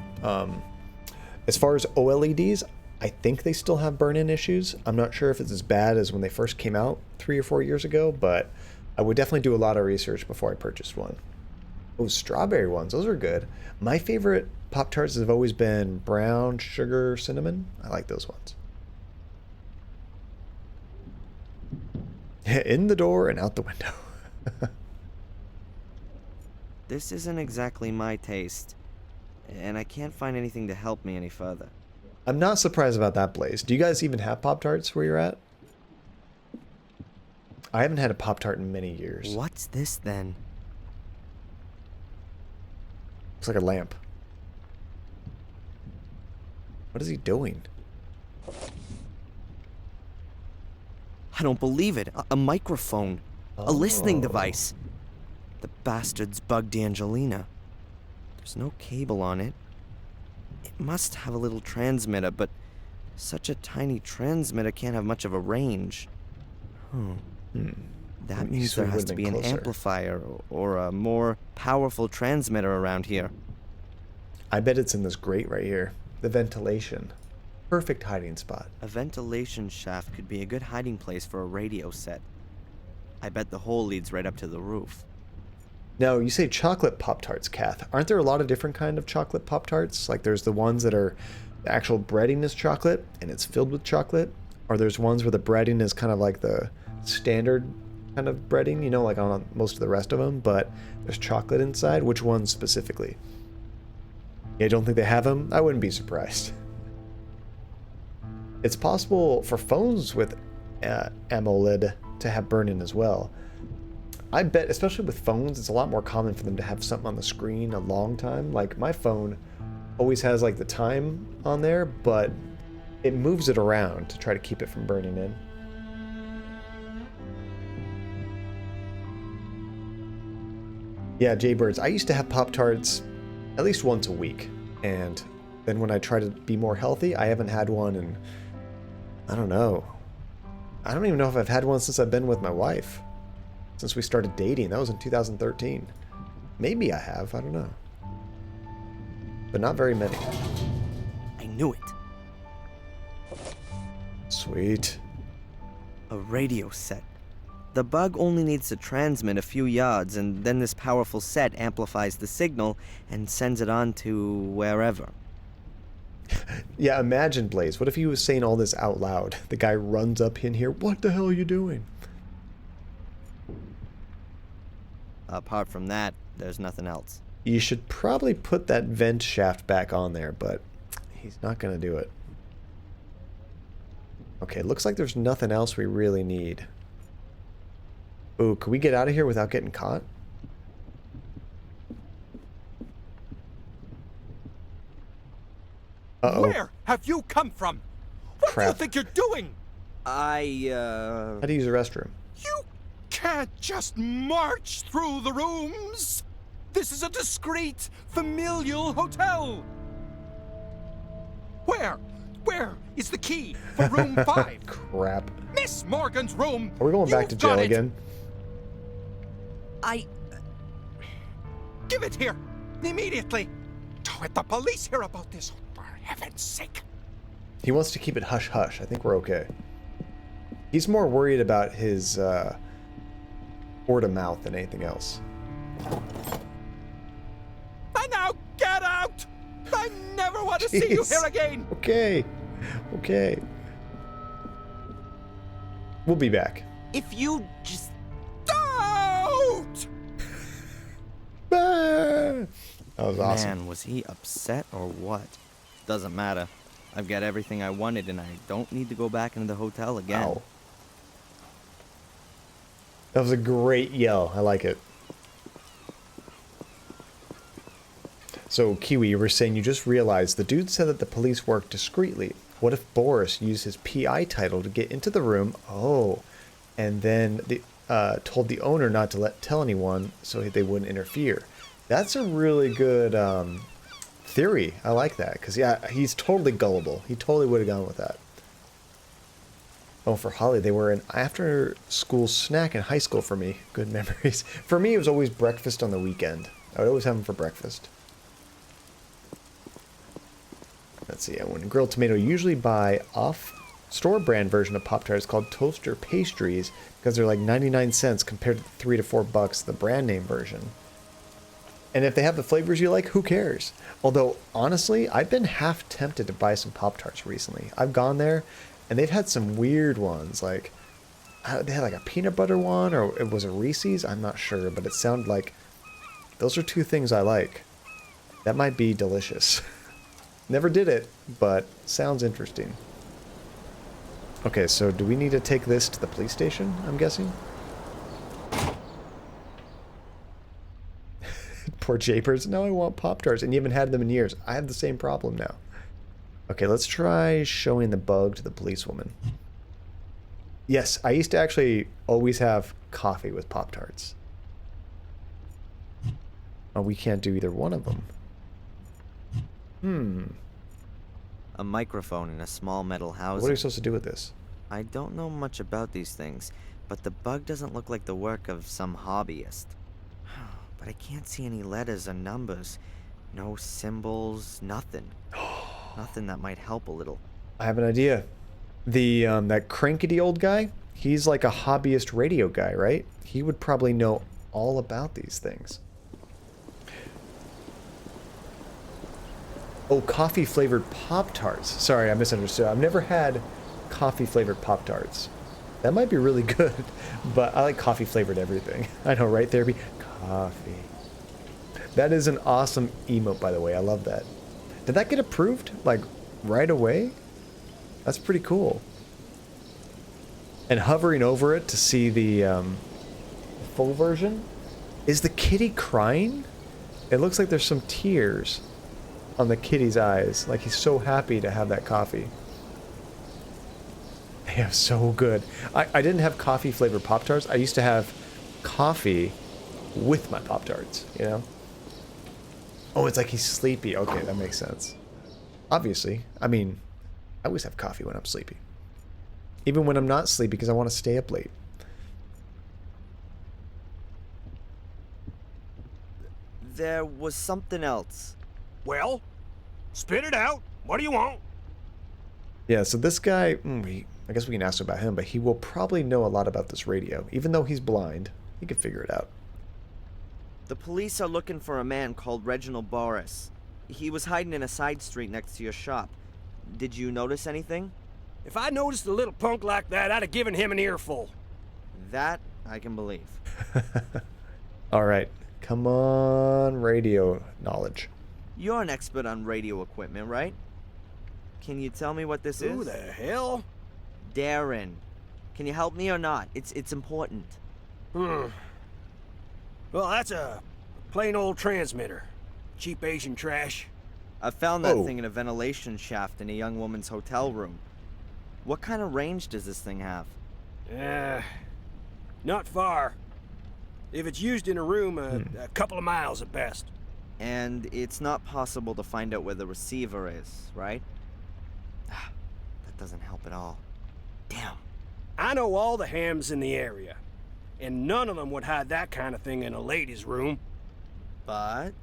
Speaker 1: As far as OLEDs, I think they still have burn-in issues. I'm not sure if it's as bad as when they first came out 3 or 4 years ago, but I would definitely do a lot of research before I purchased one. Oh, strawberry ones, those are good. My favorite Pop-Tarts have always been brown sugar cinnamon. I like those ones. In the door and out the window.
Speaker 2: This isn't exactly my taste, and I can't find anything to help me any further.
Speaker 1: I'm not surprised about that, Blaze. Do you guys even have Pop-Tarts where you're at? I haven't had a Pop-Tart in many years.
Speaker 2: What's this then?
Speaker 1: Looks like a lamp. What is he doing?
Speaker 2: I don't believe it. A microphone. A listening
Speaker 1: Oh.
Speaker 2: device. The bastards bugged Angelina. There's no cable on it. It must have a little transmitter, but such a tiny transmitter can't have much of a range. That means there has to be an amplifier or a more powerful transmitter around here.
Speaker 1: I bet it's in this grate right here. The ventilation. Perfect hiding spot.
Speaker 2: A ventilation shaft could be a good hiding place for a radio set. I bet the hole leads right up to the roof.
Speaker 1: Now, you say chocolate Pop-Tarts, Kath. Aren't there a lot of different kind of chocolate Pop-Tarts? Like there's the ones that are, the actual breading is chocolate and it's filled with chocolate. Or there's ones where the breading is kind of like the standard kind of breading, you know, like on most of the rest of them, but there's chocolate inside. Which ones specifically? Yeah, I don't think they have them. I wouldn't be surprised. It's possible for phones with AMOLED to have burn-in as well. I bet, especially with phones, it's a lot more common for them to have something on the screen a long time. Like my phone always has like the time on there, but it moves it around to try to keep it from burning in. Yeah, Jaybirds, I used to have Pop-Tarts at least once a week. And then when I try to be more healthy, I haven't had one in, I don't know. I don't even know if I've had one since I've been with my wife. Since we started dating. That was in 2013. Maybe I have, I don't know. But not very many.
Speaker 2: I knew it.
Speaker 1: Sweet.
Speaker 2: A radio set. The bug only needs to transmit a few yards, and then this powerful set amplifies the signal and sends it on to wherever.
Speaker 1: Yeah, imagine, Blaze. What if he was saying all this out loud? The guy runs up in here. What the hell are you doing?
Speaker 2: Apart from that, there's nothing else.
Speaker 1: You should probably put that vent shaft back on there, but he's not going to do it. Okay, looks like there's nothing else we really need. Ooh, can we get out of here without getting caught? Uh-oh.
Speaker 4: Where have you come from? What do you
Speaker 1: Crap.
Speaker 4: think you're doing?
Speaker 1: How to use the restroom?
Speaker 4: You can't just march through the rooms. This is a discreet, familial hotel. Where is the key for room 5?
Speaker 1: Crap.
Speaker 4: Miss Morgan's room.
Speaker 1: Are we going back to
Speaker 4: You've
Speaker 1: jail
Speaker 4: got it.
Speaker 1: again?
Speaker 4: Give it here, immediately. Don't let the police hear about this, for heaven's sake.
Speaker 1: He wants to keep it hush-hush. I think we're okay. He's more worried about his word of mouth than anything else.
Speaker 4: And now get out! I never want to see you
Speaker 1: Jeez.
Speaker 4: here again.
Speaker 1: Okay. Okay. We'll be back.
Speaker 2: If you just...
Speaker 4: Don't!
Speaker 1: Ah! That was awesome.
Speaker 2: Man, was he upset or what? Doesn't matter. I've got everything I wanted and I don't need to go back into the hotel again.
Speaker 1: Ow. That was a great yell. I like it. So, Kiwi, you were saying you just realized the dude said that the police work discreetly. What if Boris used his PI title to get into the room? Oh, and then told the owner not to tell anyone so they wouldn't interfere. That's a really good theory. I like that because yeah, he's totally gullible. He totally would have gone with that. Oh, for Holly, they were an after-school snack in high school for me. Good memories. For me, it was always breakfast on the weekend. I would always have them for breakfast. Let's see, I went grilled tomato. Usually buy off-store brand version of Pop-Tarts called Toaster Pastries because they're like 99 cents compared to the $3 to $4 the brand name version. And if they have the flavors you like, who cares? Although, honestly, I've been half tempted to buy some Pop-Tarts recently. I've gone there, and they've had some weird ones. Like, they had like a peanut butter one, or it was a Reese's. I'm not sure, but it sounded like those are two things I like. That might be delicious. Never did it, but sounds interesting. Okay, so do we need to take this to the police station, I'm guessing? Poor Japers. Now I want Pop-Tarts, and you haven't had them in years. I have the same problem now. Okay, let's try showing the bug to the policewoman. Yes, I used to actually always have coffee with Pop-Tarts. Oh, we can't do either one of them.
Speaker 2: A microphone in a small metal housing.
Speaker 1: What are you supposed to do with this?
Speaker 2: I don't know much about these things, but the bug doesn't look like the work of some hobbyist. But I can't see any letters or numbers. No symbols, nothing. Nothing that might help a little.
Speaker 1: I have an idea. That crankety old guy, he's like a hobbyist radio guy, right? He would probably know all about these things. Oh, coffee-flavored Pop-Tarts. Sorry, I misunderstood. I've never had coffee-flavored Pop-Tarts. That might be really good, but I like coffee-flavored everything. I know, right, Therapy? Coffee. That is an awesome emote, by the way. I love that. Did that get approved, like, right away? That's pretty cool. And hovering over it to see the full version. Is the kitty crying? It looks like there's some tears on the kitty's eyes, like he's so happy to have that coffee. They are so good. I didn't have coffee flavored Pop-Tarts. I used to have coffee with my Pop-Tarts, you know? Oh, it's like he's sleepy. Okay, that makes sense. Obviously. I mean, I always have coffee when I'm sleepy. Even when I'm not sleepy because I want to stay up late.
Speaker 2: There was something else.
Speaker 5: Well, spit it out. What do you want?
Speaker 1: Yeah, so this guy, I guess we can ask about him, but he will probably know a lot about this radio. Even though he's blind, he can figure it out.
Speaker 2: The police are looking for a man called Reginald Boris. He was hiding in a side street next to your shop. Did you notice anything?
Speaker 5: If I noticed a little punk like that, I'd have given him an earful.
Speaker 2: That I can believe.
Speaker 1: All right, come on, radio knowledge.
Speaker 2: You're an expert on radio equipment, right? Can you tell me what this is?
Speaker 5: Who the hell?
Speaker 2: Darren. Can you help me or not? It's important.
Speaker 5: Well, that's a plain old transmitter. Cheap Asian trash.
Speaker 2: I found that thing in a ventilation shaft in a young woman's hotel room. What kind of range does this thing have?
Speaker 5: Not far. If it's used in a room, a couple of miles at best.
Speaker 2: And it's not possible to find out where the receiver is, right? That doesn't help at all. Damn.
Speaker 5: I know all the hams in the area, and none of them would hide that kind of thing in a ladies' room.
Speaker 2: But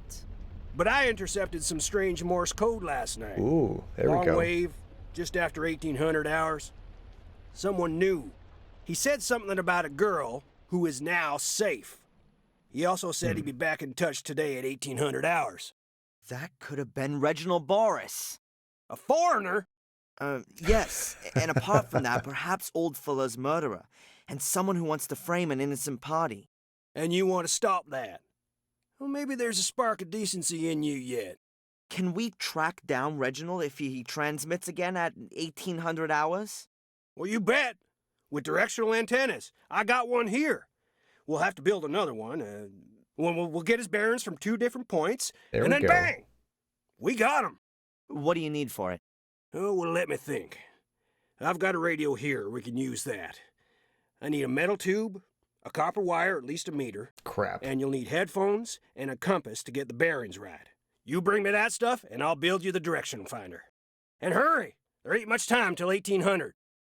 Speaker 5: I intercepted some strange Morse code last night.
Speaker 1: Ooh, there we go.
Speaker 5: Long wave, just after 1800 hours. Someone knew. He said something about a girl who is now safe. He also said he'd be back in touch today at 1800 hours.
Speaker 2: that could have been Reginald Boris.
Speaker 5: A foreigner?
Speaker 2: Yes, and apart from that, perhaps Old Fuller's murderer, and someone who wants to frame an innocent party.
Speaker 5: And you want to stop that? Well, maybe there's a spark of decency in you yet.
Speaker 2: Can we track down Reginald if he transmits again at 1800 hours?
Speaker 5: Well, you bet. With directional antennas. I got one here. We'll have to build another one. We'll get his bearings from 2 different points.
Speaker 1: There
Speaker 5: and
Speaker 1: we
Speaker 5: then
Speaker 1: go.
Speaker 5: bang! We got him.
Speaker 2: What do you need for it?
Speaker 5: Oh, well, let me think. I've got a radio here. We can use that. I need a metal tube, a copper wire, at least a meter.
Speaker 1: Crap.
Speaker 5: And you'll need headphones and a compass to get the bearings right. You bring me that stuff, and I'll build you the direction finder. And hurry! There ain't much time till 1800.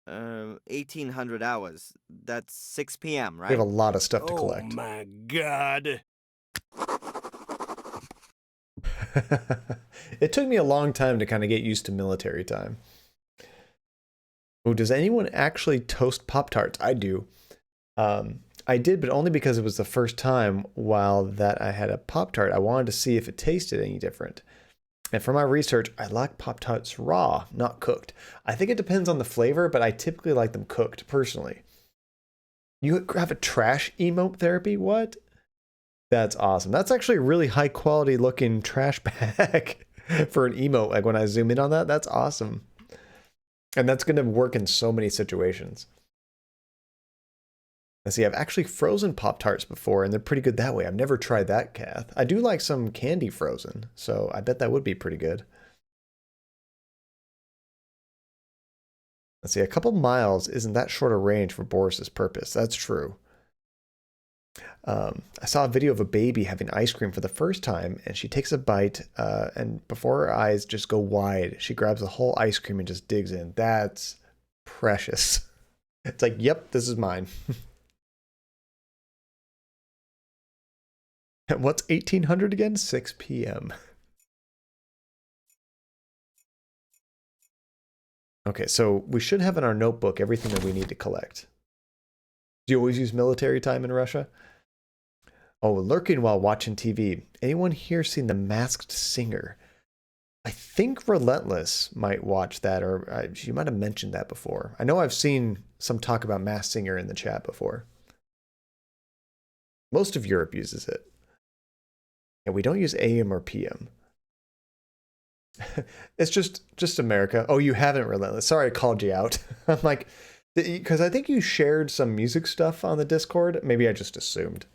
Speaker 2: 1800 hours. That's 6 p.m., right?
Speaker 1: We have a lot of stuff to collect.
Speaker 5: Oh, my God.
Speaker 1: It took me a long time to kind of get used to military time. Oh, does anyone actually toast Pop-Tarts? I do. I did, but only because it was the first time while that I had a Pop-Tart. I wanted to see if it tasted any different. And for my research, I like Pop-Tarts raw, not cooked. I think it depends on the flavor, but I typically like them cooked, personally. You have a trash emote therapy? What? That's awesome. That's actually a really high quality looking trash bag for an emote. Like when I zoom in on that, that's awesome. And that's going to work in so many situations. Let's see, I've actually frozen Pop-Tarts before, and they're pretty good that way. I've never tried that, Kath. I do like some candy frozen, so I bet that would be pretty good. Let's see, a couple miles isn't that short a range for Boris's purpose. That's true. I saw a video of a baby having ice cream for the first time, and she takes a bite, and before her eyes just go wide, she grabs the whole ice cream and just digs in. That's precious. It's like, yep, this is mine. What's 1800 again? 6 p.m. Okay, so we should have in our notebook everything that we need to collect. Do you always use military time in Russia? Oh, lurking while watching TV. Anyone here seen The Masked Singer? I think Relentless might watch that, or she might have mentioned that before. I know I've seen some talk about Masked Singer in the chat before. Most of Europe uses it. And we don't use AM or PM. It's just America. Oh, you haven't Relentless. Sorry, I called you out. I'm like, because I think you shared some music stuff on the Discord. Maybe I just assumed.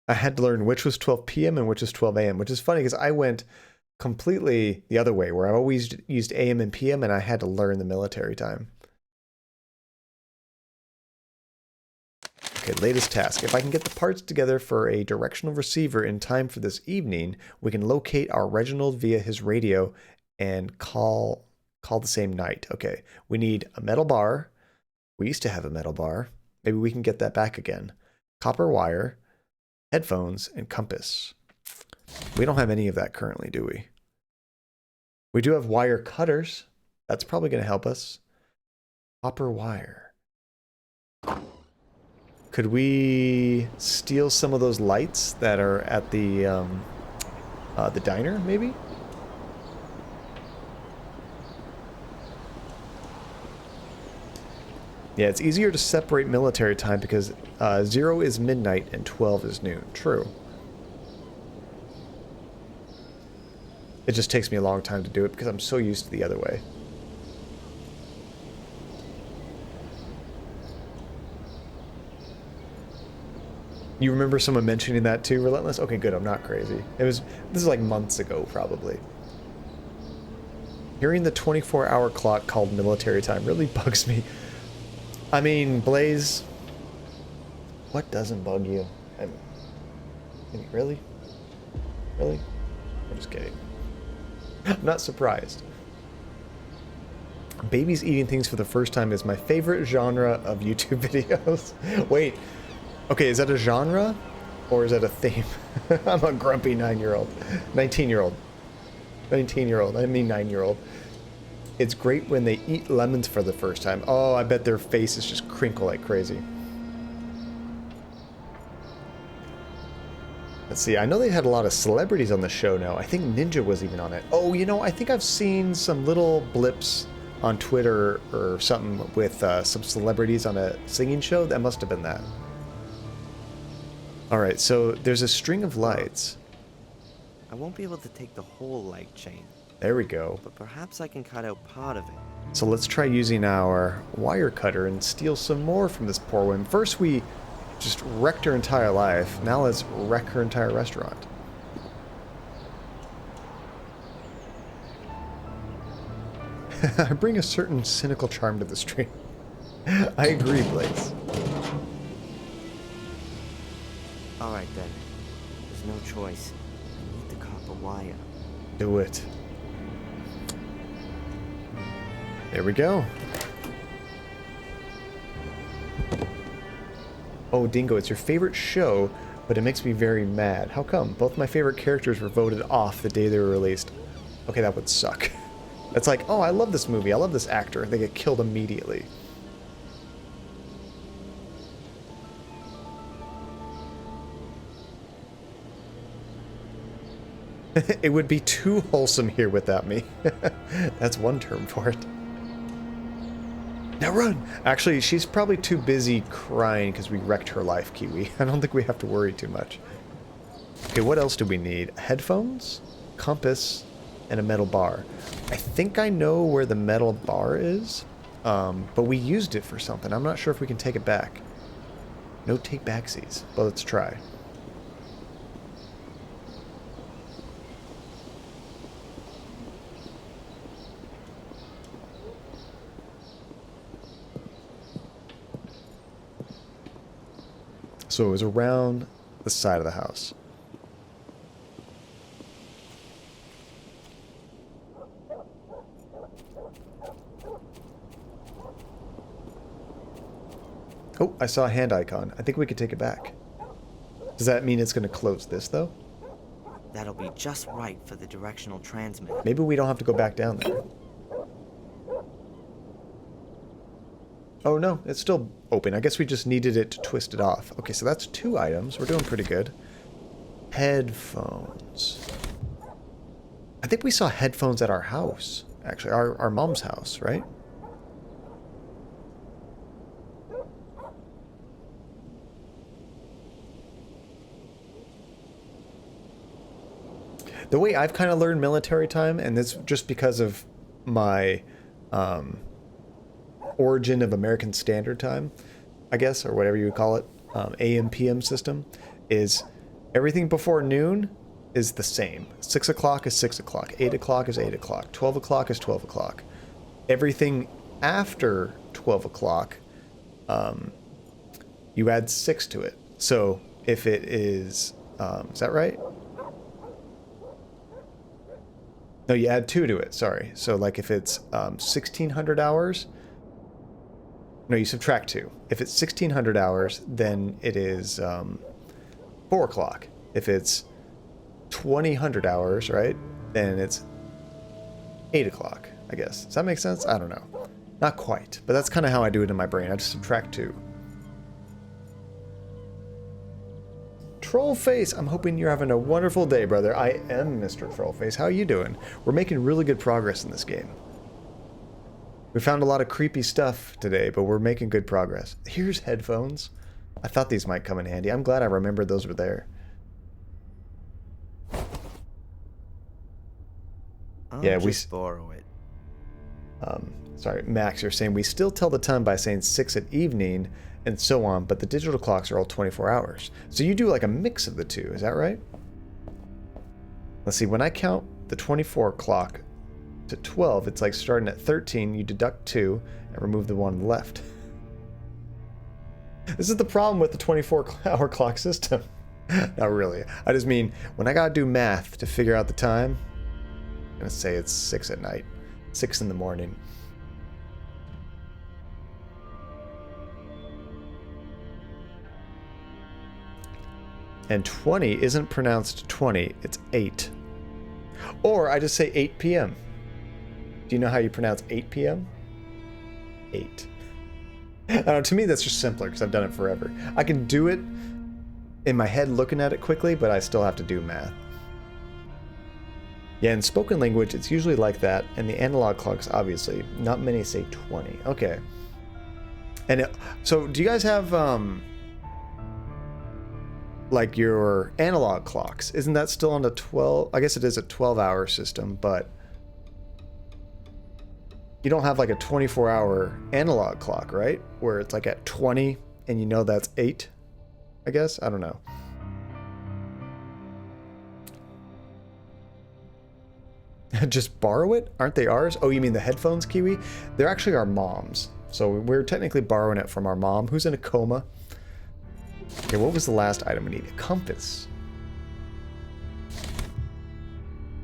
Speaker 1: I had to learn which was 12 p.m. and which was 12 a.m., which is funny because I went completely the other way, where I always used AM and PM, and I had to learn the military time. Okay, latest task. If I can get the parts together for a directional receiver in time for this evening, we can locate our Reginald via his radio and call the same night. Okay, we need a metal bar. We used to have a metal bar. Maybe we can get that back again. Copper wire, headphones, and compass. We don't have any of that currently, do we? We do have wire cutters. That's probably going to help us. Copper wire. Could we steal some of those lights that are at the diner, maybe? Yeah, it's easier to separate military time because 0 is midnight and 12 is noon. True. It just takes me a long time to do it because I'm so used to the other way. You remember someone mentioning that too, Relentless? Okay, good, I'm not crazy. This is like months ago, probably. Hearing the 24-hour clock called military time really bugs me. I mean, Blaze, what doesn't bug you? I mean, really? Really? I'm just kidding. I'm not surprised. Babies eating things for the first time is my favorite genre of YouTube videos. Wait. Okay, is that a genre? Or is that a theme? I'm a grumpy 9-year-old. 19-year-old. 19-year-old. I mean 9-year-old. It's great when they eat lemons for the first time. Oh, I bet their faces just crinkle like crazy. Let's see, I know they had a lot of celebrities on the show now. I think Ninja was even on it. Oh, you know, I think I've seen some little blips on Twitter or something with some celebrities on a singing show. That must have been that. Alright, so there's a string of lights.
Speaker 2: I won't be able to take the whole light chain.
Speaker 1: There we go.
Speaker 2: But perhaps I can cut out part of it.
Speaker 1: So let's try using our wire cutter and steal some more from this poor woman. First we just wrecked her entire life. Now let's wreck her entire restaurant. I bring a certain cynical charm to the stream. I agree, Blaze.
Speaker 2: Alright then. There's no choice. I need the copper wire.
Speaker 1: Do it. There we go. Oh, Dingo, it's your favorite show but it makes me very mad. How come? Both my favorite characters were voted off the day they were released. Okay, that would suck. It's like, oh, I love this movie, I love this actor. They get killed immediately. It would be too wholesome here without me. That's one term for it. Now run! Actually, she's probably too busy crying because we wrecked her life, Kiwi. I don't think we have to worry too much. Okay, what else do we need? Headphones, compass, and a metal bar. I think I know where the metal bar is, but we used it for something. I'm not sure if we can take it back. No take backsies, but let's try. So it was around the side of the house. Oh, I saw a hand icon. I think we could take it back. Does that mean it's going to close this, though?
Speaker 2: That'll be just right for the directional transmitter.
Speaker 1: Maybe we don't have to go back down there. Oh no, it's still open. I guess we just needed it to twist it off. Okay, so that's 2 items. We're doing pretty good. Headphones. I think we saw headphones at our house. Actually, our mom's house, right? The way I've kind of learned military time, and this just because of my origin of American Standard Time, I guess, or whatever you would call it, AM PM system, is everything before noon is the same. 6 o'clock is 6 o'clock, 8 o'clock is 8 o'clock, 12 o'clock is 12 o'clock. Everything after 12 o'clock, you add 6 to it. So if it is that right? No, you add 2 to it, sorry. So like if it's 1600 hours, no, you subtract 2. If it's 1600 hours, then it is 4 o'clock. If it's 2000 hours, right, then it's 8 o'clock, I guess. Does that make sense? I don't know. Not quite, but that's kind of how I do it in my brain. I just subtract 2. Trollface, I'm hoping you're having a wonderful day, brother. I am Mr. Trollface. How are you doing? We're making really good progress in this game. We found a lot of creepy stuff today, but we're making good progress. Here's headphones. I thought these might come in handy. I'm glad I remembered those were there.
Speaker 2: I'll just borrow it.
Speaker 1: Sorry, Max, you're saying we still tell the time by saying 6 at evening and so on, but the digital clocks are all 24 hours. So you do like a mix of the two, is that right? Let's see, when I count the 24 clock to 12, it's like starting at 13, you deduct 2 and remove the one on the left. This is the problem with the 24-hour clock system. Not really. I just mean, when I gotta do math to figure out the time, I'm gonna say it's 6 at night, 6 in the morning. And 20 isn't pronounced 20, it's 8. Or I just say 8 p.m. Do you know how you pronounce 8 p.m.? 8. I don't know, to me that's just simpler because I've done it forever. I can do it in my head looking at it quickly, but I still have to do math. Yeah, in spoken language, it's usually like that, and the analog clocks, obviously. Not many say 20. Okay. And so, do you guys have, like, your analog clocks? Isn't that still on the 12? I guess it is a 12-hour system, but you don't have, like, a 24-hour analog clock, right? Where it's, like, at 20, and you know that's 8, I guess? I don't know. Just borrow it? Aren't they ours? Oh, you mean the headphones, Kiwi? They're actually our mom's. So we're technically borrowing it from our mom, who's in a coma. Okay, what was the last item we need? A compass.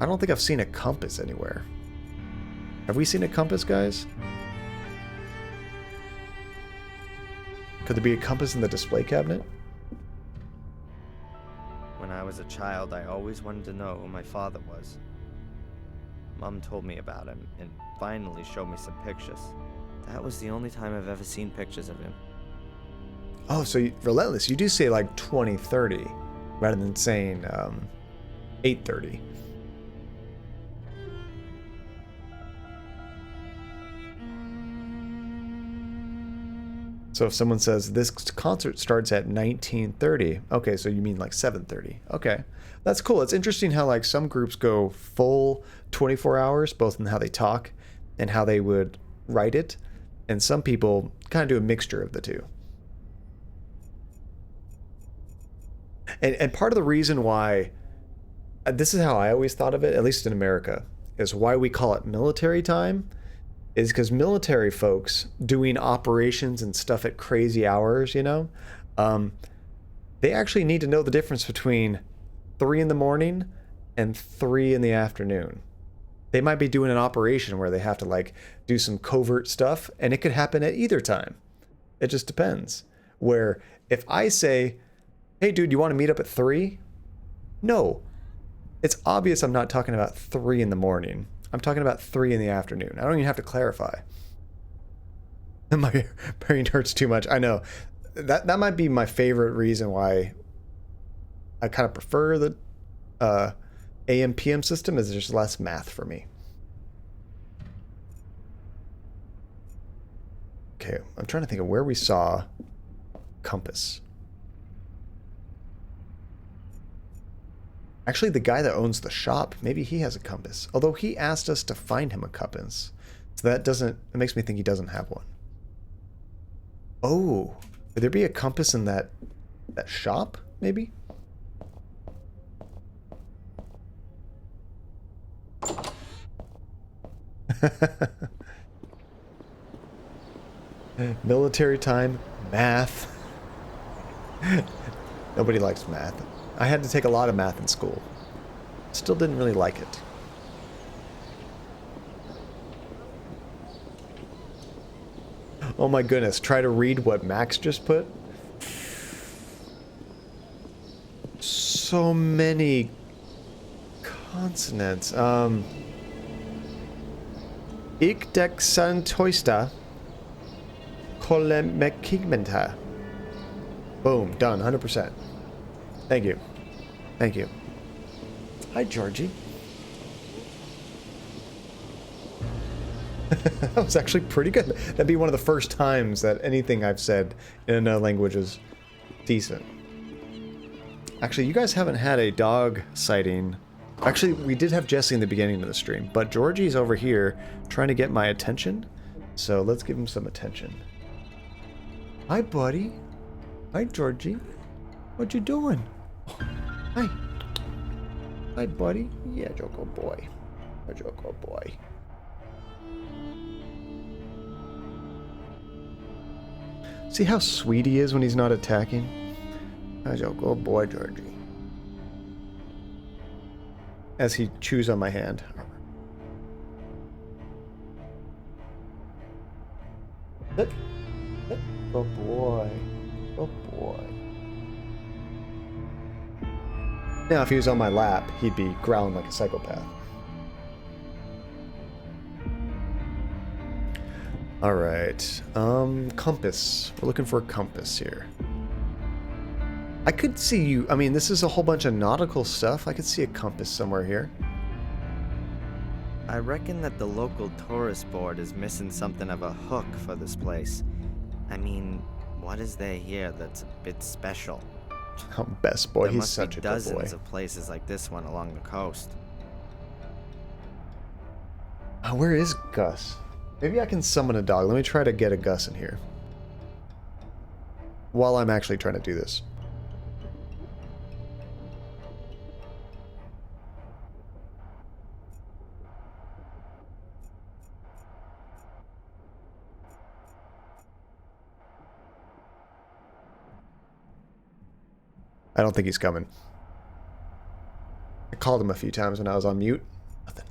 Speaker 1: I don't think I've seen a compass anywhere. Have we seen a compass, guys? Could there be a compass in the display cabinet?
Speaker 2: was a child, I always wanted to know who my father was. Mom told me about him and finally showed me some pictures. That was the only time I've ever seen pictures of him.
Speaker 1: Oh, so Relentless, you do say like 2030 rather than saying 8:30. So if someone says this concert starts at 19:30, okay, so you mean like 7:30. Okay, that's cool. It's interesting how like some groups go full 24 hours, both in how they talk and how they would write it, and some people kind of do a mixture of the two. And part of the reason why, this is how I always thought of it, at least in America, is why we call it military time, is because military folks doing operations and stuff at crazy hours, you know, they actually need to know the difference between 3 in the morning and 3 in the afternoon. They might be doing an operation where they have to like do some covert stuff, and it could happen at either time. It just depends. Where if I say, hey dude, you want to meet up at 3? No. It's obvious I'm not talking about 3 in the morning. I'm talking about 3 in the afternoon. I don't even have to clarify. My brain hurts too much. I know. That might be my favorite reason why I kind of prefer the AM PM system, is there's less math for me. Okay, I'm trying to think of where we saw compass. Actually, the guy that owns the shop, maybe he has a compass. Although he asked us to find him a compass. So that doesn't, it makes me think he doesn't have one. Oh, would there be a compass in that shop, maybe? Military time, math. Nobody likes math. I had to take a lot of math in school. Still didn't really like it. Oh my goodness, try to read what Max just put. So many consonants. Ik dek san toista kolemekigmenta. Boom, done, 100%. Thank you. Thank you. Hi, Georgie. That was actually pretty good. That'd be one of the first times that anything I've said in another language is decent. Actually, you guys haven't had a dog sighting. Actually, we did have Jesse in the beginning of the stream, but Georgie's over here trying to get my attention. So let's give him some attention. Hi, buddy. Hi, Georgie. What you doing? Oh, hi. Hi, buddy. Yeah, Joko boy. A Joko boy. See how sweet he is when he's not attacking? A Joko boy, Georgie. As he chews on my hand. Good boy. Good boy. Now, if he was on my lap, he'd be growling like a psychopath. Alright. Compass. We're looking for a compass here. I could see you... I mean, this is a whole bunch of nautical stuff. I could see a compass somewhere here.
Speaker 2: I reckon that the local tourist board is missing something of a hook for this place. I mean, what is there here that's a bit special?
Speaker 1: Oh, best boy, he's such a good boy.
Speaker 2: There must be dozens of places like this one along the coast.
Speaker 1: Oh, where is Gus? Maybe I can summon a dog. Let me try to get a Gus in here. While I'm actually trying to do this. I don't think he's coming. I called him a few times when I was on mute. Nothing.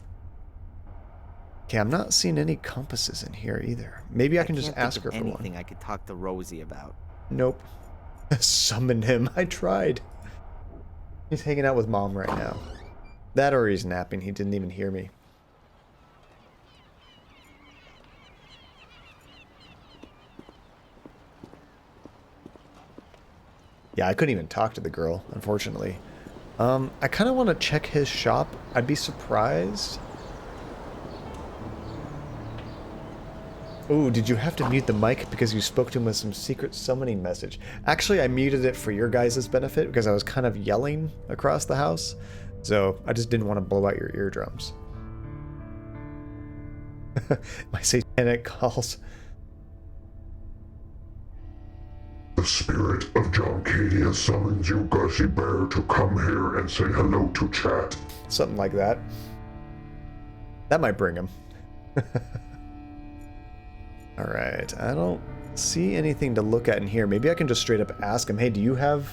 Speaker 1: Okay, I'm not seeing any compasses in here either. Maybe I can just ask her for one.
Speaker 2: Anything I could talk to Rosie about.
Speaker 1: Nope. Summoned him. I tried. He's hanging out with Mom right now. That or he's napping. He didn't even hear me. Yeah, I couldn't even talk to the girl, unfortunately. I kind of want to check his shop. I'd be surprised. Ooh, did you have to mute the mic because you spoke to him with some secret summoning message? Actually, I muted it for your guys' benefit because I was kind of yelling across the house. So, I just didn't want to blow out your eardrums. My satanic calls.
Speaker 9: The spirit of John Cadia summons you, Gussie Bear, to come here and say hello to chat.
Speaker 1: Something like that. That might bring him. Alright, I don't see anything to look at in here. Maybe I can just straight up ask him, hey, do you have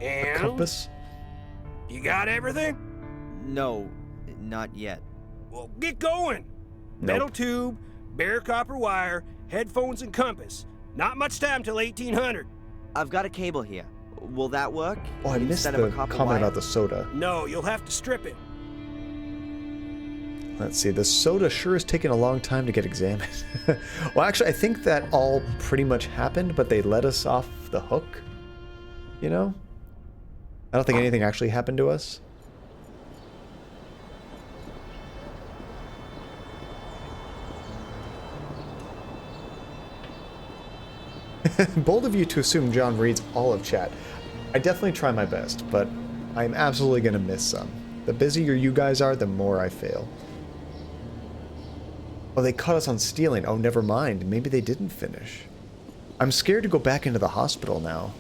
Speaker 1: a compass?
Speaker 5: You got everything?
Speaker 2: No, not yet.
Speaker 5: Well, get going.
Speaker 1: Nope.
Speaker 5: Metal tube, bare copper wire, headphones and compass. Not much time till 1800.
Speaker 2: I've got a cable here. Will that work?
Speaker 1: Oh, I missed
Speaker 2: Instead of
Speaker 1: the
Speaker 2: a copper
Speaker 1: comment
Speaker 2: wire?
Speaker 1: about the soda.
Speaker 5: No, you'll have to strip it.
Speaker 1: Let's see, the soda sure is taking a long time to get examined. Well, actually, I think that all pretty much happened, but they let us off the hook. You know? I don't think anything actually happened to us. Bold of you to assume John reads all of chat. I definitely try my best, but I'm absolutely going to miss some. The busier you guys are, the more I fail. Oh, they caught us on stealing. Oh, never mind. Maybe they didn't finish. I'm scared to go back into the hospital now.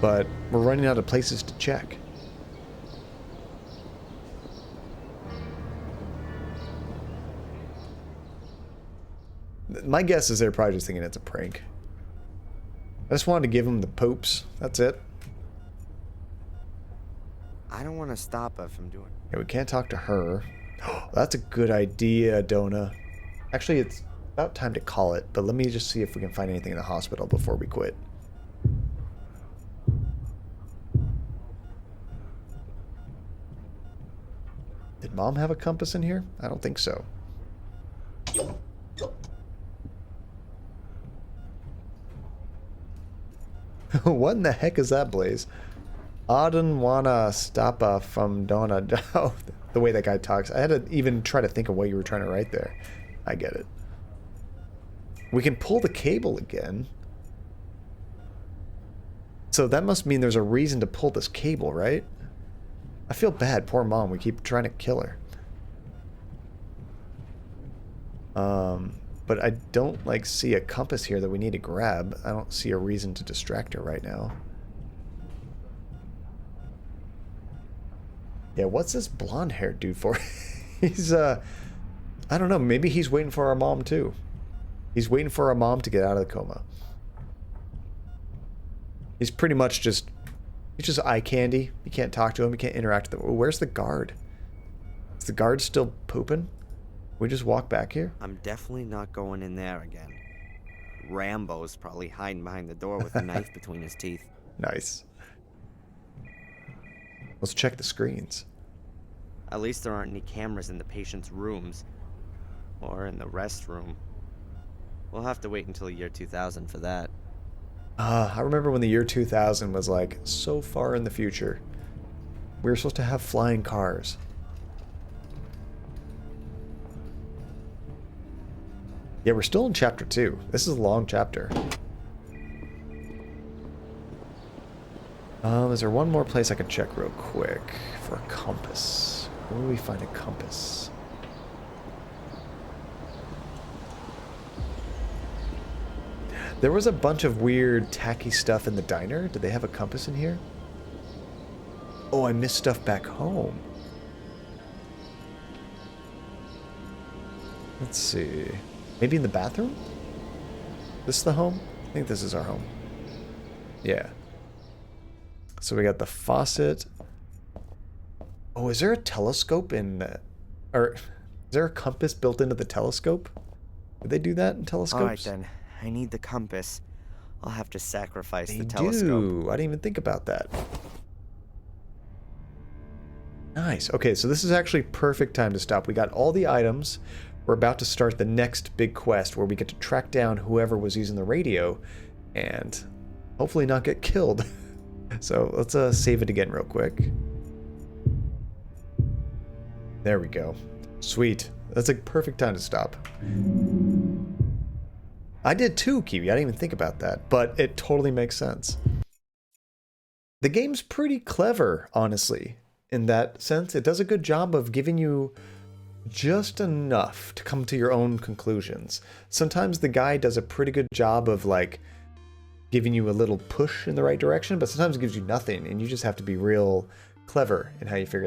Speaker 1: But we're running out of places to check. My guess is they're probably just thinking it's a prank. I just wanted to give them the poops. That's it.
Speaker 2: I don't want to stop her from doing it.
Speaker 1: Yeah, we can't talk to her. That's a good idea, Donna. Actually, it's about time to call it, but let me just see if we can find anything in the hospital before we quit. Did Mom have a compass in here? I don't think so. What in the heck is that, Blaze? I didn't wanna stop from Donna. Oh, the way that guy talks. I had to even try to think of what you were trying to write there. I get it. We can pull the cable again. So that must mean there's a reason to pull this cable, right? I feel bad. Poor Mom. We keep trying to kill her. But I don't, like, see a compass here that we need to grab. I don't see a reason to distract her right now. Yeah, what's this blonde-haired dude for? He's, I don't know. Maybe he's waiting for our mom, too. He's waiting for our mom to get out of the coma. He's pretty much just... He's just eye candy. You can't talk to him. You can't interact with him. Where's the guard? Is the guard still pooping? We just walk back here?
Speaker 2: I'm definitely not going in there again. Rambo's probably hiding behind the door with a knife between his teeth.
Speaker 1: Nice. Let's check the screens.
Speaker 2: At least there aren't any cameras in the patient's rooms. Or in the restroom. We'll have to wait until the year 2000 for that.
Speaker 1: I remember when the year 2000 was like so far in the future. We were supposed to have flying cars. Yeah, we're still in chapter 2. This is a long chapter. Is there one more place I can check real quick for a compass? Where do we find a compass? There was a bunch of weird, tacky stuff in the diner. Did they have a compass in here? Oh, I missed stuff back home. Let's see. Maybe in the bathroom? This is the home? I think this is our home. Yeah. So we got the faucet. Oh, is there a telescope in... or is there a compass built into the telescope? Did they do that in telescopes?
Speaker 2: Alright then. I need the compass. I'll have to sacrifice
Speaker 1: They
Speaker 2: the telescope.
Speaker 1: do. I didn't even think about that. Nice. Okay, so this is actually perfect time to stop. We got all the items. We're about to start the next big quest where we get to track down whoever was using the radio and hopefully not get killed. So let's save it again real quick. There we go. Sweet. That's a perfect time to stop. I did too, Kiwi. I didn't even think about that, but it totally makes sense. The game's pretty clever, honestly, in that sense. It does a good job of giving you just enough to come to your own conclusions. Sometimes the guide does a pretty good job of like giving you a little push in the right direction, but sometimes it gives you nothing, and you just have to be real clever in how you figure that out.